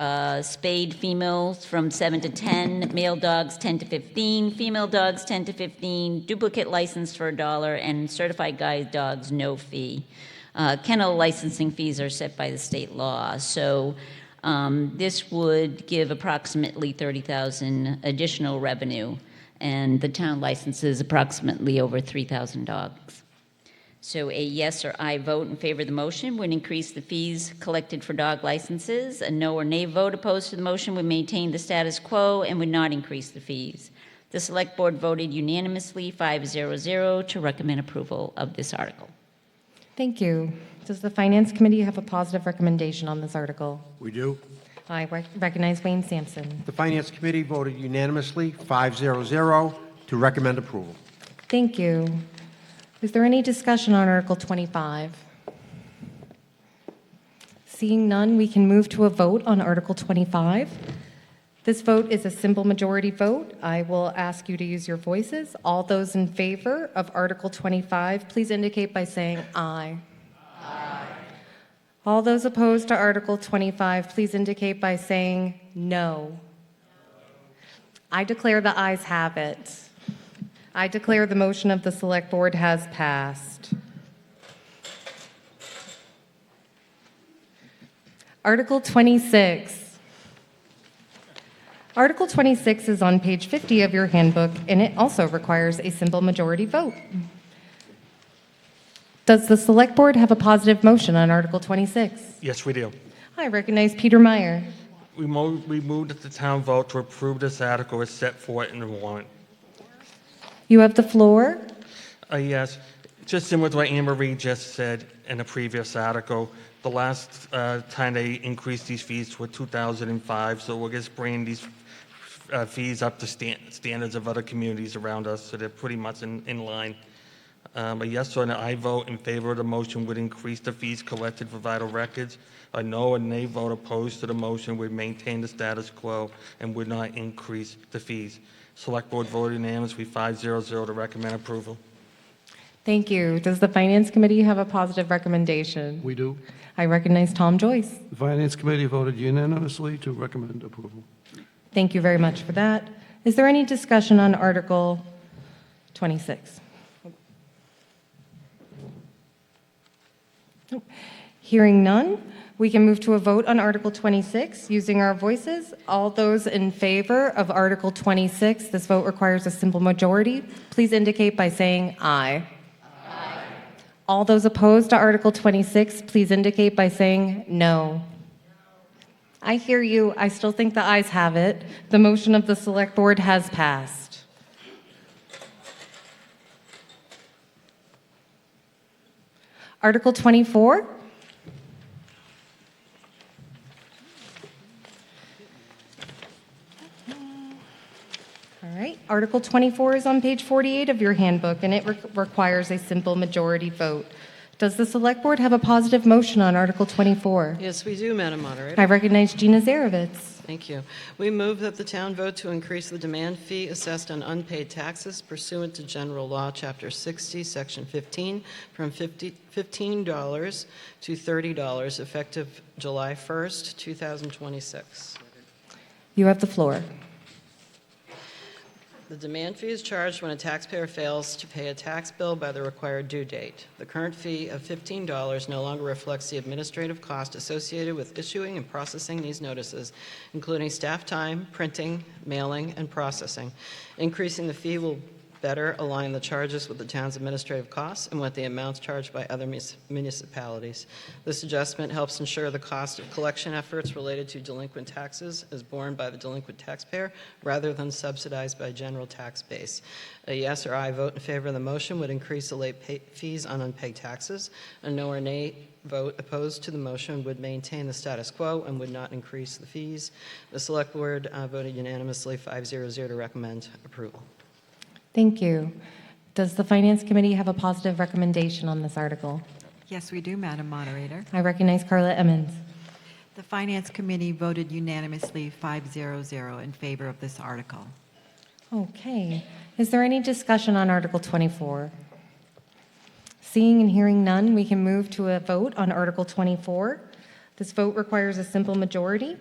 spayed females from 7 to 10, male dogs 10 to 15, female dogs 10 to 15, duplicate license for $1, and certified guide dogs no fee. Kennel licensing fees are set by the state law. So this would give approximately $30,000 additional revenue, and the town licenses approximately over 3,000 dogs. So a yes or aye vote in favor of the motion would increase the fees collected for dog licenses. A no or nay vote opposed to the motion would maintain the status quo and would not increase the fees. The Select Board voted unanimously 5-0-0 to recommend approval of this article. Thank you. Does the Finance Committee have a positive recommendation on this article? We do. I recognize Wayne Sampson. The Finance Committee voted unanimously 5-0-0 to recommend approval. Thank you. Is there any discussion on Article 25? Seeing none, we can move to a vote on Article 25. This vote is a simple majority vote. I will ask you to use your voices. All those in favor of Article 25, please indicate by saying aye. Aye. All those opposed to Article 25, please indicate by saying no. I declare the ayes have it. I declare the motion of the Select Board has passed. Article 26. Article 26 is on page 50 of your handbook, and it also requires a simple majority vote. Does the Select Board have a positive motion on Article 26? Yes, we do. I recognize Peter Meyer. We moved that the town vote to approve this article as set forth in the warrant. You have the floor. Yes, just similar to what Anne Marie just said in the previous article, the last time they increased these fees were 2005, so we're just bringing these fees up to standards of other communities around us, so they're pretty much in line. A yes or an aye vote in favor of the motion would increase the fees collected for vital records. A no or nay vote opposed to the motion would maintain the status quo and would not increase the fees. Select Board voted unanimously 5-0-0 to recommend approval. Thank you. Does the Finance Committee have a positive recommendation? We do. I recognize Tom Joyce. The Finance Committee voted unanimously to recommend approval. Thank you very much for that. Is there any discussion on Article 26? Hearing none, we can move to a vote on Article 26 using our voices. All those in favor of Article 26, this vote requires a simple majority. Please indicate by saying aye. Aye. All those opposed to Article 26, please indicate by saying no. I hear you. I still think the ayes have it. The motion of the Select Board has passed. Article 24. All right, Article 24 is on page 48 of your handbook, and it requires a simple majority vote. Does the Select Board have a positive motion on Article 24? Yes, we do, Madam Moderator. I recognize Gina Zarovitz. Thank you. We move that the town vote to increase the demand fee assessed on unpaid taxes pursuant to General Law, Chapter 60, Section 15, from $15 to $30, effective July 1st, 2026. You have the floor. The demand fee is charged when a taxpayer fails to pay a tax bill by the required due date. The current fee of $15 no longer reflects the administrative cost associated with issuing and processing these notices, including staff time, printing, mailing, and processing. Increasing the fee will better align the charges with the town's administrative costs and with the amounts charged by other municipalities. This adjustment helps ensure the cost of collection efforts related to delinquent taxes is borne by the delinquent taxpayer rather than subsidized by general tax base. A yes or aye vote in favor of the motion would increase the late fees on unpaid taxes. A no or nay vote opposed to the motion would maintain the status quo and would not increase the fees. The Select Board voted unanimously 5-0-0 to recommend approval. Thank you. Does the Finance Committee have a positive recommendation on this article? Yes, we do, Madam Moderator. I recognize Carla Emmons. The Finance Committee voted unanimously 5-0-0 in favor of this article. Okay. Is there any discussion on Article 24? Seeing and hearing none, we can move to a vote on Article 24. This vote requires a simple majority.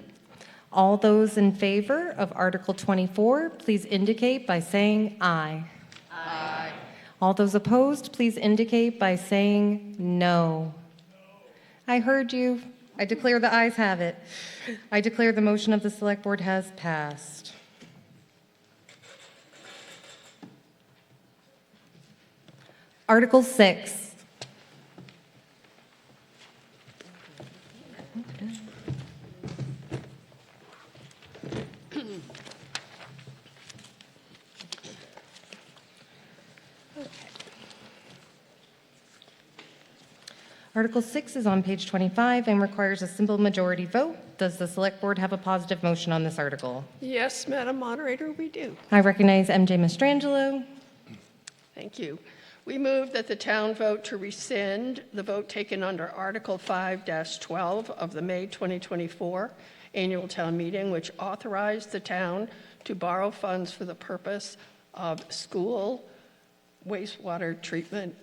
All those in favor of Article 24, please indicate by saying aye. Aye. All those opposed, please indicate by saying no. I heard you. I declare the ayes have it. I declare the motion of the Select Board has passed. Article 6. Article 6 is on page 25 and requires a simple majority vote. Does the Select Board have a positive motion on this article? Yes, Madam Moderator, we do. I recognize MJ Mastrangelo. Thank you. We move that the town vote to rescind the vote taken under Article 5-12 of the May 2024 annual town meeting, which authorized the town to borrow funds for the purpose of school wastewater treatment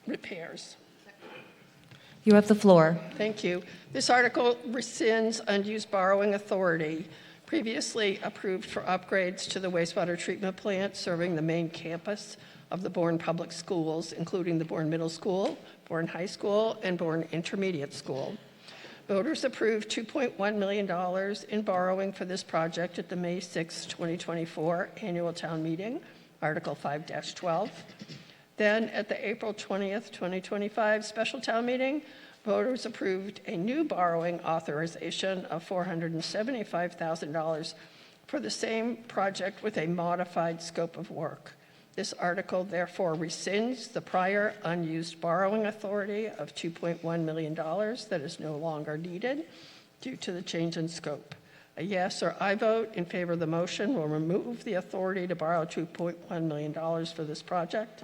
repairs. You have the floor. Thank you. This article rescinds unused borrowing authority previously approved for upgrades to the wastewater treatment plant serving the main campus of the Bourne Public Schools, including the Bourne Middle School, Bourne High School, and Bourne Intermediate School. Voters approved $2.1 million in borrowing for this project at the May 6, 2024 annual town meeting, Article 5-12. Then, at the April 20th, 2025 special town meeting, voters approved a new borrowing authorization of $475,000 for the same project with a modified scope of work. This article therefore rescinds the prior unused borrowing authority of $2.1 million that is no longer needed due to the change in scope. A yes or aye vote in favor of the motion will remove the authority to borrow $2.1 million for this project.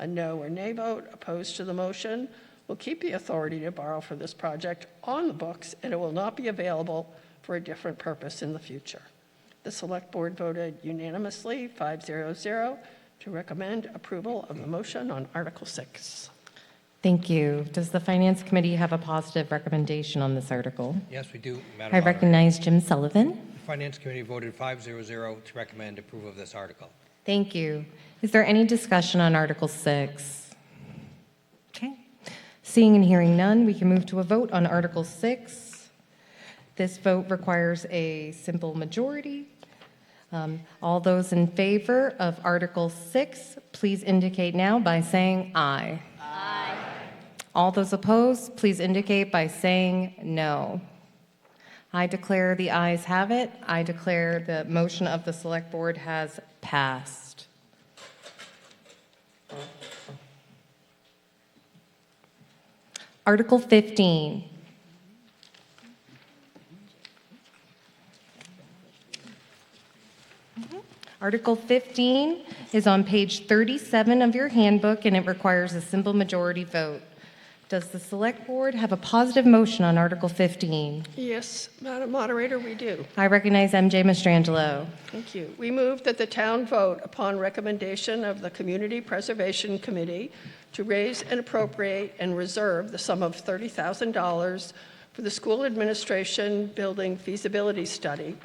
A no or nay vote opposed to the motion will keep the authority to borrow for this project on the books, and it will not be available for a different purpose in the future. The Select Board voted unanimously 5-0-0 to recommend approval of the motion on Article 6. Thank you. Does the Finance Committee have a positive recommendation on this article? Yes, we do, Madam I Moderator. recognize Jim Sullivan. The Finance Committee voted 5-0-0 to recommend approval of this article. Thank you. Is there any discussion on Article 6? Okay. Seeing and hearing none, we can move to a vote on Article 6. This vote requires a simple majority. All those in favor of Article 6, please indicate now by saying aye. Aye. All those opposed, please indicate by saying no. I declare the ayes have it. I declare the motion of the Select Board has passed. Article 15. Article 15 is on page 37 of your handbook, and it requires a simple majority vote. Does the Select Board have a positive motion on Article 15? Yes, Madam Moderator, we do. I recognize MJ Mastrangelo. Thank you. We move that the town vote upon recommendation of the Community Preservation Committee to raise and appropriate and reserve the sum of $30,000 for the school administration building feasibility study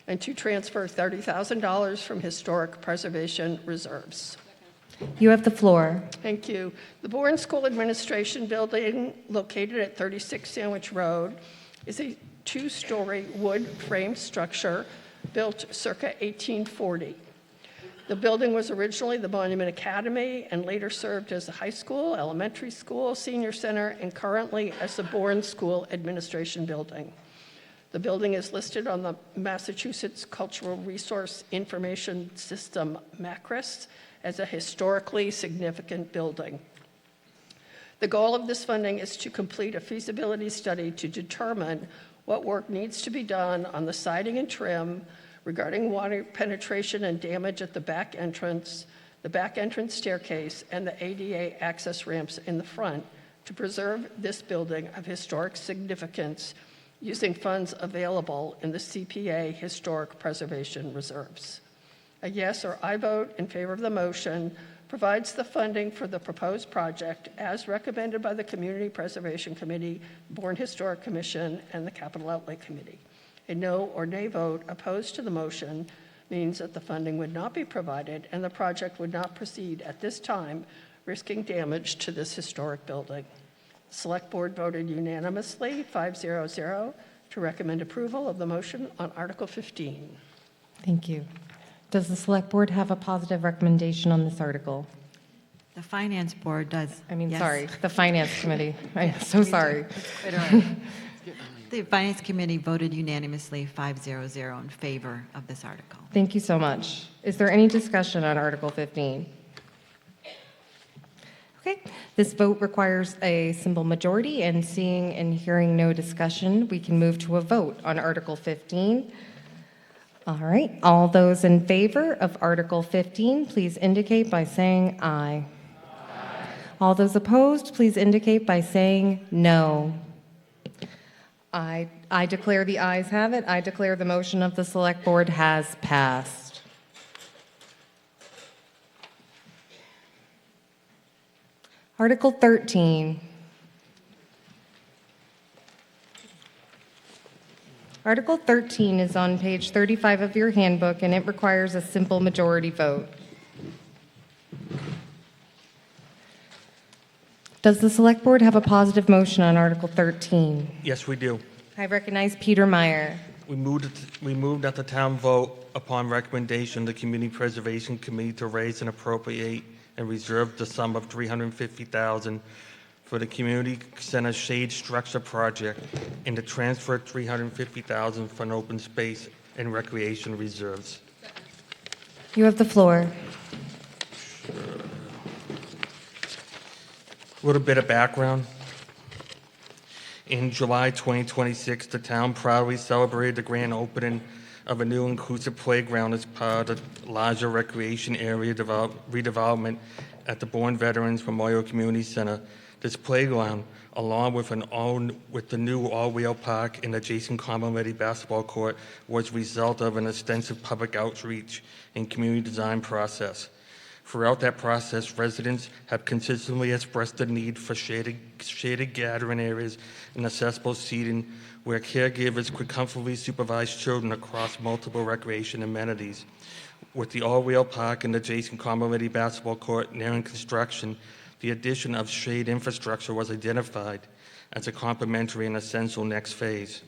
and to transfer $30,000 from historic preservation reserves. You have the floor. Thank you. The Bourne School Administration Building, located at 36 Sandwich Road, is a two-story wood frame structure built circa 1840. The building was originally the Monument Academy and later served as a high school, elementary school, senior center, and currently as the Bourne School Administration Building. The building is listed on the Massachusetts Cultural Resource Information System, MACRIS, as a historically significant building. The goal of this funding is to complete a feasibility study to determine what work needs to be done on the siding and trim regarding water penetration and damage at the back entrance staircase, and the ADA access ramps in the front to preserve this building of historic significance using funds available in the CPA Historic Preservation Reserves. A yes or I vote in favor of the motion provides the funding for the proposed project as recommended by the Community Preservation Committee, Bourne Historic Commission, and the Capital Outlay Committee. A no or nay vote opposed to the motion means that the funding would not be provided and the project would not proceed at this time, risking damage to this historic building. The Select Board voted unanimously, 5-0-0, to recommend approval of the motion on Article 15. Thank you. Does the Select Board have a positive recommendation on this article? The Finance Board does. Sorry, the Finance Committee. I'm so sorry. Quite all right. The Finance Committee voted unanimously, 5-0-0, in favor of this article. Thank you so much. Is there any discussion on Article 15? Okay, this vote requires a simple majority, and seeing and hearing no discussion, we can move to a vote on Article 15. All right, all those in favor of Article 15, please indicate by saying aye. Aye. All those opposed, please indicate by saying no. I declare the ayes have it. I declare the motion of the Select Board has passed. Article 13. Article 13 is on page 35 of your handbook, and it requires a simple majority vote. Does the Select Board have a positive motion on Article 13? Yes, we do. I recognize Peter Meyer. We moved that the town vote upon recommendation of the Community Preservation Committee to raise and appropriate and reserve the sum of $350,000 for the Community Center Shade Structure Project and to transfer $350,000 from open space and recreation reserves. You have the floor. A little bit of background. In July 2026, the town proudly celebrated the grand opening of a new inclusive playground as part of the larger recreation area redevelopment at the Bourne Veterans Memorial Community Center. This playground, along with the new all-wheel park and adjacent common-ready basketball court, was a result of an extensive public outreach and community design process. Throughout that process, residents have consistently expressed the need for shaded gathering areas and accessible seating where caregivers could comfortably supervise children across multiple recreation amenities. With the all-wheel park and adjacent common-ready basketball court nearing construction, The addition of shade infrastructure was identified as a complementary and essential next phase.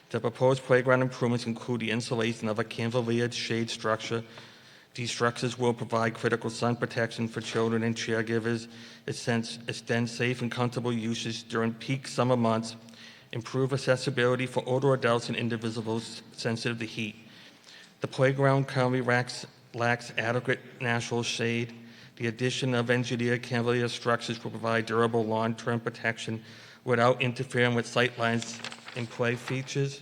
The proposed playground improvements include the installation of a cantilevered shade structure. These structures will provide critical sun protection for children and caregivers, extend safe and comfortable usage during peak summer months, improve accessibility for older adults and individuals sensitive to heat. The playground currently lacks adequate natural shade. The addition of engineered cantilever structures will provide durable long-term protection without interfering with sightlines and play features.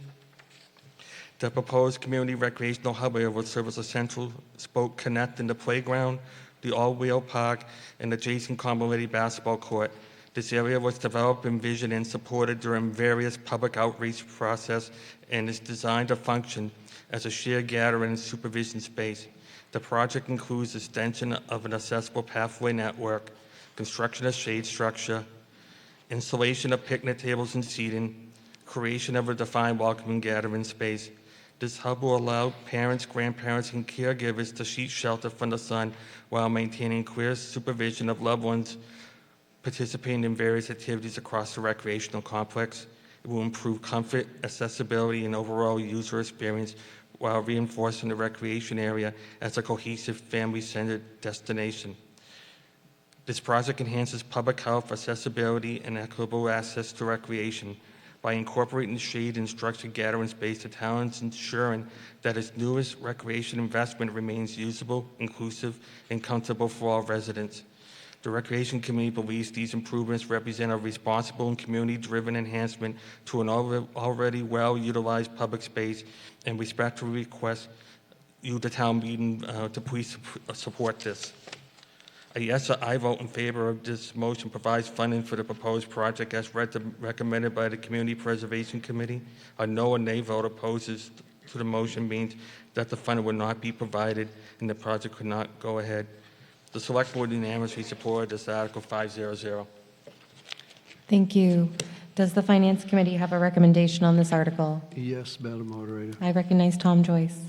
The proposed community recreational hub area will serve as a central spoke connecting the playground, the all-wheel park, and adjacent community basketball court. This area was developed, envisioned, and supported during various public outreach process and is designed to function as a shared gathering and supervision space. The project includes extension of an accessible pathway network, construction of shade structure, installation of picnic tables and seating, creation of a defined welcoming gathering space. This hub will allow parents, grandparents, and caregivers to seek shelter from the sun while maintaining clear supervision of loved ones participating in various activities across the recreational complex. It will improve comfort, accessibility, and overall user experience while reinforcing the recreation area as a cohesive, family-centered destination. This project enhances public health, accessibility, and equitable access to recreation. By incorporating shade and structured gathering space, the town is ensuring that its newest recreation investment remains usable, inclusive, and comfortable for all residents. The Recreation Committee believes these improvements represent a responsible and community-driven enhancement to an already well-utilized public space, and respectfully request you, the town meeting, to please support this. A yes or I vote in favor of this motion provides funding for the proposed project as recommended by the Community Preservation Committee. A no or nay vote opposes to the motion means that the funding will not be provided and the project could not go ahead. The Select Board unanimously supported this Article 500. Thank you. Does the Finance Committee have a recommendation on this article? Yes, Madam Moderator. I recognize Tom Joyce.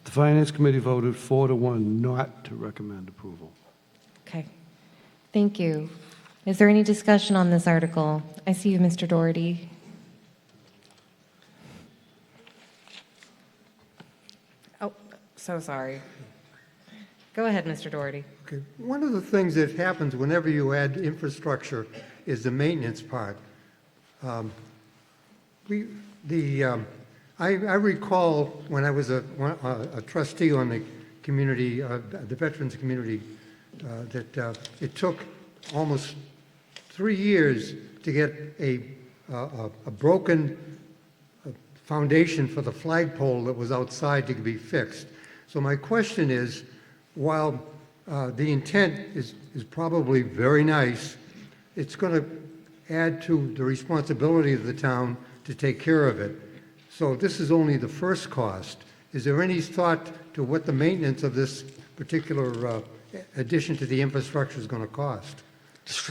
The Finance Committee voted 4-1 not to recommend approval. Okay. Thank you. Is there any discussion on this article? I see you, Mr. Doherty. Oh, so sorry. Go ahead, Mr. Doherty. Okay. One of the things that happens whenever you add infrastructure is the maintenance part. I recall when I was a trustee on the community, the Veterans Community, that it took almost 3 years to get a broken foundation for the flagpole that was outside to be fixed. So my question is, while the intent is probably very nice, it's going to add to the responsibility of the town to take care of it. So this is only the first cost. Is there any thought to what the maintenance of this particular addition to the infrastructure is going to cost?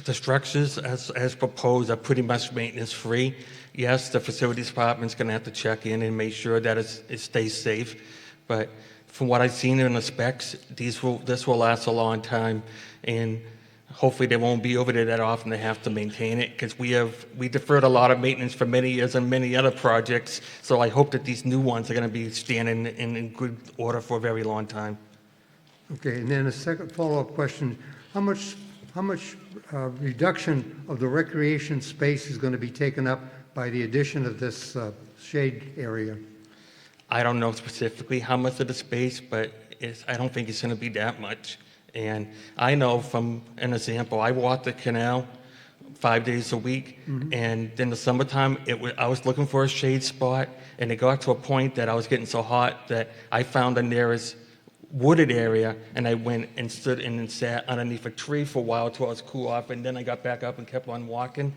The structures, as proposed, are pretty much maintenance-free. Yes, the facilities department's going to have to check in and make sure that it stays safe. But from what I've seen in the specs, this will last a long time, and hopefully they won't be over there that often to have to maintain it, because we deferred a lot of maintenance for many years on many other projects. So I hope that these new ones are going to be standing in good order for a very long time. Okay, and then a second follow-up question: how much reduction of the recreation space is going to be taken up by the addition of this shade area? I don't know specifically how much of the space, but I don't think it's going to be that much. And I know from an example, I walk the canal 5 days a week, and in the summertime, I was looking for a shade spot, and it got to a point that I was getting so hot that I found the nearest wooded area, and I went and stood and sat underneath a tree for a while till I was cool off, and then I got back up and kept on walking.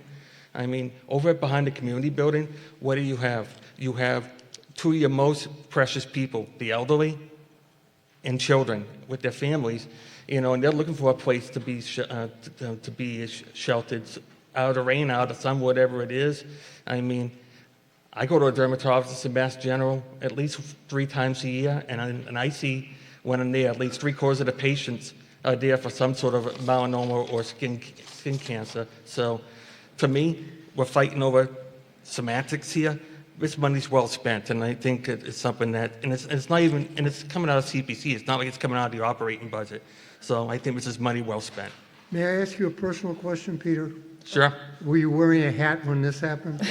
I mean, over behind the community building, what do you have? You have two of your most precious people, the elderly and children with their families, and they're looking for a place to be sheltered out of the rain, out of the sun, whatever it is. I mean, I go to a dermatologist in Mass General at least 3 times a year, and I see when I'm there, at least 3/4 of the patients are there for some sort of melanoma or skin cancer. So for me, we're fighting over semantics here. This money's well spent, and I think it's something that, and it's not even, and it's coming out of CPC. It's not like it's coming out of the operating budget. So I think this is money well spent. May I ask you a personal question, Peter? Sure. Were you wearing a hat when this happened?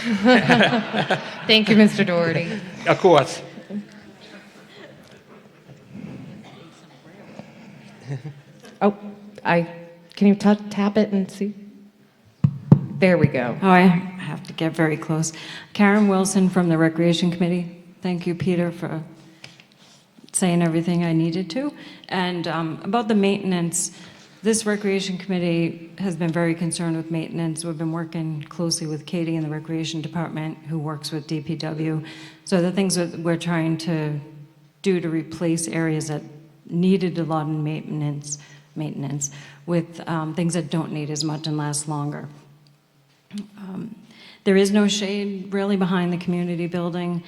Thank you, Mr. Doherty. Of course. Oh, can you tap it and see? There we go. Oh, I have to get very close. Karen Wilson from the Recreation Committee. Thank you, Peter, for saying everything I needed to. And about the maintenance, this Recreation Committee has been very concerned with maintenance. We've been working closely with Katie in the Recreation Department, who works with DPW. So the things that we're trying to do to replace areas that needed a lot of maintenance with things that don't need as much and last longer. There is no shade really behind the community building.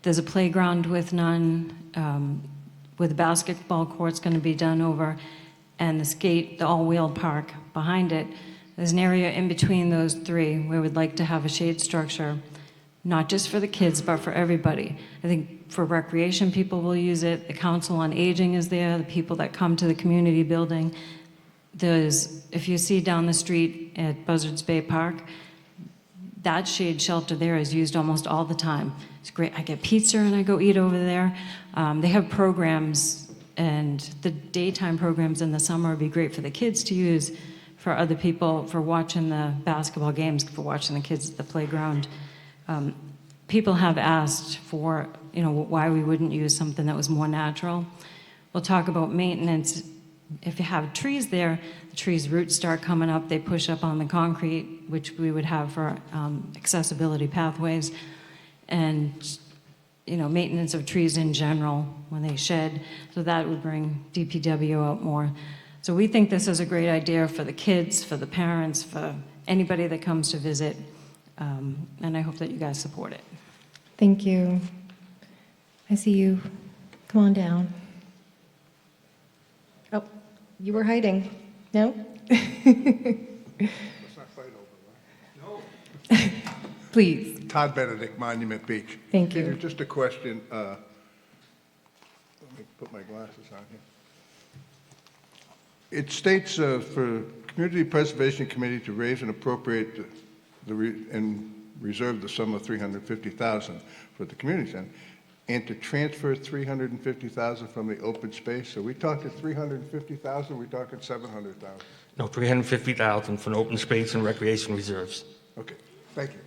There's a playground with none, with basketball courts going to be done over, and the all-wheel park behind it. There's an area in between those three where we'd like to have a shade structure, not just for the kids, but for everybody. I think for recreation, people will use it. The Council on Aging is there, the people that come to the community building. If you see down the street at Buzzards Bay Park, that shade shelter there is used almost all the time. It's great. I get pizza and I go eat over there. They have programs, and the daytime programs in the summer would be great for the kids to use, for other people, for watching the basketball games, for watching the kids at the playground. People have asked for, why we wouldn't use something that was more natural. We'll talk about maintenance. If you have trees there, the trees' roots start coming up, they push up on the concrete, which we would have for accessibility pathways, and maintenance of trees in general when they shed, so that would bring DPW out more. So we think this is a great idea for the kids, for the parents, for anybody that comes to visit, and I hope that you guys support it. Thank you. I see you. Come on down. Oh, you were hiding. No? Let's not fight over it. No. Please. Todd Benedict, Monument Beach. Thank you. Peter, just a question. Let me put my glasses on here. It states for Community Preservation Committee to raise and appropriate and reserve the sum of $350,000 for the community center, and to transfer $350,000 from the open space. So we talking $350,000. We talking $700,000. No, $350,000 for open space and recreation reserves. Okay, thank you.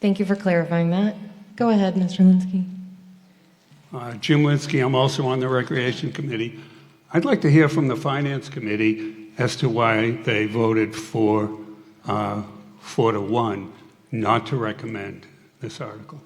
Thank you for clarifying that. Go ahead, Mr. Linsky. Jim Linsky, I'm also on the Recreation Committee. I'd like to hear from the Finance Committee as to why they voted for 4-1 not to recommend this article.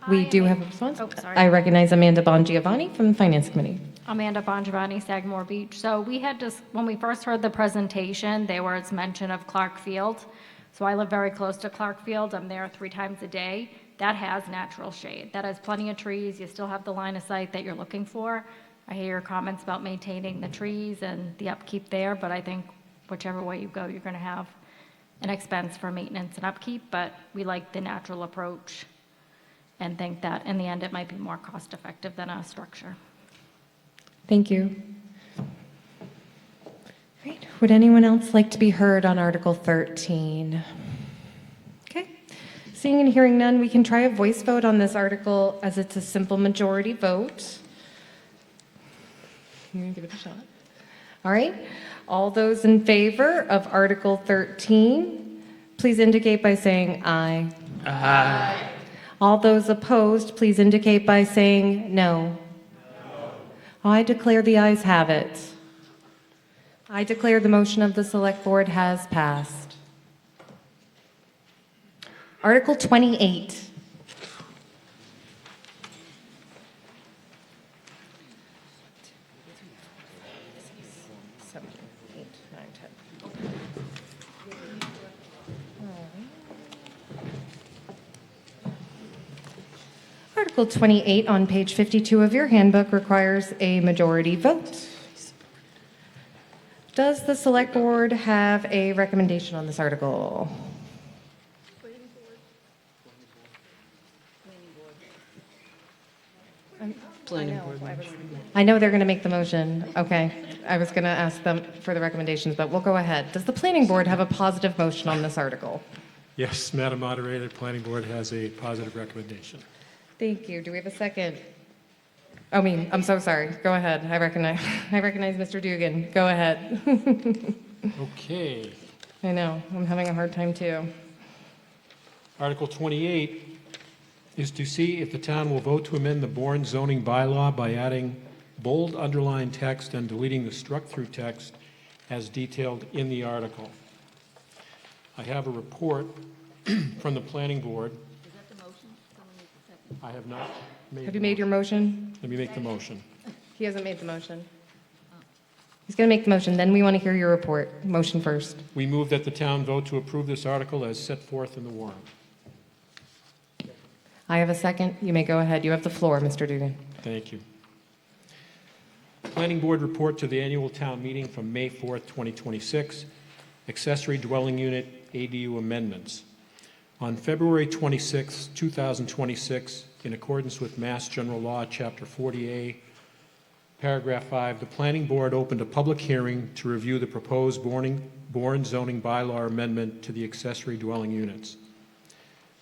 We do have a response. Oh, sorry. I recognize Amanda Bongiovanni from the Finance Committee. Amanda Bongiovanni, Sagamore Beach. So we had just, when we first heard the presentation, there was mention of Clark Field. So I live very close to Clark Field. I'm there 3 times a day. That has natural shade. That has plenty of trees. You still have the line of sight that you're looking for. I hear your comments about maintaining the trees and the upkeep there, but I think whichever way you go, you're going to have an expense for maintenance and upkeep, but we like the natural approach and think that in the end it might be more cost effective than a structure. Thank you. Great. Would anyone else like to be heard on Article 13? Okay. Seeing and hearing none, we can try a voice vote on this article as it's a simple majority vote. I'm going to give it a shot. All right. All those in favor of Article 13, please indicate by saying aye. Aye. All those opposed, please indicate by saying no. I declare the ayes have it. I declare the motion of the Select Board has passed. Article 28. Article 28 on page 52 of your handbook requires a majority vote. Does the Select Board have a recommendation on this article? Planning board. I know they're going to make the motion. Okay. I was going to ask them for the recommendations, but we'll go ahead. Does the Planning Board have a positive motion on this article? Yes, Madam Moderator, the Planning Board has a positive recommendation. Thank you. Do we have a second? I'm so sorry. Go ahead. I recognize Mr. Dugan. Go ahead. Okay. I know. I'm having a hard time too. Article 28 is to see if the town will vote to amend the Bourne zoning bylaw by adding bold underlined text and deleting the struck-through text as detailed in the article. I have a report from the Planning Board. Is that the motion? Someone needs a second. I have not made. Have you made your motion? Let me make the motion. He hasn't made the motion. He's going to make the motion. Then we want to hear your report. Motion first. We move that the town vote to approve this article as set forth in the warrant. I have a second. You may go ahead. You have the floor, Mr. Dugan. Thank you. Planning Board report to the annual town meeting from May 4th, 2026. Accessory dwelling unit ADU amendments. On February 26, 2026, in accordance with Mass General Law, Chapter 40A, Paragraph 5, the Planning Board opened a public hearing to review the proposed Bourne zoning bylaw amendment to the accessory dwelling units.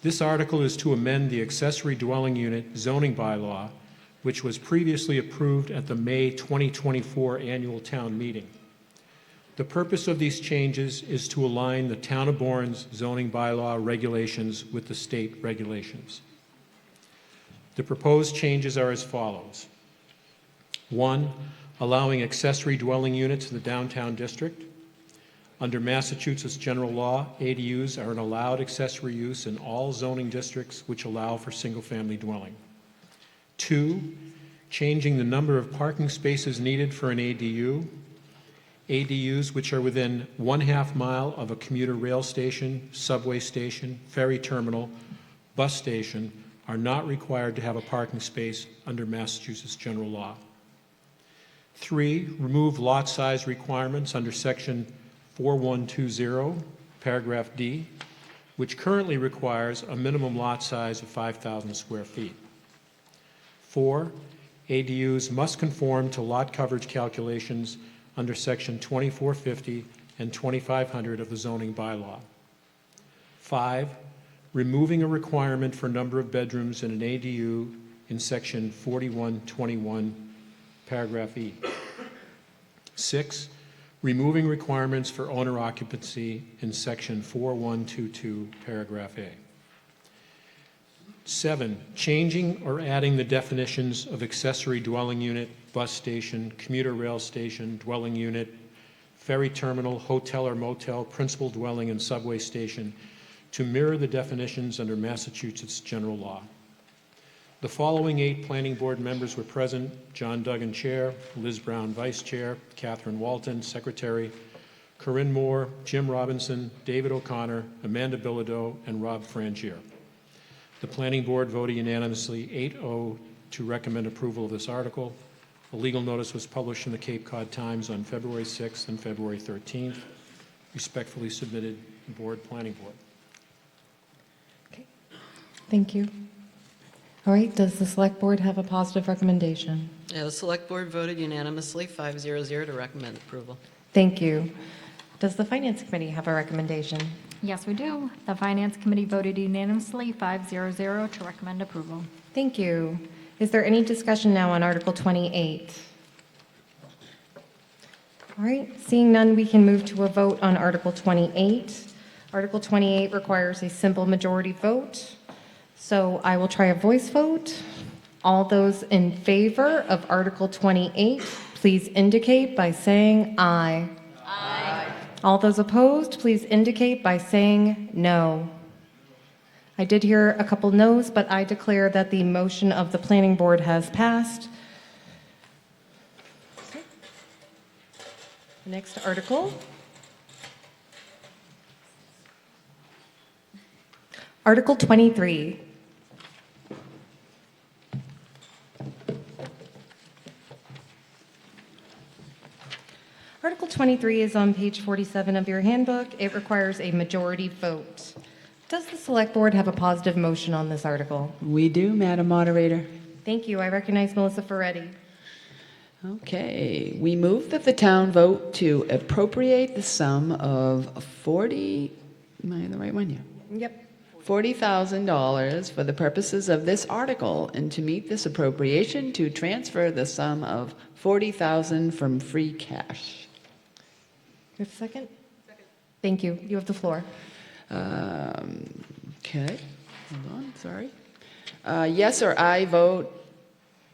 This article is to amend the accessory dwelling unit zoning bylaw, which was previously approved at the May 2024 annual town meeting. The purpose of these changes is to align the Town of Bourne's zoning bylaw regulations with the state regulations. The proposed changes are as follows. 1, allowing accessory dwelling units in the downtown district. Under Massachusetts general law, ADUs are an allowed accessory use in all zoning districts which allow for single-family dwelling. 2, changing the number of parking spaces needed for an ADU. ADUs which are within 1/2 mile of a commuter rail station, subway station, ferry terminal, bus station are not required to have a parking space under Massachusetts general law. 3, remove lot size requirements under section 4120, paragraph D, which currently requires a minimum lot size of 5,000 square feet. 4, ADUs must conform to lot coverage calculations under section 2450 and 2500 of the zoning bylaw. 5, removing a requirement for number of bedrooms in an ADU in section 4121, paragraph E. 6, removing requirements for owner occupancy in section 4122, paragraph A. 7, changing or adding the definitions of accessory dwelling unit, bus station, commuter rail station, dwelling unit, ferry terminal, hotel or motel, principal dwelling, and subway station to mirror the definitions under Massachusetts general law. The following 8 Planning Board members were present: John Duggan, Chair; Liz Brown, Vice Chair; Catherine Walton, Secretary; Corinne Moore, Jim Robinson, David O'Connor, Amanda Bilodeau, and Rob Frangier. The Planning Board voted unanimously 8-0 to recommend approval of this article. A legal notice was published in the Cape Cod Times on February 6th and February 13th. Respectfully submitted, Board, Planning Board. Okay. Thank you. All right, does the Select Board have a positive recommendation? Yeah, the Select Board voted unanimously 5-0 to recommend approval. Thank you. Does the Finance Committee have a recommendation? Yes, we do. The Finance Committee voted unanimously 5-0 to recommend approval. Thank you. Is there any discussion now on Article 28? All right, seeing none, we can move to a vote on Article 28. Article 28 requires a simple majority vote, so I will try a voice vote. All those in favor of Article 28, please indicate by saying aye. Aye. All those opposed, please indicate by saying no. I did hear a couple no's, but I declare that the motion of the Planning Board has passed. Okay. Next article. Article 23. Article 23 is on page 47 of your handbook. It requires a majority vote. Does the Select Board have a positive motion on this article? We do, Madam Moderator. Thank you. I recognize Melissa Ferretti. Okay, we move that the town vote to appropriate the sum of 40, am I the right one here? Yep. $40,000 for the purposes of this article, and to meet this appropriation, to transfer the sum of $40,000 from free cash. You have a second? Second. Thank you. You have the floor. Okay, hold on, sorry. Yes or I vote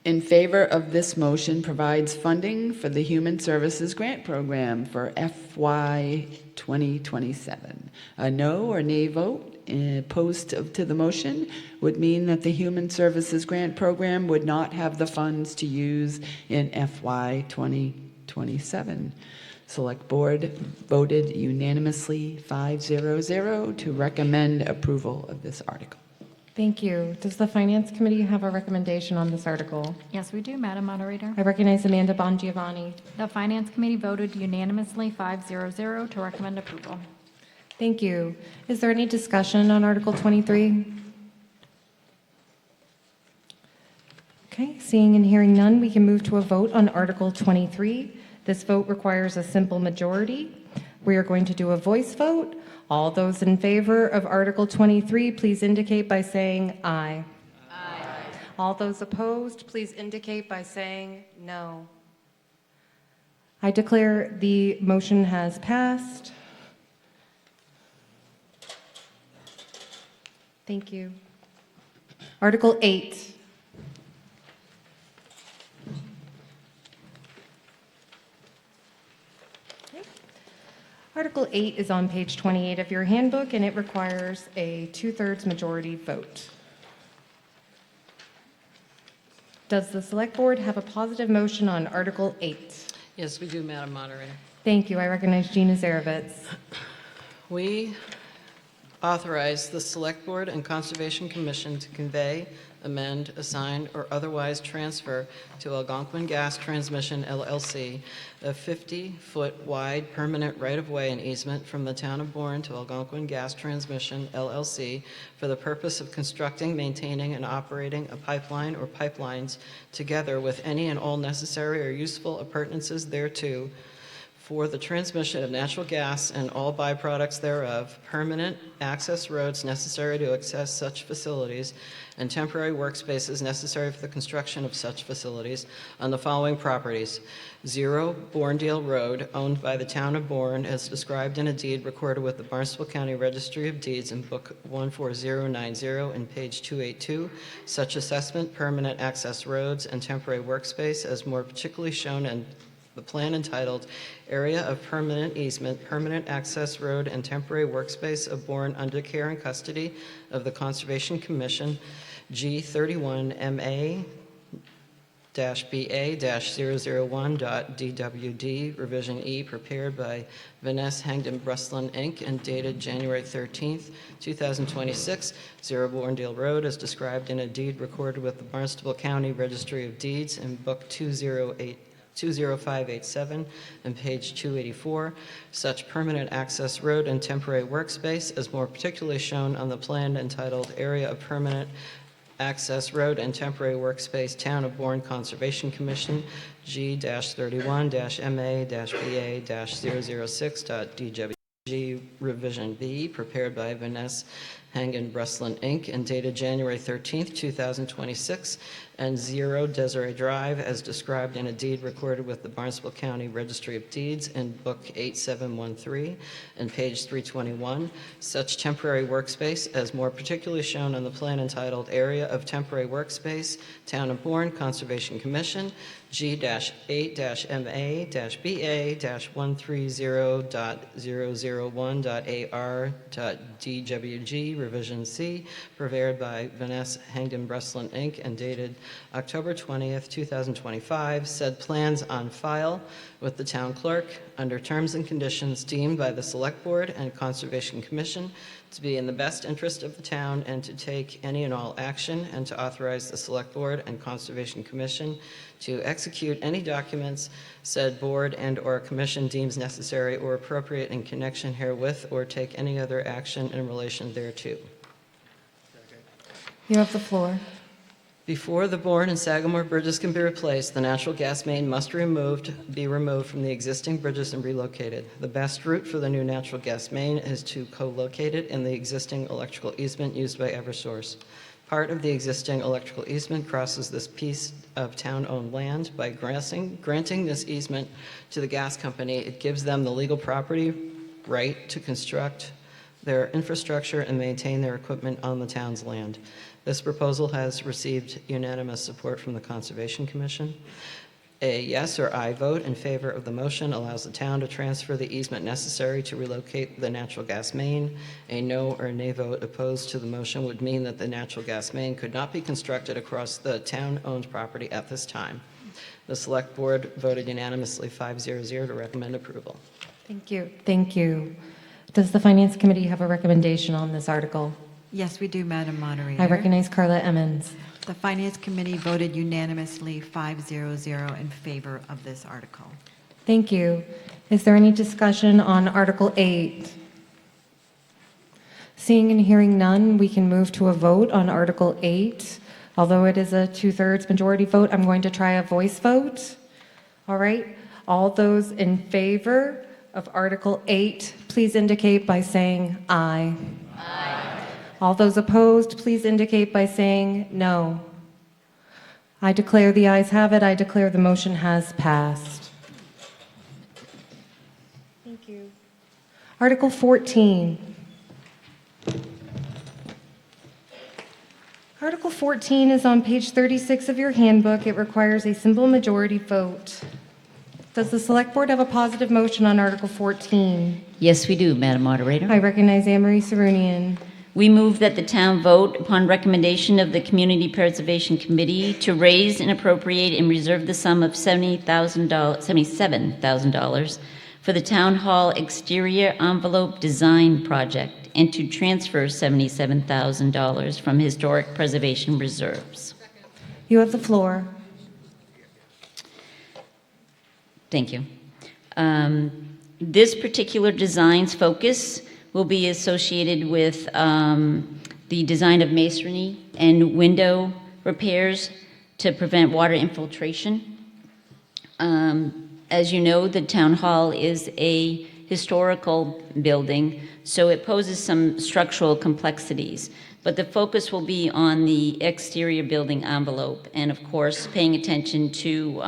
in favor of this motion provides funding for the Human Services Grant Program for FY 2027. A no or nay vote opposed to the motion would mean that the Human Services Grant Program would not have the funds to use in FY 2027. Select Board voted unanimously 5-0-0 to recommend approval of this article. Thank you. Does the Finance Committee have a recommendation on this article? Yes, we do, Madam Moderator. I recognize Amanda Bongiovanni. The Finance Committee voted unanimously 5-0-0 to recommend approval. Thank you. Is there any discussion on Article 23? Okay, seeing and hearing none, we can move to a vote on Article 23. This vote requires a simple majority. We are going to do a voice vote. All those in favor of Article 23, please indicate by saying aye. Aye. All those opposed, please indicate by saying no. I declare the motion has passed. Thank you. Article 8. Article 8 is on page 28 of your handbook, and it requires a 2/3 majority vote. Does the Select Board have a positive motion on Article 8? Yes, we do, Madam Moderator. Thank you. I recognize Gina Zarovitz. We authorize the Select Board and Conservation Commission to convey, amend, assign, or otherwise transfer to Algonquin Gas Transmission, LLC, a 50-foot wide permanent right-of-way and easement from the town of Bourne to Algonquin Gas Transmission, LLC, for the purpose of constructing, maintaining, and operating a pipeline or pipelines, together with any and all necessary or useful appurtenances thereto, for the transmission of natural gas and all byproducts thereof, permanent access roads necessary to access such facilities, and temporary workspaces necessary for the construction of such facilities on the following properties: 0 Bournedale Road, owned by the town of Bourne, as described in a deed recorded with the Barnstable County Registry of Deeds in Book 14090 and page 282. Such assessment, permanent access roads, and temporary workspace as more particularly shown in the plan entitled Area of Permanent Easement, Permanent Access Road, and Temporary Workspace of Bourne under care and custody of the Conservation Commission, G31MA-BA-001.DWD, Revision E, prepared by Vanessa Hangden Breslin, Inc., and dated January 13th, 2026, 0 Bournedale Road, as described in a deed recorded with the Barnstable County Registry of Deeds in Book 20587 and page 284, such permanent access road and temporary workspace as more particularly shown on the plan entitled Area of Permanent Access Road and Temporary Workspace, Town of Bourne Conservation Commission, G-31-MA-BA-006.DWG, Revision B, prepared by Vanessa Hangden Breslin, Inc., and dated January 13th, 2026, and 0 Desiree Drive, as described in a deed recorded with the Barnstable County Registry of Deeds in Book 8713 and page 321. Such temporary workspace as more particularly shown on the plan entitled Area of Temporary Workspace, Town of Bourne Conservation Commission, G-8-MA-BA-130.001.AR.DWG, Revision C, prepared by Vanessa Hangden Breslin, Inc., and dated October 20th, 2025. Said plans on file with the town clerk under terms and conditions deemed by the Select Board and Conservation Commission to be in the best interest of the town, and to take any and all action, and to authorize the Select Board and Conservation Commission to execute any documents said board and/or commission deems necessary or appropriate in connection herewith, or take any other action in relation thereto. You have the floor. Before the Bourne and Sagamore bridges can be replaced, the natural gas main must be removed from the existing bridges and relocated. The best route for the new natural gas main is to co-locate it in the existing electrical easement used by Eversource. Part of the existing electrical easement crosses this piece of town-owned land. By granting this easement to the gas company, it gives them the legal property right to construct their infrastructure and maintain their equipment on the town's land. This proposal has received unanimous support from the Conservation Commission. A yes or aye vote in favor of the motion allows the town to transfer the easement necessary to relocate the natural gas main. A no or nay vote opposed to the motion would mean that the natural gas main could not be constructed across the town-owned property at this time. The Select Board voted unanimously 5-0-0 to recommend approval. Thank you. Thank you. Does the Finance Committee have a recommendation on this article? Yes, we do, Madam Moderator. I recognize Carla Emmons. The Finance Committee voted unanimously 5-0-0 in favor of this article. Thank you. Is there any discussion on Article 8? Seeing and hearing none, we can move to a vote on Article 8. Although it is a 2/3 majority vote, I'm going to try a voice vote. All right. All those in favor of Article 8, please indicate by saying aye. Aye. All those opposed, please indicate by saying no. I declare the ayes have it. I declare the motion has passed. Thank you. Article 14. Article 14 is on page 36 of your handbook. It requires a simple majority vote. Does the Select Board have a positive motion on Article 14? Yes, we do, Madam Moderator. I recognize Anne-Marie Sarunian. We move that the town vote upon recommendation of the Community Preservation Committee to raise and appropriate and reserve the sum of $77,000 for the Town Hall exterior envelope design project, and to transfer $77,000 from historic preservation reserves. You have the floor. Thank you. This particular design's focus will be associated with the design of masonry and window repairs to prevent water infiltration. As you know, the town hall is a historical building, so it poses some structural complexities. But the focus will be on the exterior building envelope, and of course, paying attention to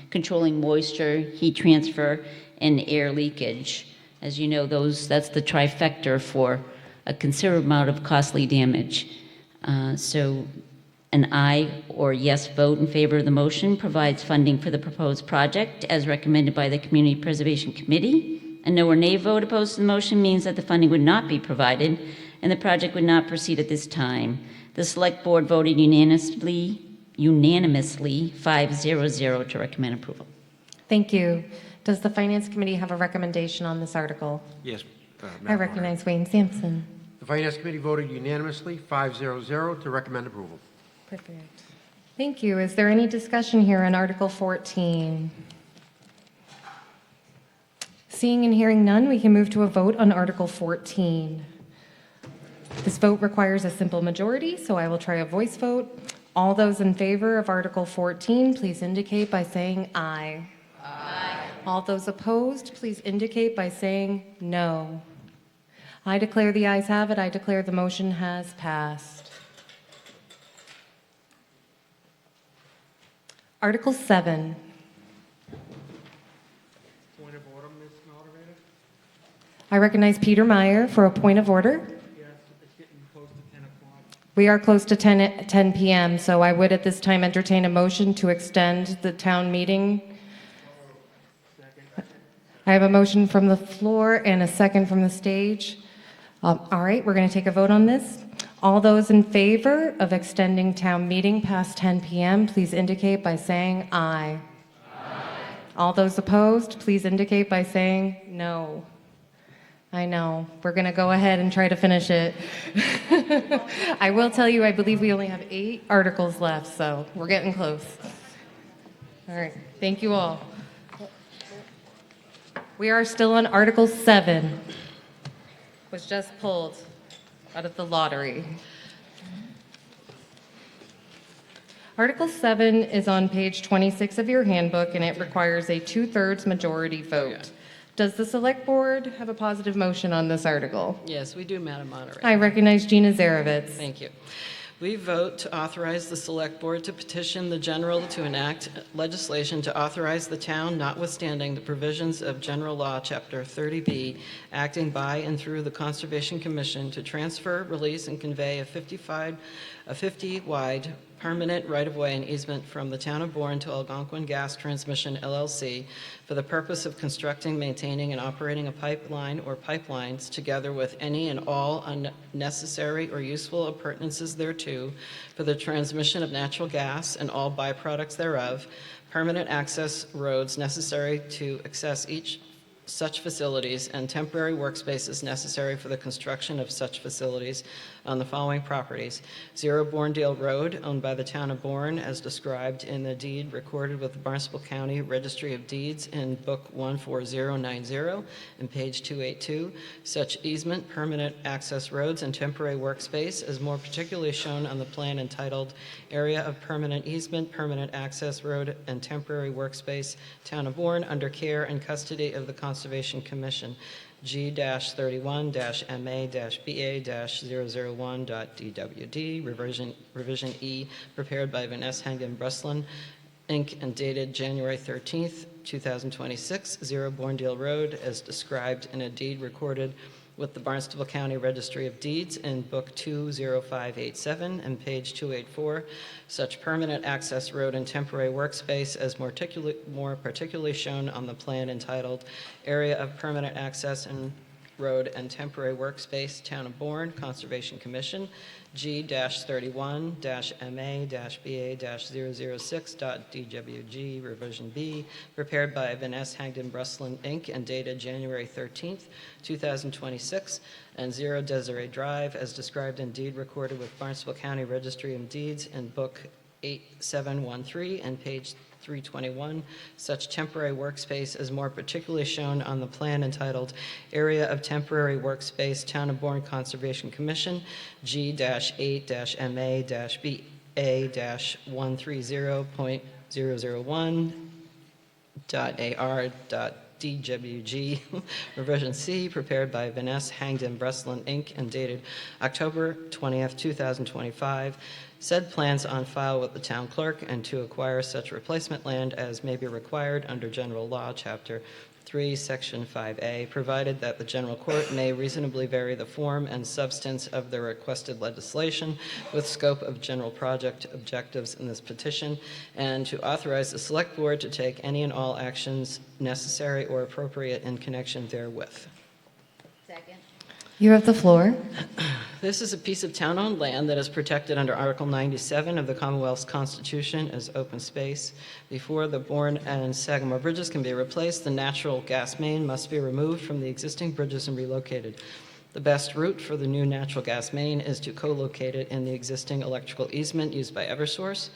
controlling moisture, heat transfer, and air leakage. As you know, that's the trifecta for a considerable amount of costly damage. So an aye or yes vote in favor of the motion provides funding for the proposed project as recommended by the Community Preservation Committee. A no or nay vote opposed to the motion means that the funding would not be provided and the project would not proceed at this time. The Select Board voted unanimously 5-0-0 to recommend approval. Thank you. Does the Finance Committee have a recommendation on this article? Yes. I recognize Wayne Sampson. The Finance Committee voted unanimously 5-0-0 to recommend approval. Perfect. Thank you. Is there any discussion here on Article 14? Seeing and hearing none, we can move to a vote on Article 14. This vote requires a simple majority, so I will try a voice vote. All those in favor of Article 14, please indicate by saying aye. Aye. All those opposed, please indicate by saying no. I declare the ayes have it. I declare the motion has passed. Article 7. Point of order, Ms. Moderator? I recognize Peter Meyer for a point of order. Yes, it's getting close to 10 o'clock. We are close to 10 p.m., so I would at this time entertain a motion to extend the town meeting. I have a motion from the floor and a second from the stage. All right, we're going to take a vote on this. All those in favor of extending town meeting past 10 p.m., please indicate by saying aye. All those opposed, please indicate by saying no. I know. We're going to go ahead and try to finish it. I will tell you, I believe we only have 8 articles left, so we're getting close. All right. Thank you all. We are still on Article 7. Was just pulled out of the lottery. Article 7 is on page 26 of your handbook, and it requires a 2/3 majority vote. Does the Select Board have a positive motion on this article? Yes, we do, Madam Moderator. I recognize Gina Zarovitz. Thank you. We vote to authorize the Select Board to petition the General to enact legislation to authorize the town, notwithstanding the provisions of General Law, Chapter 30B, acting by and through the Conservation Commission, to transfer, release, and convey a 50-wide permanent right-of-way and easement from the town of Bourne to Algonquin Gas Transmission, LLC, for the purpose of constructing, maintaining, and operating a pipeline or pipelines, together with any and all unnecessary or useful appurtenances thereto, for the transmission of natural gas and all byproducts thereof, permanent access roads necessary to access each such facilities, and temporary workspaces necessary for the construction of such facilities on the following properties: 0 Bournedale Road, owned by the town of Bourne, as described in the deed recorded with the Barnstable County Registry of Deeds in Book 14090 and page 282. Such easement, permanent access roads, and temporary workspace as more particularly shown on the plan entitled Area of Permanent Easement, Permanent Access Road, and Temporary Workspace, Town of Bourne, under care and custody of the Conservation Commission. G-31-MA-BA-001.DWD, revision E, prepared by Vanessa Hangen Breslin, Inc., and dated January 13th, 2026, 0 Bournedale Road, as described in a deed recorded with the Barnstable County Registry of Deeds in Book 20587 and page 284, such permanent access road and temporary workspace as more particularly shown on the plan entitled Area of Permanent Access and Road and Temporary Workspace, Town of Bourne, Conservation Commission, G-31-MA-BA-006.DWG, revision B, prepared by Vanessa Hagden Breslin, Inc., and dated January 13th, 2026, and 0 Desiree Drive, as described in deed recorded with Barnstable County Registry of Deeds in Book 8713 and page 321, such temporary workspace as more particularly shown on the plan entitled Area of Temporary Workspace, Town of Bourne Conservation Commission, G-8-MA-BA-130.001.AR.DWG, revision C, prepared by Vanessa Hagden Breslin, Inc., and dated October 20th, 2025. Said plans on file with the town clerk, and to acquire such replacement land as may be required under General Law, Chapter 3, Section 5A, provided that the general court may reasonably vary the form and substance of the requested legislation with scope of general project objectives in this petition, and to authorize the Select Board to take any and all actions necessary or appropriate in connection therewith. Second. You have the floor. This is a piece of town-owned land that is protected under Article 97 of the Commonwealth's Constitution as open space. Before the Bourne and Sagamore bridges can be replaced, the natural gas main must be removed from the existing bridges and relocated. The best route for the new natural gas main is to co-locate it in the existing electrical easement used by Eversource.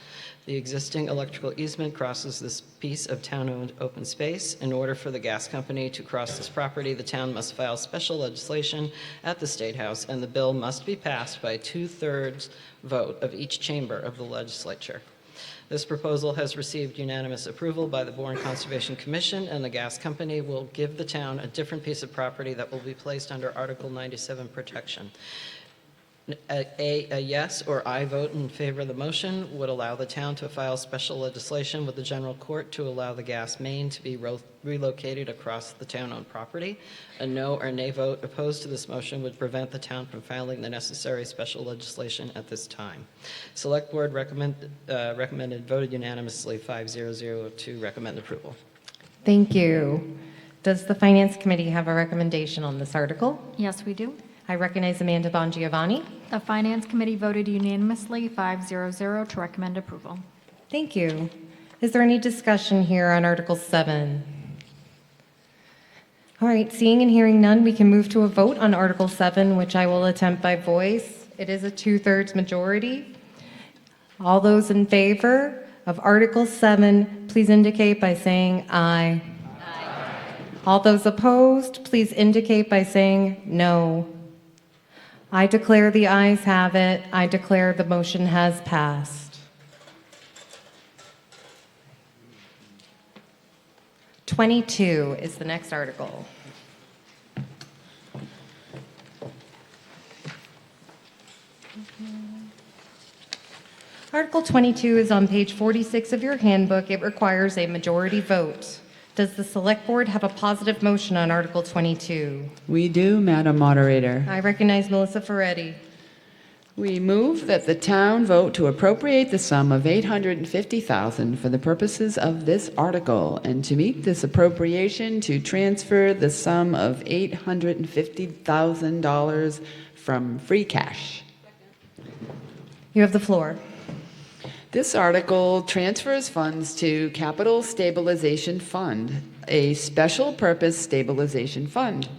The existing electrical easement crosses this piece of town-owned open space. In order for the gas company to cross this property, the town must file special legislation at the State House, and the bill must be passed by 2/3 vote of each chamber of the legislature. This proposal has received unanimous approval by the Bourne Conservation Commission, and the gas company will give the town a different piece of property that will be placed under Article 97 protection. A yes or aye vote in favor of the motion would allow the town to file special legislation with the general court to allow the gas main to be relocated across the town-owned property. A no or nay vote opposed to this motion would prevent the town from filing the necessary special legislation at this time. Select Board recommended voted unanimously 5-0-0 to recommend approval. Thank you. Does the Finance Committee have a recommendation on this article? Yes, we do. I recognize Amanda Bongiovanni. The Finance Committee voted unanimously 500 to recommend approval. Thank you. Is there any discussion here on Article 7? All right, seeing and hearing none, we can move to a vote on Article 7, which I will attempt by voice. It is a 2/3 majority. All those in favor of Article 7, please indicate by saying aye. Aye. All those opposed, please indicate by saying no. I declare the ayes have it. I declare the motion has passed. 22 is the next article. Article 22 is on page 46 of your handbook. It requires a majority vote. Does the Select Board have a positive motion on Article 22? We do, Madam Moderator. I recognize Melissa Ferretti. We move that the town vote to appropriate the sum of $850,000 for the purposes of this article, and to meet this appropriation to transfer the sum of $850,000 from free cash. You have the floor. This article transfers funds to Capital Stabilization Fund, a special purpose stabilization fund.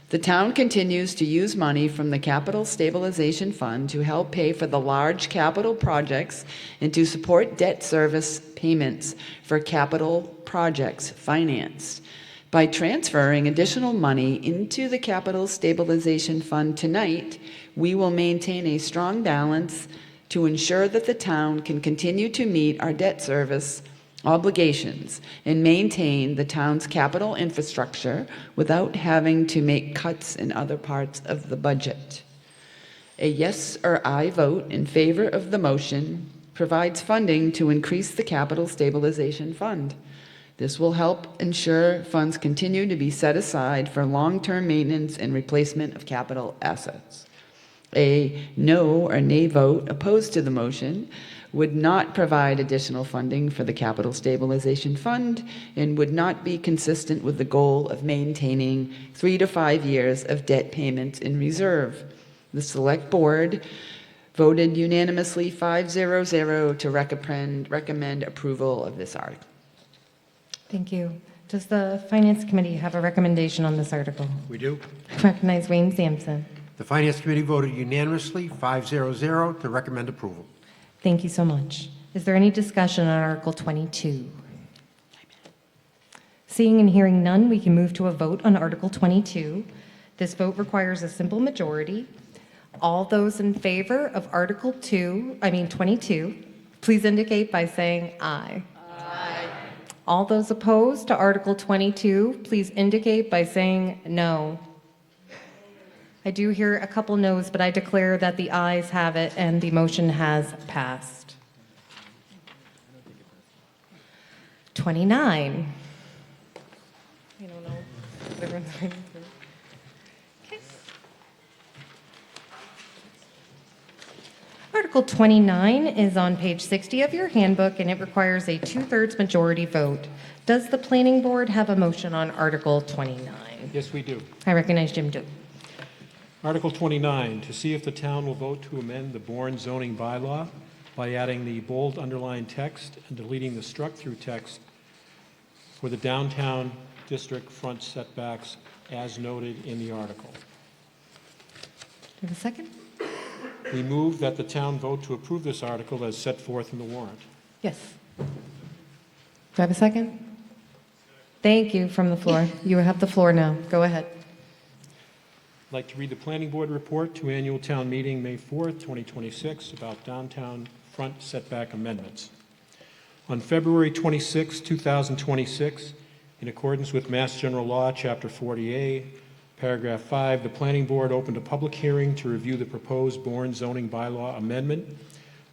The town continues to use money from the Capital Stabilization Fund to help pay for the large capital projects and to support debt service payments for capital projects financed. By transferring additional money into the Capital Stabilization Fund tonight, we will maintain a strong balance to ensure that the town can continue to meet our debt service obligations and maintain the town's capital infrastructure without having to make cuts in other parts of the budget. A yes or aye vote in favor of the motion provides funding to increase the Capital Stabilization Fund. This will help ensure funds continue to be set aside for long-term maintenance and replacement of capital assets. A no or nay vote opposed to the motion would not provide additional funding for the Capital Stabilization Fund and would not be consistent with the goal of maintaining 3 to 5 years of debt payments in reserve. The Select Board voted unanimously 500 to recommend approval of this article. Thank you. Does the Finance Committee have a recommendation on this article? We do. I recognize Wayne Sampson. The Finance Committee voted unanimously 500 to recommend approval. Thank you so much. Is there any discussion on Article 22? Seeing and hearing none, we can move to a vote on Article 22. This vote requires a simple majority. All those in favor of Article 22, please indicate by saying aye. Aye. All those opposed to Article 22, please indicate by saying no. I do hear a couple no's, but I declare that the ayes have it and the motion has passed. 29. I don't know. Everyone's waiting for me. Okay. Article 29 is on page 60 of your handbook, and it requires a 2/3 majority vote. Does the Planning Board have a motion on Article 29? Yes, we do. I recognize Jim Duke. Article 29, to see if the town will vote to amend the Bourne zoning bylaw by adding the bold underlined text and deleting the struck-through text for the downtown district front setbacks as noted in the article. Do you have a second? We move that the town vote to approve this article as set forth in the warrant. Yes. Do I have a second? Thank you from the floor. You have the floor now. Go ahead. I'd like to read the Planning Board report to Annual Town Meeting, May 4th, 2026, about downtown front setback amendments. On February 26, 2026, in accordance with Mass General Law, Chapter 40A, Paragraph 5, the Planning Board opened a public hearing to review the proposed Bourne zoning bylaw amendment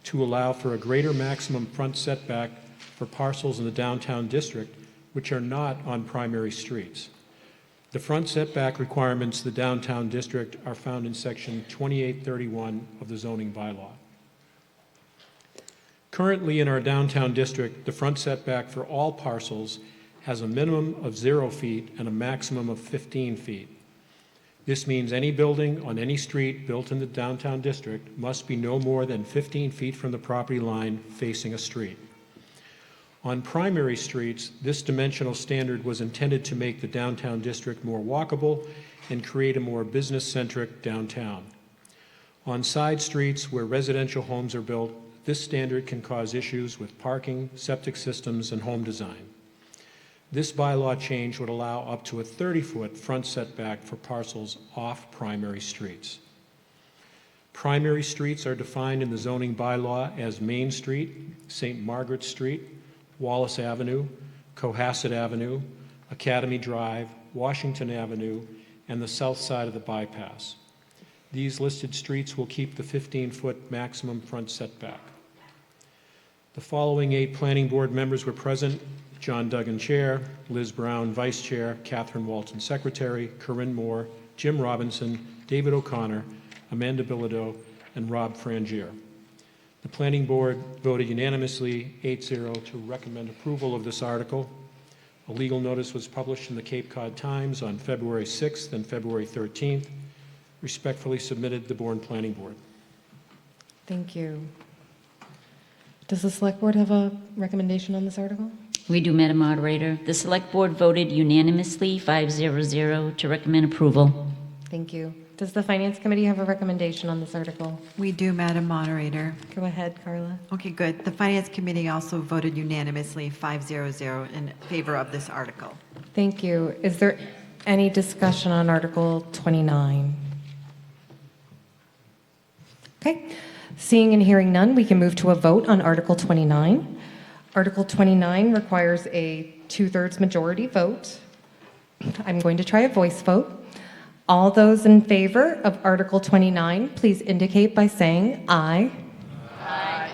to allow for a greater maximum front setback for parcels in the downtown district which are not on primary streets. The front setback requirements of the downtown district are found in Section 2831 of the zoning bylaw. Currently in our downtown district, the front setback for all parcels has a minimum of 0 feet and a maximum of 15 feet. This means any building on any street built in the downtown district must be no more than 15 feet from the property line facing a street. On primary streets, this dimensional standard was intended to make the downtown district more walkable and create a more business-centric downtown. On side streets where residential homes are built, this standard can cause issues with parking, septic systems, and home design. This bylaw change would allow up to a 30-foot front setback for parcels off primary streets. Primary streets are defined in the zoning bylaw as Main Street, St. Margaret Street, Wallace Avenue, Cohasset Avenue, Academy Drive, Washington Avenue, and the south side of the bypass. These listed streets will keep the 15-foot maximum front setback. The following 8 planning board members were present: John Duggan, Chair; Liz Brown, Vice Chair; Catherine Walton, Secretary; Corinne Moore; Jim Robinson; David O'Connor; Amanda Bilodeau, and Rob Frangier. The planning board voted unanimously 8-0 to recommend approval of this article. A legal notice was published in the Cape Cod Times on February 6th and February 13th. Respectfully submitted, the Bourne Planning Board. Thank you. Does the Select Board have a recommendation on this article? We do, Madam Moderator. The Select Board voted unanimously 5-0 to recommend approval. Thank you. Does the Finance Committee have a recommendation on this article? We do, Madam Moderator. Go ahead, Carla. Okay, good. The Finance Committee also voted unanimously 5-0 in favor of this article. Thank you. Is there any discussion on Article 29? Okay. Seeing and hearing none, we can move to a vote on Article 29. Article 29 requires a 2/3 majority vote. I'm going to try a voice vote. All those in favor of Article 29, please indicate by saying aye. Aye.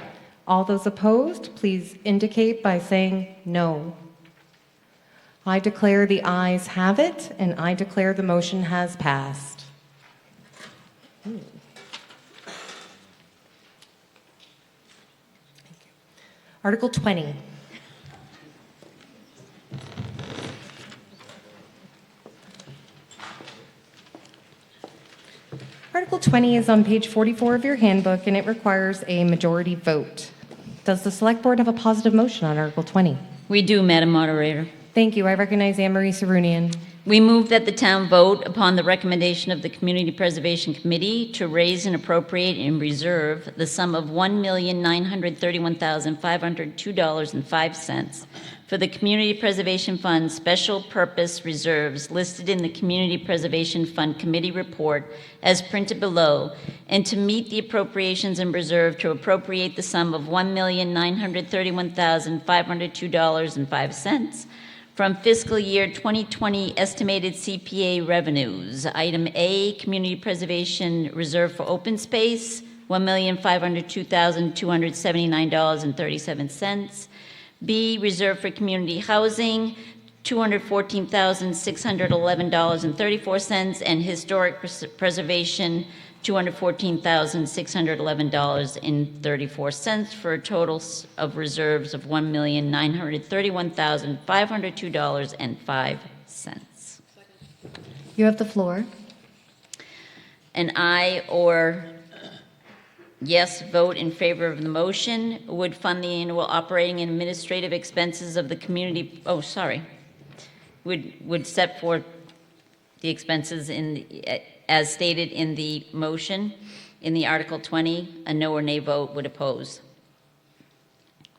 All those opposed, please indicate by saying no. I declare the ayes have it, and I declare the motion has passed. Article 20. Article 20 is on page 44 of your handbook, and it requires a majority vote. Does the Select Board have a positive motion on Article 20? We do, Madam Moderator. Thank you. I recognize Anne-Marie Sarunian. We move that the town vote upon the recommendation of the Community Preservation Committee to raise and appropriate and reserve the sum of $1,931,502.05 for the Community Preservation Fund Special Purpose Reserves listed in the Community Preservation Fund Committee report as printed below, and to meet the appropriations and reserve to appropriate the sum of $1,931,502.05 from fiscal year 2020 estimated CPA revenues. Item A, Community Preservation Reserve for Open Space, $1,502,279.37. B, Reserve for Community Housing, $214,611.34, and Historic Preservation, $214,611.34, for a total of reserves of $1,931,502.05. You have the floor. An aye or yes vote in favor of the motion would fund the annual operating and administrative expenses of the community, would set forth the expenses as stated in the motion in the Article 20. A no or nay vote would oppose.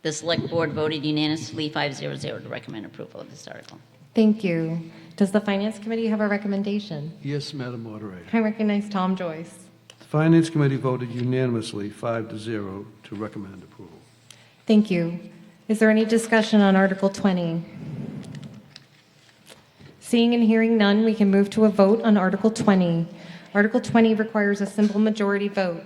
The Select Board voted unanimously 5-0 to recommend approval of this article. Thank you. Does the Finance Committee have a recommendation? Yes, Madam Moderator. I recognize Tom Joyce. The Finance Committee voted unanimously 5-0 to recommend approval. Thank you. Is there any discussion on Article 20? Seeing and hearing none, we can move to a vote on Article 20. Article 20 requires a simple majority vote.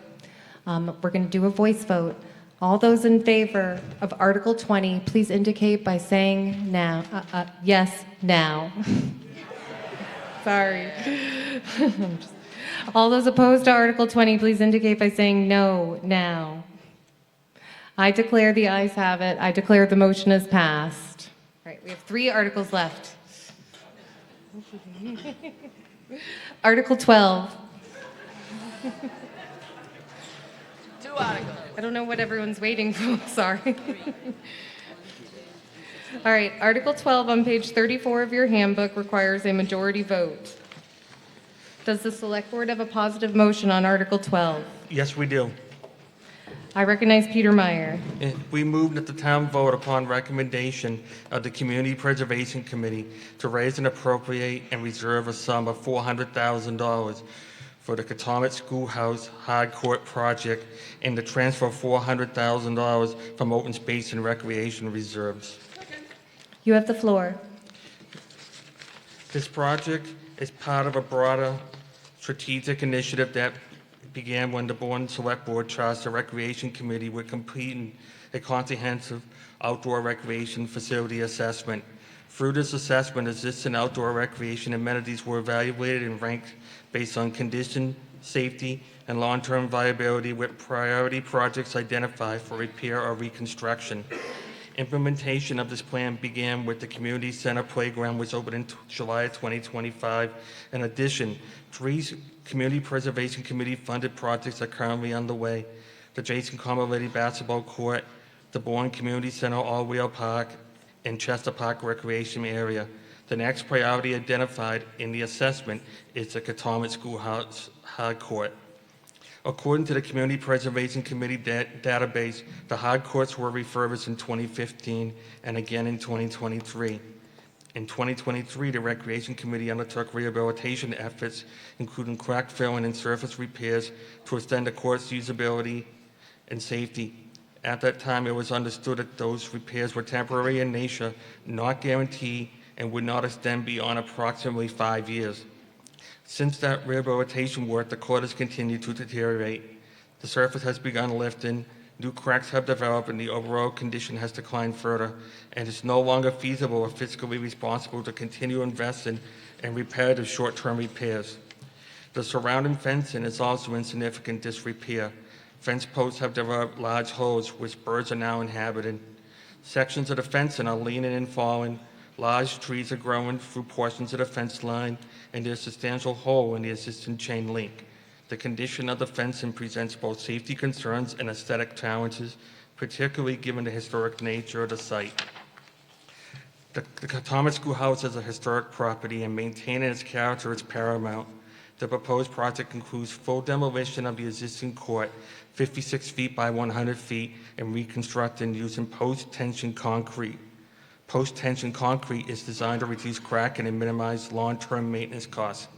We're going to do a voice vote. All those in favor of Article 20, please indicate by saying now. Yes, now. Sorry. All those opposed to Article 20, please indicate by saying no, now. I declare the ayes have it. I declare the motion is passed. All right, we have 3 articles left. Article 12. Two articles. I don't know what everyone's waiting for, sorry. All right, Article 12 on page 34 of your handbook requires a majority vote. Does the Select Board have a positive motion on Article 12? Yes, we do. I recognize Peter Meyer. We move that the town vote upon recommendation of the Community Preservation Committee to raise and appropriate and reserve a sum of $400,000 for the Catomet Schoolhouse Hard Court project and to transfer $400,000 from open space and recreation reserves. You have the floor. This project is part of a broader strategic initiative that began when the Bourne Select Board charged the Recreation Committee with completing a comprehensive outdoor recreation facility assessment. Through this assessment, existing outdoor recreation amenities were evaluated and ranked based on condition, safety, and long-term viability, with priority projects identified for repair or reconstruction. Implementation of this plan began with the community center playground, which opened in July 2025. In addition, 3 Community Preservation Committee funded projects are currently underway: the Jason Comerlady Basketball Court, the Bourne Community Center All-Wheel Park, and Chester Park Recreation Area. The next priority identified in the assessment is the Catomet Schoolhouse Hard Court. According to the Community Preservation Committee database, the hard courts were refurbished in 2015 and again in 2023. In 2023, the Recreation Committee undertook rehabilitation efforts, including crack filling and surface repairs, to extend the court's usability and safety. At that time, it was understood that those repairs were temporary in nature, not guaranteed, and would not extend beyond approximately 5 years. Since that rehabilitation work, the court has continued to deteriorate. The surface has begun lifting, new cracks have developed, and the overall condition has declined further, and it's no longer feasible or fiscally responsible to continue investing in repetitive short-term repairs. The surrounding fencing is also in significant disrepair. Fence posts have developed large holes which birds are now inhabiting. Sections of the fencing are leaning and falling. Large trees are growing through portions of the fence line, and there's a substantial hole in the existing chain link. The condition of the fencing presents both safety concerns and aesthetic challenges, particularly given the historic nature of the site. The Catomet Schoolhouse is a historic property, and maintaining its character is paramount. The proposed project includes full demolition of the existing court, 56 feet by 100 feet, and reconstructing using post-tension concrete. Post-tension concrete is designed to reduce cracking and minimize long-term maintenance costs.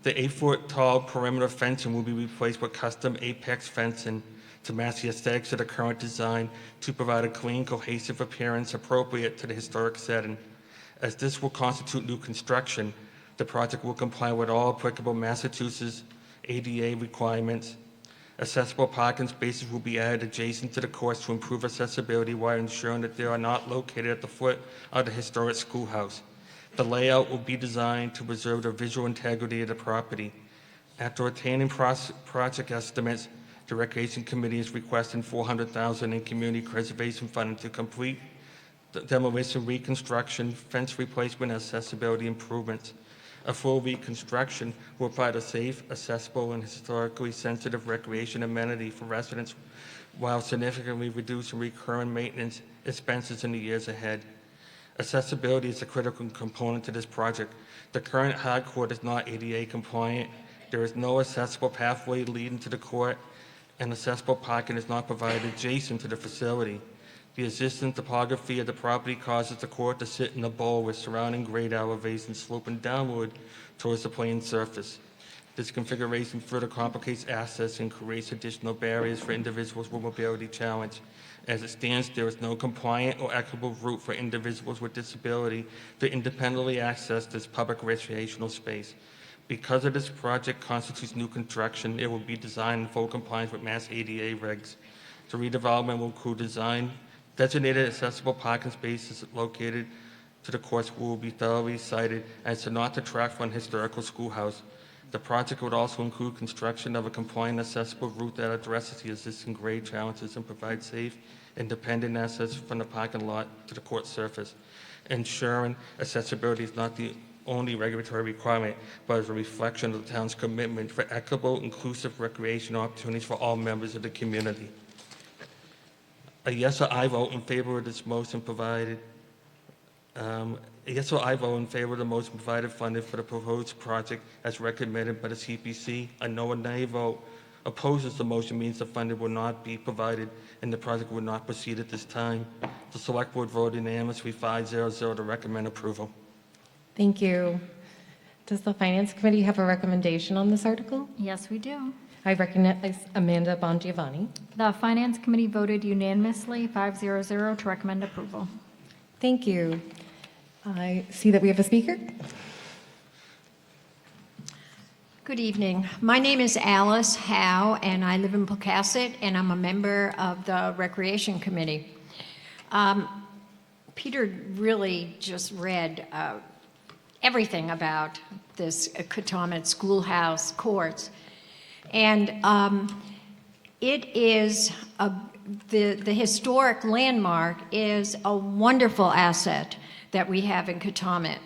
The 8-foot-tall perimeter fencing will be replaced with custom apex fencing to match the aesthetics of the current design to provide a clean, cohesive appearance appropriate to the historic setting. As this will constitute new construction, the project will comply with all applicable Massachusetts ADA requirements. Accessible parking spaces will be added adjacent to the course to improve accessibility while ensuring that they are not located at the foot of the historic schoolhouse. The layout will be designed to preserve the visual integrity of the property. After obtaining project estimates, the Recreation Committee is requesting $400,000 in community preservation funding to complete the demolition, reconstruction, fence replacement, and accessibility improvements. A full reconstruction will provide a safe, accessible, and historically sensitive recreation amenity for residents while significantly reducing recurring maintenance expenses in the years ahead. Accessibility is a critical component to this project. The current hard court is not ADA compliant. There is no accessible pathway leading to the court, and accessible parking is not provided adjacent to the facility. The existing topography of the property causes the court to sit in a bowl with surrounding grade elevations sloping downward towards the plane surface. This configuration further complicates access and creates additional barriers for individuals with mobility challenge. As it stands, there is no compliant or equitable route for individuals with disability to independently access this public recreational space. Because of this project constitutes new construction, it will be designed in full compliance with Mass ADA regs. The redevelopment will include designated accessible parking spaces located to the courts will be thoroughly cited as to not detract from historical schoolhouse. The project would also include construction of a compliant accessible route that addresses the existing grade challenges and provides safe, independent access from the parking lot to the court surface. Ensuring accessibility is not the only regulatory requirement, but is a reflection of the town's commitment for equitable, inclusive recreation opportunities for all members of the community. A yes or I vote in favor of this motion provided. A yes or I vote in favor of the motion provided funded for the proposed project as recommended by the CPC. A no or nay vote opposes the motion means the funding will not be provided and the project will not proceed at this time. The Select Board voted unanimously 5-0-0 to recommend approval. Thank you. Does the Finance Committee have a recommendation on this article? Yes, we do. I recognize Amanda Bongiovanni. The Finance Committee voted unanimously 5-0-0 to recommend approval. Thank you. I see that we have a speaker. Good evening. My name is Alice Howe, and I live in Pocasset, and I'm a member of the Recreation Committee. Peter really just read everything about this Katomet Schoolhouse courts, and it is the historic landmark is a wonderful asset that we have in Katomet.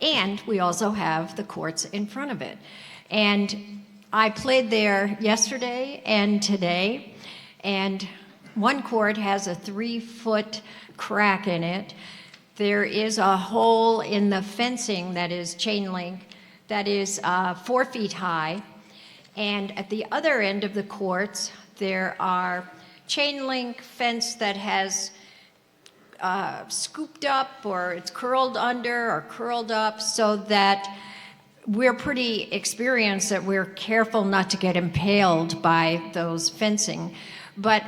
And we also have the courts in front of it. And I played there yesterday and today, and one court has a 3-foot crack in it. There is a hole in the fencing that is chain link that is 4 feet high. And at the other end of the courts, there are chain link fence that has scooped up, or it's curled under or curled up, so that we're pretty experienced that we're careful not to get impaled by those fencing. But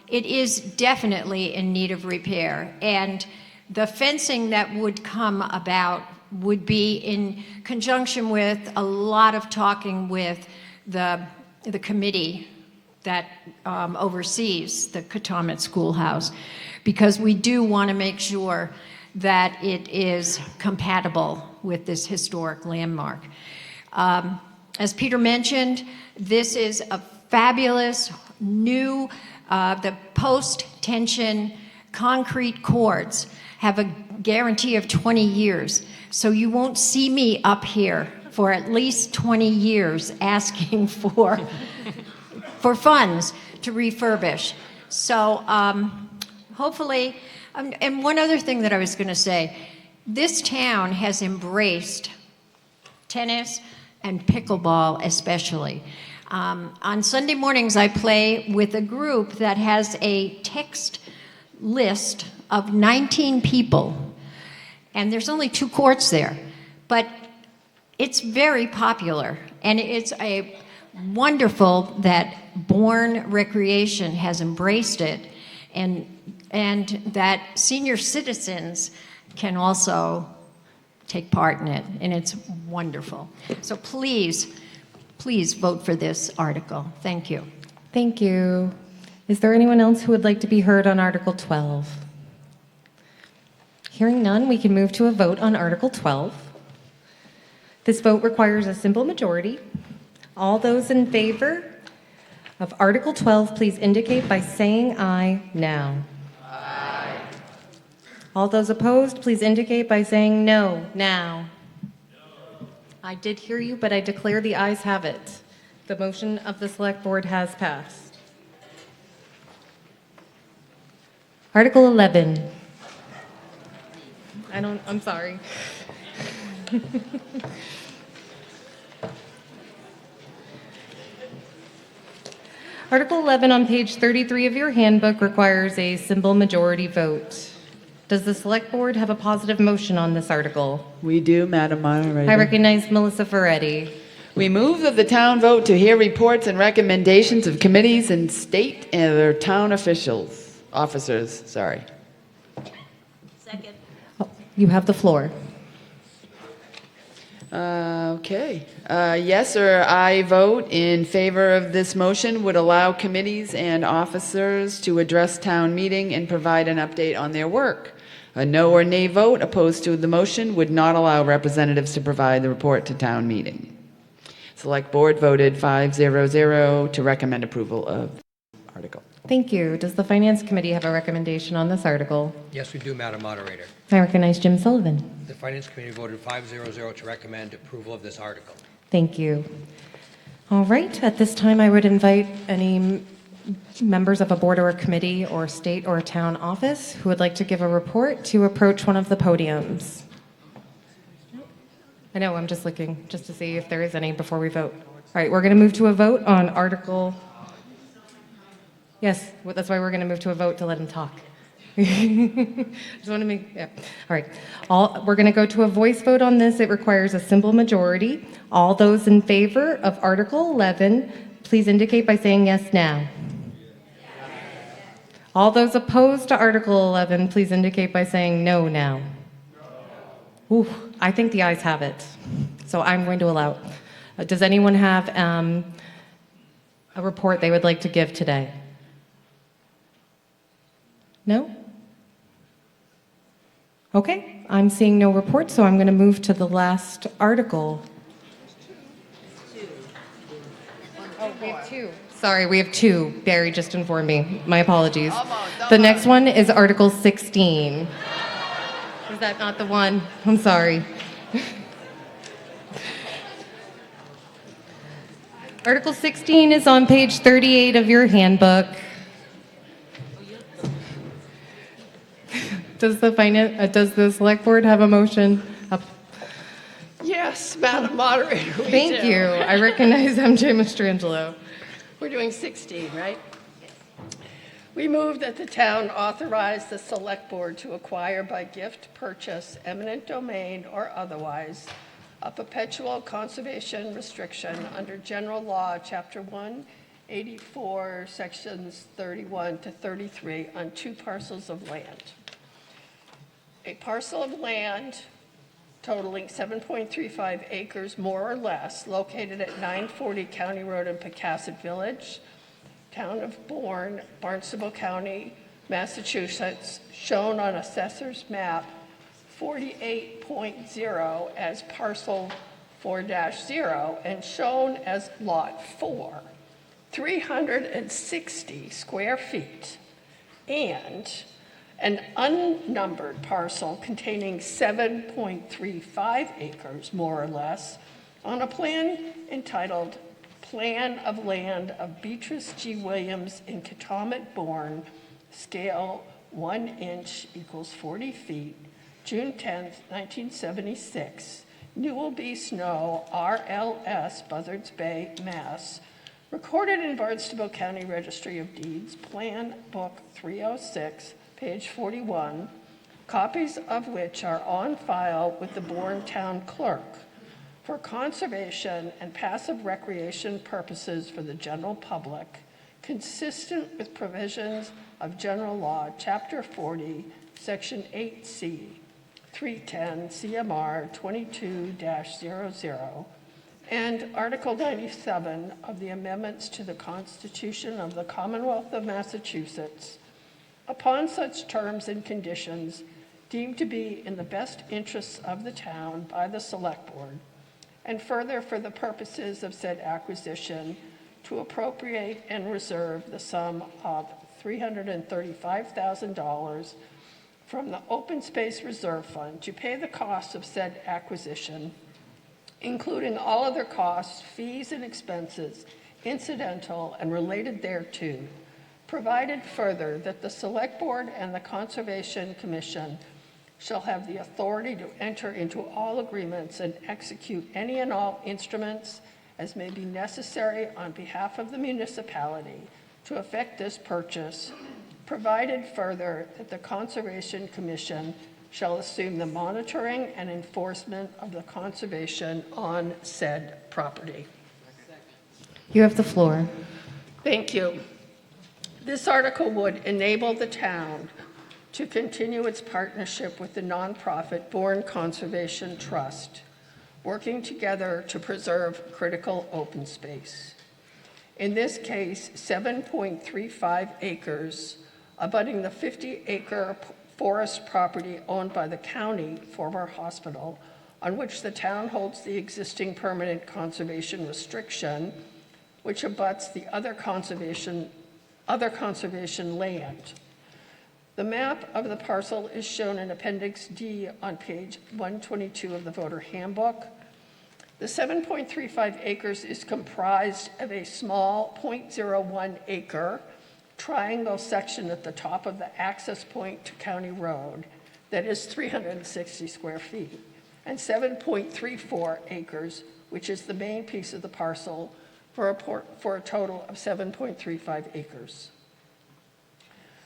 it is definitely in need of repair. And the fencing that would come about would be in conjunction with a lot of talking with the committee that oversees the Katomet Schoolhouse, because we do want to make sure that it is compatible with this historic landmark. As Peter mentioned, this is a fabulous new, the post-tension concrete courts have a guarantee of 20 years. So you won't see me up here for at least 20 years asking for funds to refurbish. So hopefully, and one other thing that I was going to say, this town has embraced tennis and pickleball especially. On Sunday mornings, I play with a group that has a text list of 19 people, and there's only 2 courts there, but it's very popular, and it's a wonderful that Bourne Recreation has embraced it, and that senior citizens can also take part in it, and it's wonderful. So please vote for this article. Thank you. Thank you. Is there anyone else who would like to be heard on Article 12? Hearing none, we can move to a vote on Article 12. This vote requires a simple majority. All those in favor of Article 12, please indicate by saying aye now. Aye. All those opposed, please indicate by saying no now. No. I did hear you, but I declare the ayes have it. The motion of the Select Board has passed. Article 11. I'm sorry. Article 11 on page 33 of your handbook requires a simple majority vote. Does the Select Board have a positive motion on this article? We do, Madam Moderator. I recognize Melissa Ferretti. We move that the town vote to hear reports and recommendations of committees and state or town officers. Second. You have the floor. Okay. Yes or I vote in favor of this motion would allow committees and officers to address town meeting and provide an update on their work. A no or nay vote opposed to the motion would not allow representatives to provide the report to town meeting. Select Board voted 5-0-0 to recommend approval of the article. Thank you. Does the Finance Committee have a recommendation on this article? Yes, we do, Madam Moderator. I recognize Jim Sullivan. The Finance Committee voted 500 to recommend approval of this article. Thank you. All right, at this time, I would invite any members of a board or a committee or state or town office who would like to give a report to approach one of the podiums. I know, I'm just looking just to see if there is any before we vote. All right, we're going to move to a vote on Article. Yes, well, that's why we're going to move to a vote to let him talk. Just want to make, yeah. All right. We're going to go to a voice vote on this. It requires a simple majority. All those in favor of Article 11, please indicate by saying yes now. All those opposed to Article 11, please indicate by saying no now. Ooh, I think the ayes have it. So I'm going to allow. Does anyone have a report they would like to give today? No? Okay, I'm seeing no report, so I'm going to move to the last article. Oh, we have two. Sorry, we have two. Barry just informed me. My apologies. The next one is Article 16. Is that not the one? I'm sorry. Article 16 is on page 38 of your handbook. Does the select board have a motion? Yes, Madam Moderator, we Thank do. you. I recognize MJ Mastrangelo. We're doing 16, right? We move that the town authorize the select board to acquire by gift, purchase, eminent domain, or otherwise, a perpetual conservation restriction under General Law, Chapter 184, Sections 31 to 33 on 2 parcels of land. A parcel of land totaling 7.35 acres more or less, located at 940 County Road in Pecasset Village, Town of Bourne, Barnstable County, Massachusetts, shown on Assessor's Map 48.0 as Parcel 4-0 and shown as Lot 4, 360 square feet, and an unnumbered parcel containing 7.35 acres, more or less, on a plan entitled Plan of Land of Beatrice G. Williams in Catawmet, Bourne, scale 1 inch equals 40 feet, June 10th, 1976, Newell B. Snow, RLS, Buzzards Bay, Mass., recorded in Barnstable County Registry of Deeds, Plan Book 306, page 41, copies of which are on file with the Bourne Town Clerk for conservation and passive recreation purposes for the general public, consistent with provisions of General Law, Chapter 40, Section 8C, 310 CMR 22-00, and Article 97 of the Amendments to the Constitution of the Commonwealth of Massachusetts, upon such terms and conditions deemed to be in the best interests of the town by the Select Board, and further for the purposes of said acquisition, to appropriate and reserve the sum of $335,000 from the Open Space Reserve Fund to pay the costs of said acquisition, including all other costs, fees, and expenses incidental and related thereto, provided further that the Select Board and the Conservation Commission shall have the authority to enter into all agreements and execute any and all instruments as may be necessary on behalf of the municipality to effect this purchase, provided further that the Conservation Commission shall assume the monitoring and enforcement of the conservation on said property. You have the floor. Thank you. This article would enable the town to continue its partnership with the nonprofit Bourne Conservation Trust, working together to preserve critical open space. In this case, 7.35 acres abutting the 50-acre forest property owned by the county former hospital, on which the town holds the existing permanent conservation restriction, which abuts the other conservation other conservation land. The map of the parcel is shown in Appendix D on page 122 of the voter handbook. The 7.35 acres is comprised of a small 0.01 acre triangle section at the top of the access point to County Road that is 360 square feet, and 7.34 acres, which is the main piece of the parcel, for a total of 7.35 acres.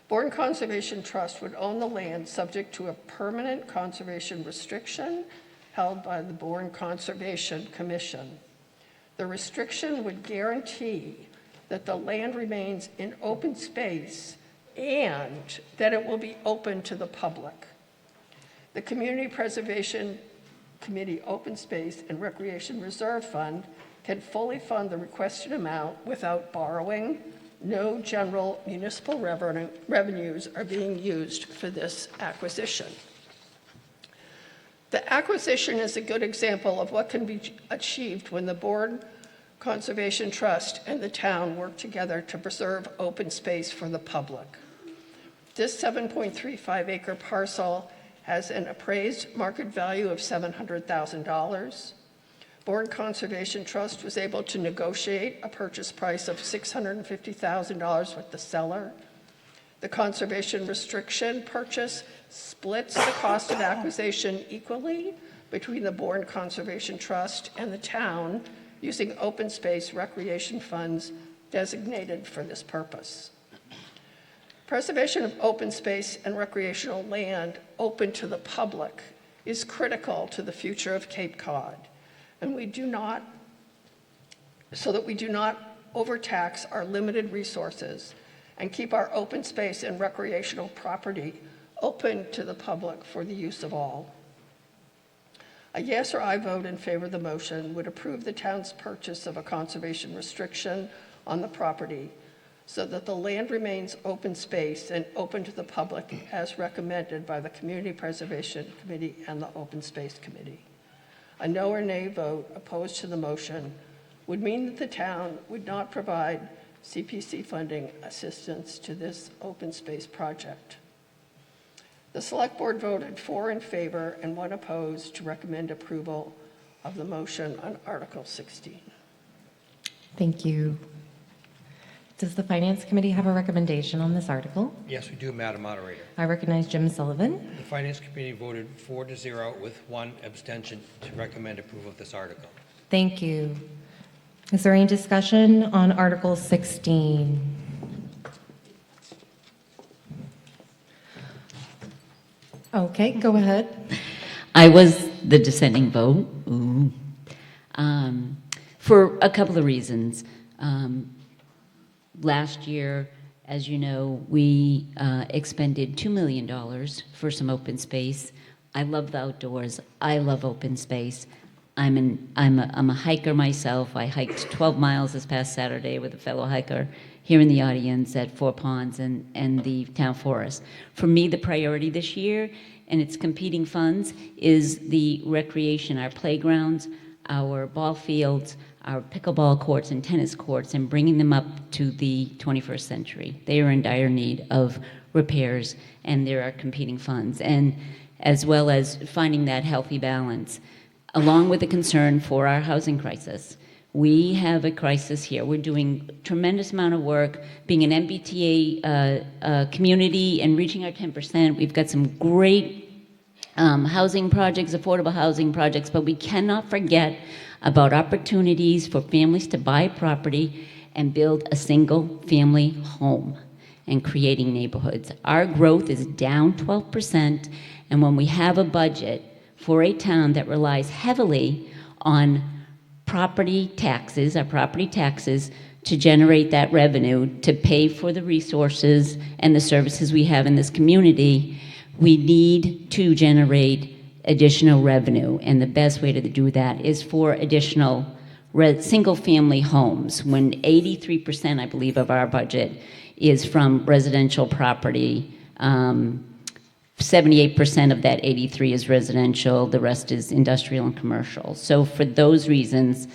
Bourne Conservation Trust would own the land subject to a permanent conservation restriction held by the Bourne Conservation Commission. The restriction would guarantee that the land remains in open space and that it will be open to the public. The Community Preservation Committee Open Space and Recreation Reserve Fund can fully fund the requested amount without borrowing. No general municipal revenues are being used for this acquisition. The acquisition is a good example of what can be achieved when the Bourne Conservation Trust and the town work together to preserve open space for the public. This 7.35 acre parcel has an appraised market value of $700,000. Bourne Conservation Trust was able to negotiate a purchase price of $650,000 with the seller. The conservation restriction purchase splits the cost of acquisition equally between the Bourne Conservation Trust and the town using open space recreation funds designated for this purpose. Preservation of open space and recreational land open to the public is critical to the future of Cape Cod, and so that we do not overtax our limited resources and keep our open space and recreational property open to the public for the use of all. A yes or aye vote in favor of the motion would approve the town's purchase of a conservation restriction on the property so that the land remains open space and open to the public as recommended by the Community Preservation Committee and the Open Space Committee. A no or nay vote opposed to the motion would mean that the town would not provide CPC funding assistance to this open space project. The Select Board voted 4 in favor and 1 opposed to recommend approval of the motion on Article 16. Thank you. Does the Finance Committee have a recommendation on this article? Yes, we do, Madam Moderator. I recognize Jim Sullivan. The Finance Committee voted 4-0 with 1 abstention to recommend approval of this article. Thank you. Is there any discussion on Article 16? Okay, go ahead. I was the dissenting vote. Ooh. For a couple of reasons. Last year, as you know, we expended $2 million for some open space. I love the outdoors. I love open space. I'm a hiker myself. I hiked 12 miles this past Saturday with a fellow hiker here in the audience at Four Ponds and the town forest. For me, the priority this year and its competing funds is the recreation, our playgrounds, our ball fields, our pickleball courts and tennis courts, and bringing them up to the 21st century. They are in dire need of repairs, and there are competing funds, and as well as finding that healthy balance, along with the concern for our housing crisis. We have a crisis here. We're doing a tremendous amount of work, being an MBTA community and reaching our 10%. We've got some great housing projects, affordable housing projects, but we cannot forget about opportunities for families to buy property and build a single-family home and creating neighborhoods. Our growth is down 12%, and when we have a budget for a town that relies heavily on property taxes, our property taxes, to generate that revenue, to pay for the resources and the services we have in this community, we need to generate additional revenue, and the best way to do that is for additional single-family homes, when 83%, I believe, of our budget is from residential property. 78% of that 83 is residential, the rest is industrial and commercial. So for those reasons,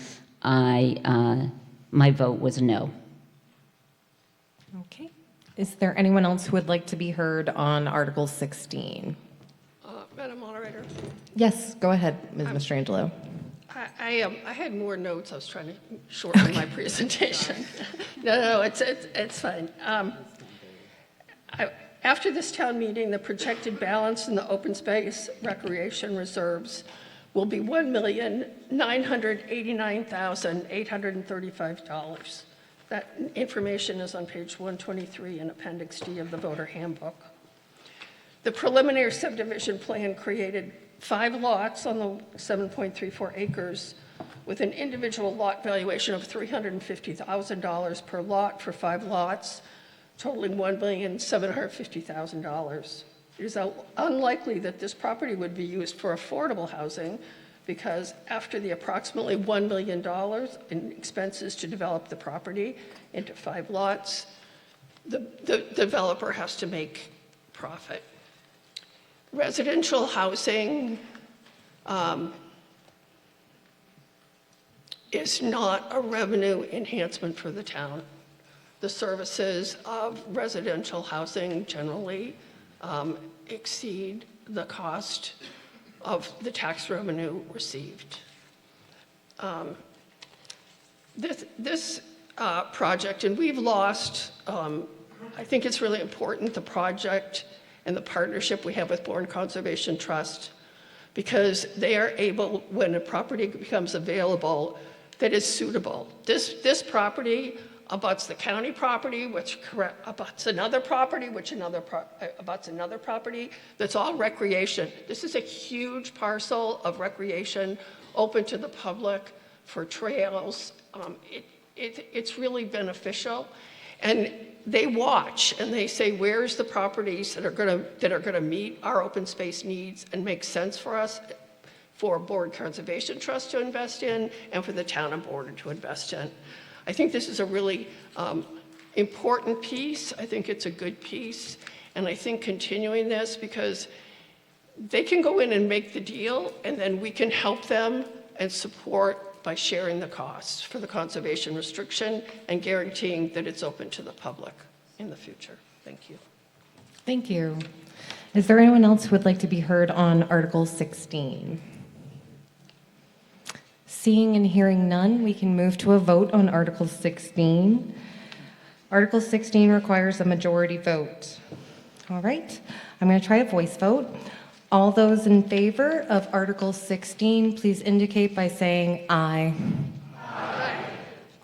my vote was no. Okay, Is there anyone else who would like to be heard on Article 16? Madam Moderator, Yes, go ahead, Ms. Mastrangelo. I had more notes. I was trying to shorten my presentation. No, it's fine. After this town meeting, the projected balance in the open space recreation reserves will be $1,989,835. That information is on page 123 in Appendix D of the voter handbook. The preliminary subdivision plan created 5 lots on the 7.34 acres with an individual lot valuation of $350,000 per lot for 5 lots, totaling $1,750,000. It is unlikely that this property would be used for affordable housing because after the approximately $1 million in expenses to develop the property into 5 lots, the developer has to make profit. Residential housing is not a revenue enhancement for the town. The services of residential housing generally exceed the cost of the tax revenue received. This project, and we've lost, I think it's really important, the project and the partnership we have with Bourne Conservation Trust, because they are able, when a property becomes available that is suitable. This property abuts the county property, which abuts another property, which abuts another property. That's all recreation. This is a huge parcel of recreation open to the public for trails. It's really beneficial. And they watch and they say, where's the properties that are gonna meet our open space needs and make sense for us, for Bourne Conservation Trust to invest in and for the town of Bourne to invest in. I think this is a really important piece. I think it's a good piece. And I think continuing this, because they can go in and make the deal and then we can help them and support by sharing the costs for the conservation restriction and guaranteeing that it's open to the public in the future. Thank you. Thank you. Is there anyone else who would like to be heard on Article 16? Seeing and hearing none, we can move to a vote on Article 16. Article 16 requires a majority vote. All right, I'm going to try a voice vote. All those in favor of Article 16, please indicate by saying aye. Aye.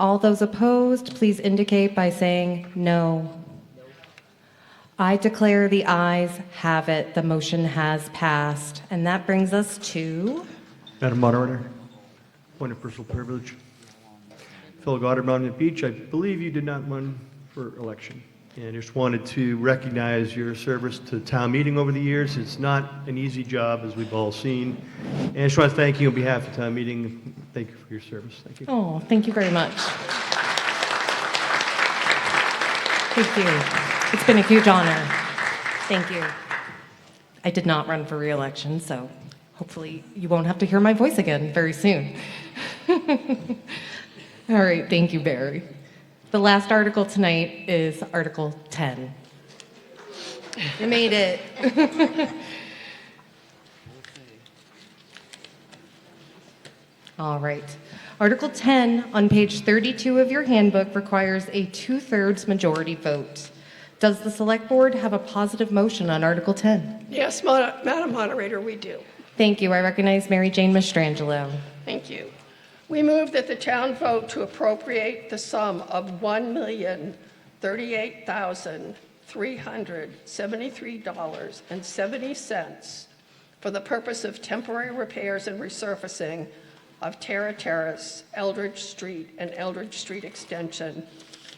All those opposed, please indicate by saying no. I declare the ayes have it. The motion has passed. And that brings us to... Madam Moderator, point of personal privilege. Phil Goddard, Monument Beach, I believe you did not run for election. And I just wanted to recognize your service to town meeting over the years. It's not an easy job, as we've all seen. And I just want to thank you on behalf of town meeting. Thank you for your service. Thank you. Oh, thank you very much. Thank you. It's been a huge honor. Thank you. I did not run for re-election, so hopefully you won't have to hear my voice again very soon. All right, thank you, Barry. The last article tonight is Article 10. You made it. All right. Article 10 on page 32 of your handbook requires a 2/3 majority vote. Does the Select Board have a positive motion on Article 10? Yes, Madam Moderator, we do. Thank you. I recognize Mary Jane Mastrangelo. Thank you. We move that the town vote to appropriate the sum of $1,038,373.70 for the purpose of temporary repairs and resurfacing of Terra Terrace, Eldridge Street, and Eldridge Street Extension,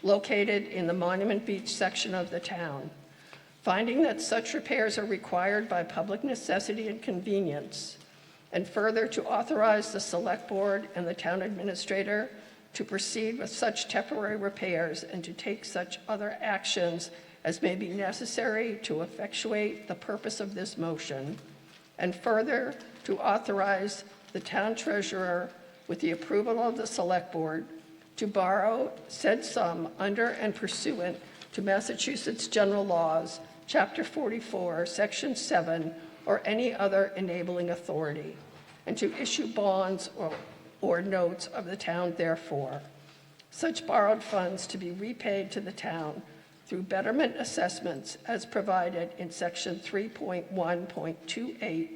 located in the Monument Beach section of the town. Finding that such repairs are required by public necessity and convenience, and further to authorize the Select Board and the town administrator to proceed with such temporary repairs and to take such other actions as may be necessary to effectuate the purpose of this motion, and further to authorize the town treasurer, with the approval of the Select Board, to borrow said sum under and pursuant to Massachusetts General Laws, Chapter 44, Section 7, or any other enabling authority, and to issue bonds or notes of the town therefore. Such borrowed funds to be repaid to the town through betterment assessments as provided in Section 3.1.28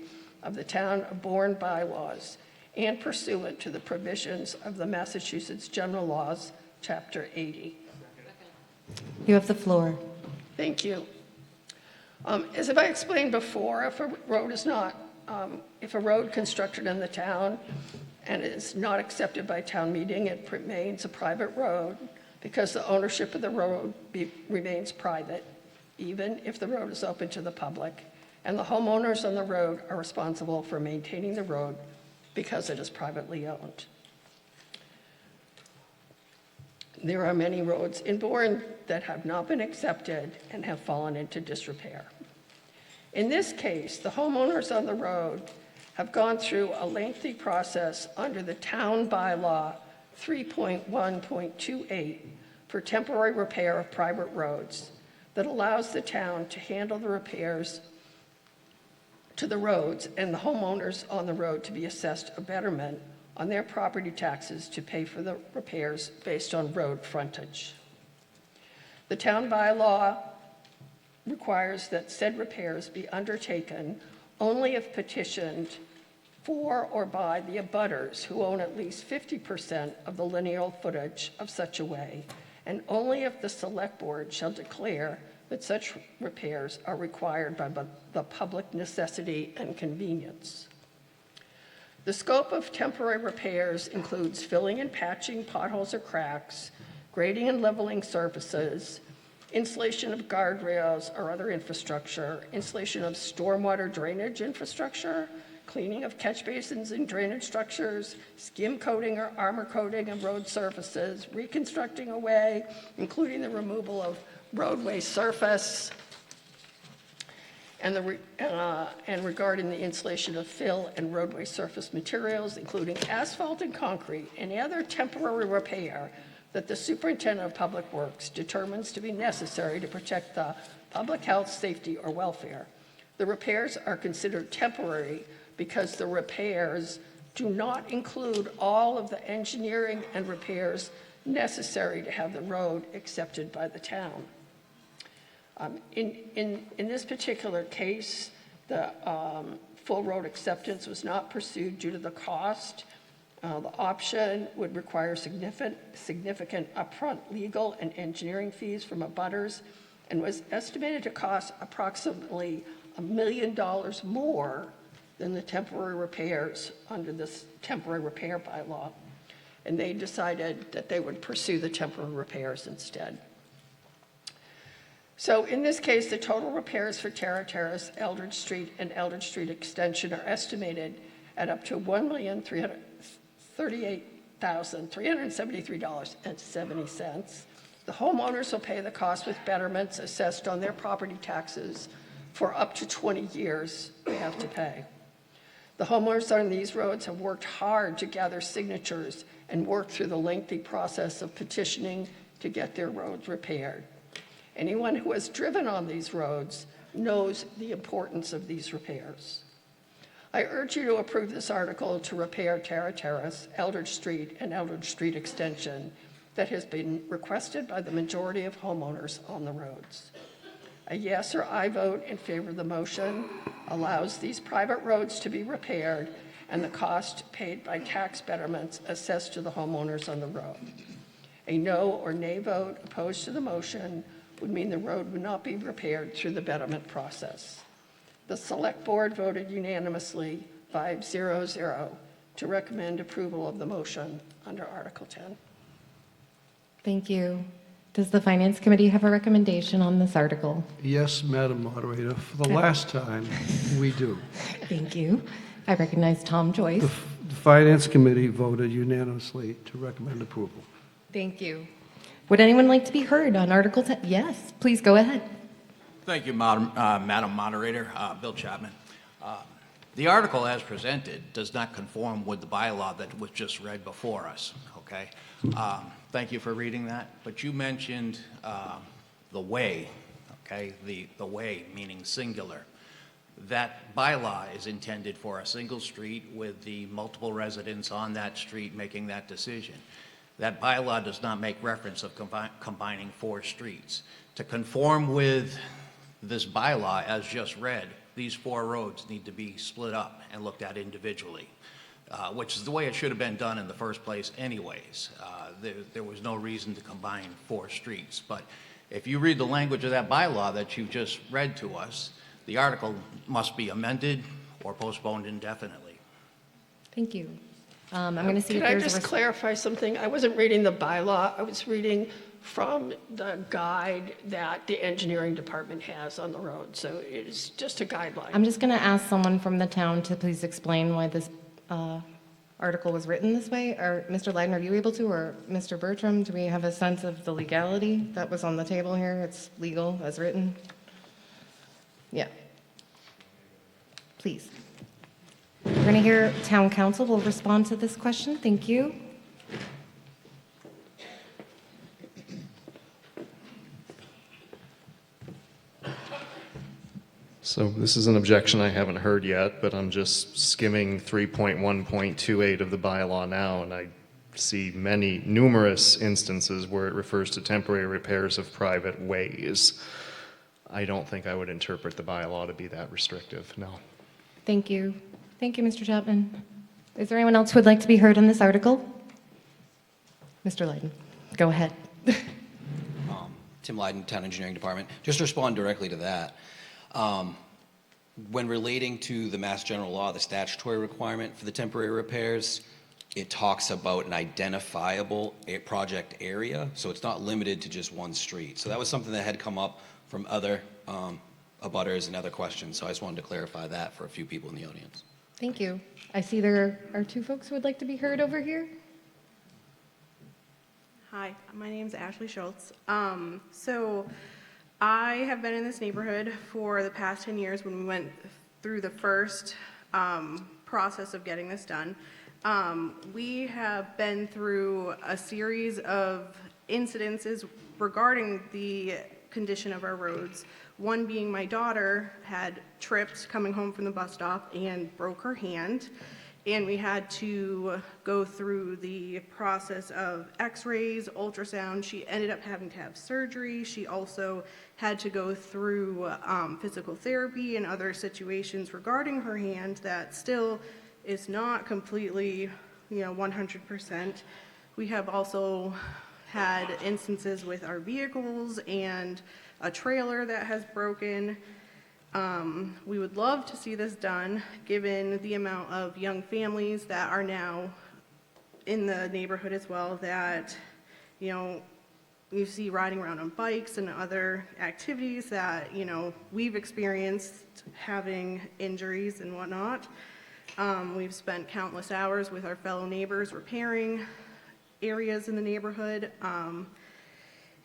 of the Town of Bourne bylaws and pursuant to the provisions of the Massachusetts General Laws, Chapter 80. You have the floor. Thank you. As I explained before, if a road is not, if a road constructed in the town and is not accepted by town meeting, it remains a private road because the ownership of the road remains private, even if the road is open to the public, and the homeowners on the road are responsible for maintaining the road because it is privately owned. There are many roads in Bourne that have not been accepted and have fallen into disrepair. In this case, the homeowners on the road have gone through a lengthy process under the town bylaw 3.1.28 for temporary repair of private roads that allows the town to handle the repairs to the roads and the homeowners on the road to be assessed a betterment on their property taxes to pay for the repairs based on road frontage. The town bylaw requires that said repairs be undertaken only if petitioned for or by the abutters who own at least 50% of the lineal footage of such a way, and only if the select board shall declare that such repairs are required by the public necessity and convenience. The scope of temporary repairs includes filling and patching potholes or cracks, grading and leveling surfaces, installation of guardrails or other infrastructure, installation of stormwater drainage infrastructure, cleaning of catch basins and drainage structures, skim coating or armor coating of road surfaces, reconstructing a way, including the removal of roadway surface, and regarding the installation of fill and roadway surface materials, including asphalt and concrete, and other temporary repair that the superintendent of public works determines to be necessary to protect the public health, safety, or welfare. The repairs are considered temporary because the repairs do not include all of the engineering and repairs necessary to have the road accepted by the town. In this particular case, the full road acceptance was not pursued due to the cost. The option would require significant upfront legal and engineering fees from abutters and was estimated to cost approximately $1 million more than the temporary repairs under this temporary repair bylaw. And they decided that they would pursue the temporary repairs instead. So in this case, the total repairs for Terra Terrace, Eldridge Street, and Eldridge Street Extension are estimated at up to $1,338,373.70. The homeowners will pay the cost with betterments assessed on their property taxes for up to 20 years they have to pay. The homeowners on these roads have worked hard to gather signatures and work through the lengthy process of petitioning to get their roads repaired. Anyone who has driven on these roads knows the importance of these repairs. I urge you to approve this article to repair Terra Terrace, Eldridge Street, and Eldridge Street Extension that has been requested by the majority of homeowners on the roads. A yes or aye vote in favor of the motion allows these private roads to be repaired and the cost paid by tax betterments assessed to the homeowners on the road. A no or nay vote opposed to the motion would mean the road would not be repaired through the betterment process. The Select Board voted unanimously 5-0-0 to recommend approval of the motion under Article 10. Thank you. Does the Finance Committee have a recommendation on this article? Yes, Madam Moderator, for the last time, we do. Thank you. I recognize Tom Joyce. The Finance Committee voted unanimously to recommend approval. Thank you. Would anyone like to be heard on Article 10? Yes, please go ahead. Thank you, Madam Moderator. Bill Chapman. The article as presented does not conform with the bylaw that was just read before us, okay? Thank you for reading that. But you mentioned the way, okay, the way meaning singular. That bylaw is intended for a single street with the multiple residents on that street making that decision. That bylaw does not make reference of combining 4 streets. To conform with this bylaw as just read, these 4 roads need to be split up and looked at individually, which is the way it should have been done in the first place anyways. There was no reason to combine 4 streets. But if you read the language of that bylaw that you just read to us, the article must be amended or postponed indefinitely. Thank you. I'm going to see if Could I there's just clarify something? I wasn't reading the bylaw. I was reading from the guide that the engineering department has on the road. So it's just a guideline. I'm just going to ask someone from the town to please explain why this article was written this way. Or Mr. Leiden, are you able to, or Mr. Bertram, do we have a sense of the legality that was on the table here? It's legal as written? Yeah. Please. We're going to hear town council will respond to this question. Thank you. So this is an objection I haven't heard yet, but I'm just skimming 3.1.28 of the bylaw now, and I see numerous instances where it refers to temporary repairs of private ways. I don't think I would interpret the bylaw to be that restrictive, no. Thank you. Thank you, Mr. Chapman. Is there anyone else who would like to be heard on this article? Mr. Leiden, go ahead. Tim Leiden, Town Engineering Department. Just to respond directly to that. When relating to the Mass General Law, the statutory requirement for the temporary repairs, it talks about an identifiable project area, so it's not limited to just one street. So that was something that had come up from other abutters and other questions, so I just wanted to clarify that for a few people in the audience. Thank you. I see there are 2 folks who would like to be heard over here. Hi, my name is Ashley Schultz. So I have been in this neighborhood for the past 10 years when we went through the first process of getting this done. We have been through a series of incidences regarding the condition of our roads. One being my daughter had tripped coming home from the bus stop and broke her hand. And we had to go through the process of x-rays, ultrasound. She ended up having to have surgery. She also had to go through physical therapy and other situations regarding her hand that still is not completely, 100%. We have also had instances with our vehicles and a trailer that has broken. We would love to see this done, given the amount of young families that are now in the neighborhood as well that, you see riding around on bikes and other activities that, we've experienced having injuries and whatnot. We've spent countless hours with our fellow neighbors repairing areas in the neighborhood.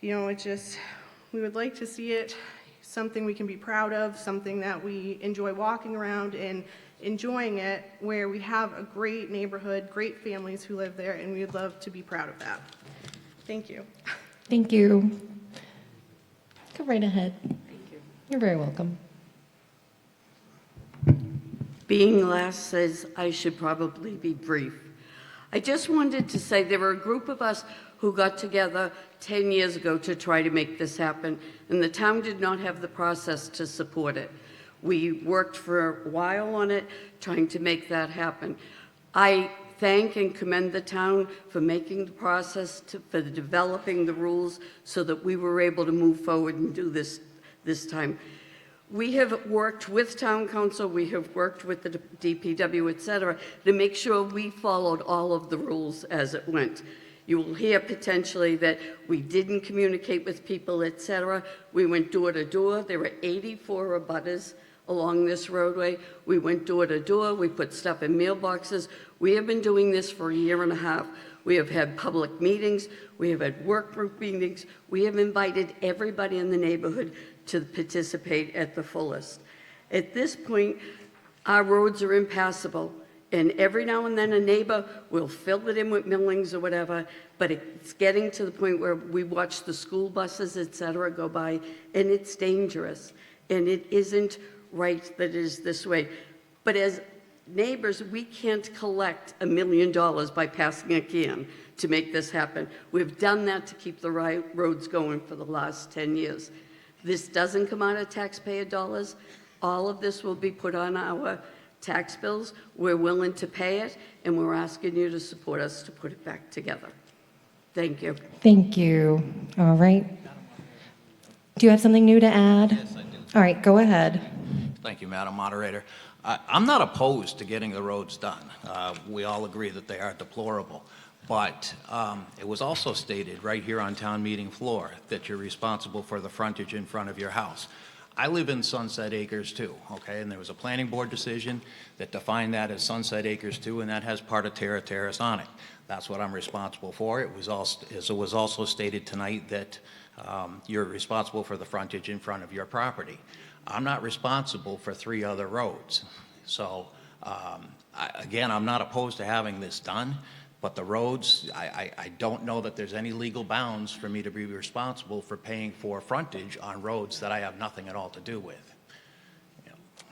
We would like to see it something we can be proud of, something that we enjoy walking around and enjoying it, where we have a great neighborhood, great families who live there, and we would love to be proud of that. Thank you. Thank you. Go right ahead. Thank you. You're very welcome. Being last says I should probably be brief. I just wanted to say there were a group of us who got together 10 years ago to try to make this happen, and the town did not have the process to support it. We worked for a while on it, trying to make that happen. I thank and commend the town for making the process, for developing the rules so that we were able to move forward and do this time. We have worked with town council, we have worked with the DPW, et cetera, to make sure we followed all of the rules as it went. You will hear potentially that we didn't communicate with people, et cetera. We went door to door. There were 84 abutters along this roadway. We went door to door. We put stuff in mailboxes. We have been doing this for a year and a half. We have had public meetings. We have had work group meetings. We have invited everybody in the neighborhood to participate at the fullest. At this point, our roads are impassable, And every now and then a neighbor will fill it in with millings or whatever, but it's getting to the point where we watch the school buses, et cetera, go by, and it's dangerous. And it isn't right that it is this way. But as neighbors, we can't collect $1 million by passing a can to make this happen. We've done that to keep the roads going for the last 10 years. This doesn't come out of taxpayer dollars. All of this will be put on our tax bills. We're willing to pay it, and we're asking you to support us to put it back together. Thank you. Thank you. All right. Do you have something new to add? Yes, I do. All right, go ahead. Thank you, Madam Moderator. I'm not opposed to getting the roads done. We all agree that they are deplorable. But it was also stated right here on town meeting floor that you're responsible for the frontage in front of your house. I live in Sunset Acres too, okay? And there was a planning board decision that defined that as Sunset Acres too, and that has part of Terra Terrace on it. That's what I'm responsible for. It was also stated tonight that you're responsible for the frontage in front of your property. I'm not responsible for 3 other roads. So again, I'm not opposed to having this done, but the roads, I don't know that there's any legal bounds for me to be responsible for paying for frontage on roads that I have nothing at all to do with.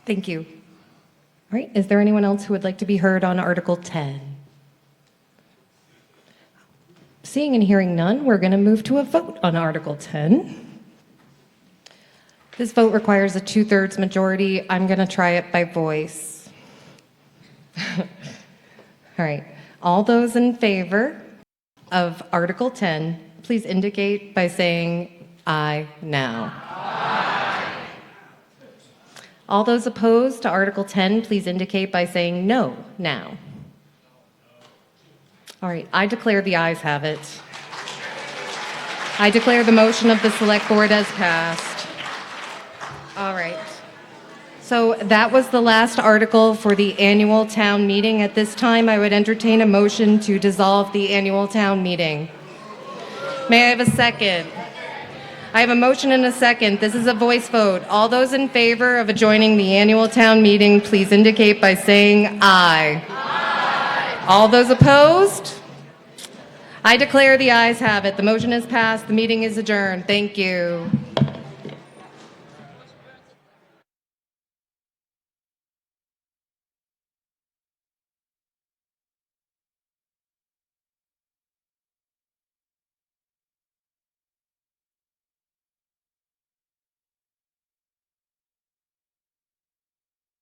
Thank you. All right, is there anyone else who would like to be heard on Article 10? Seeing and hearing none, we're going to move to a vote on Article 10. This vote requires a 2/3 majority. I'm going to try it by voice. All right. All those in favor of Article 10, please indicate by saying aye now. Aye. All those opposed to Article 10, please indicate by saying no now. All right, I declare the ayes have it. I declare the motion of the Select Board as passed. All right. So that was the last article for the annual town meeting. At this time, I would entertain a motion to dissolve the annual town meeting. May I have a second? I have a motion and a second. This is a voice vote. All those in favor of adjourning the annual town meeting, please indicate by saying aye. Aye. All those opposed? I declare the ayes have it. The motion is passed. The meeting is adjourned. Thank you.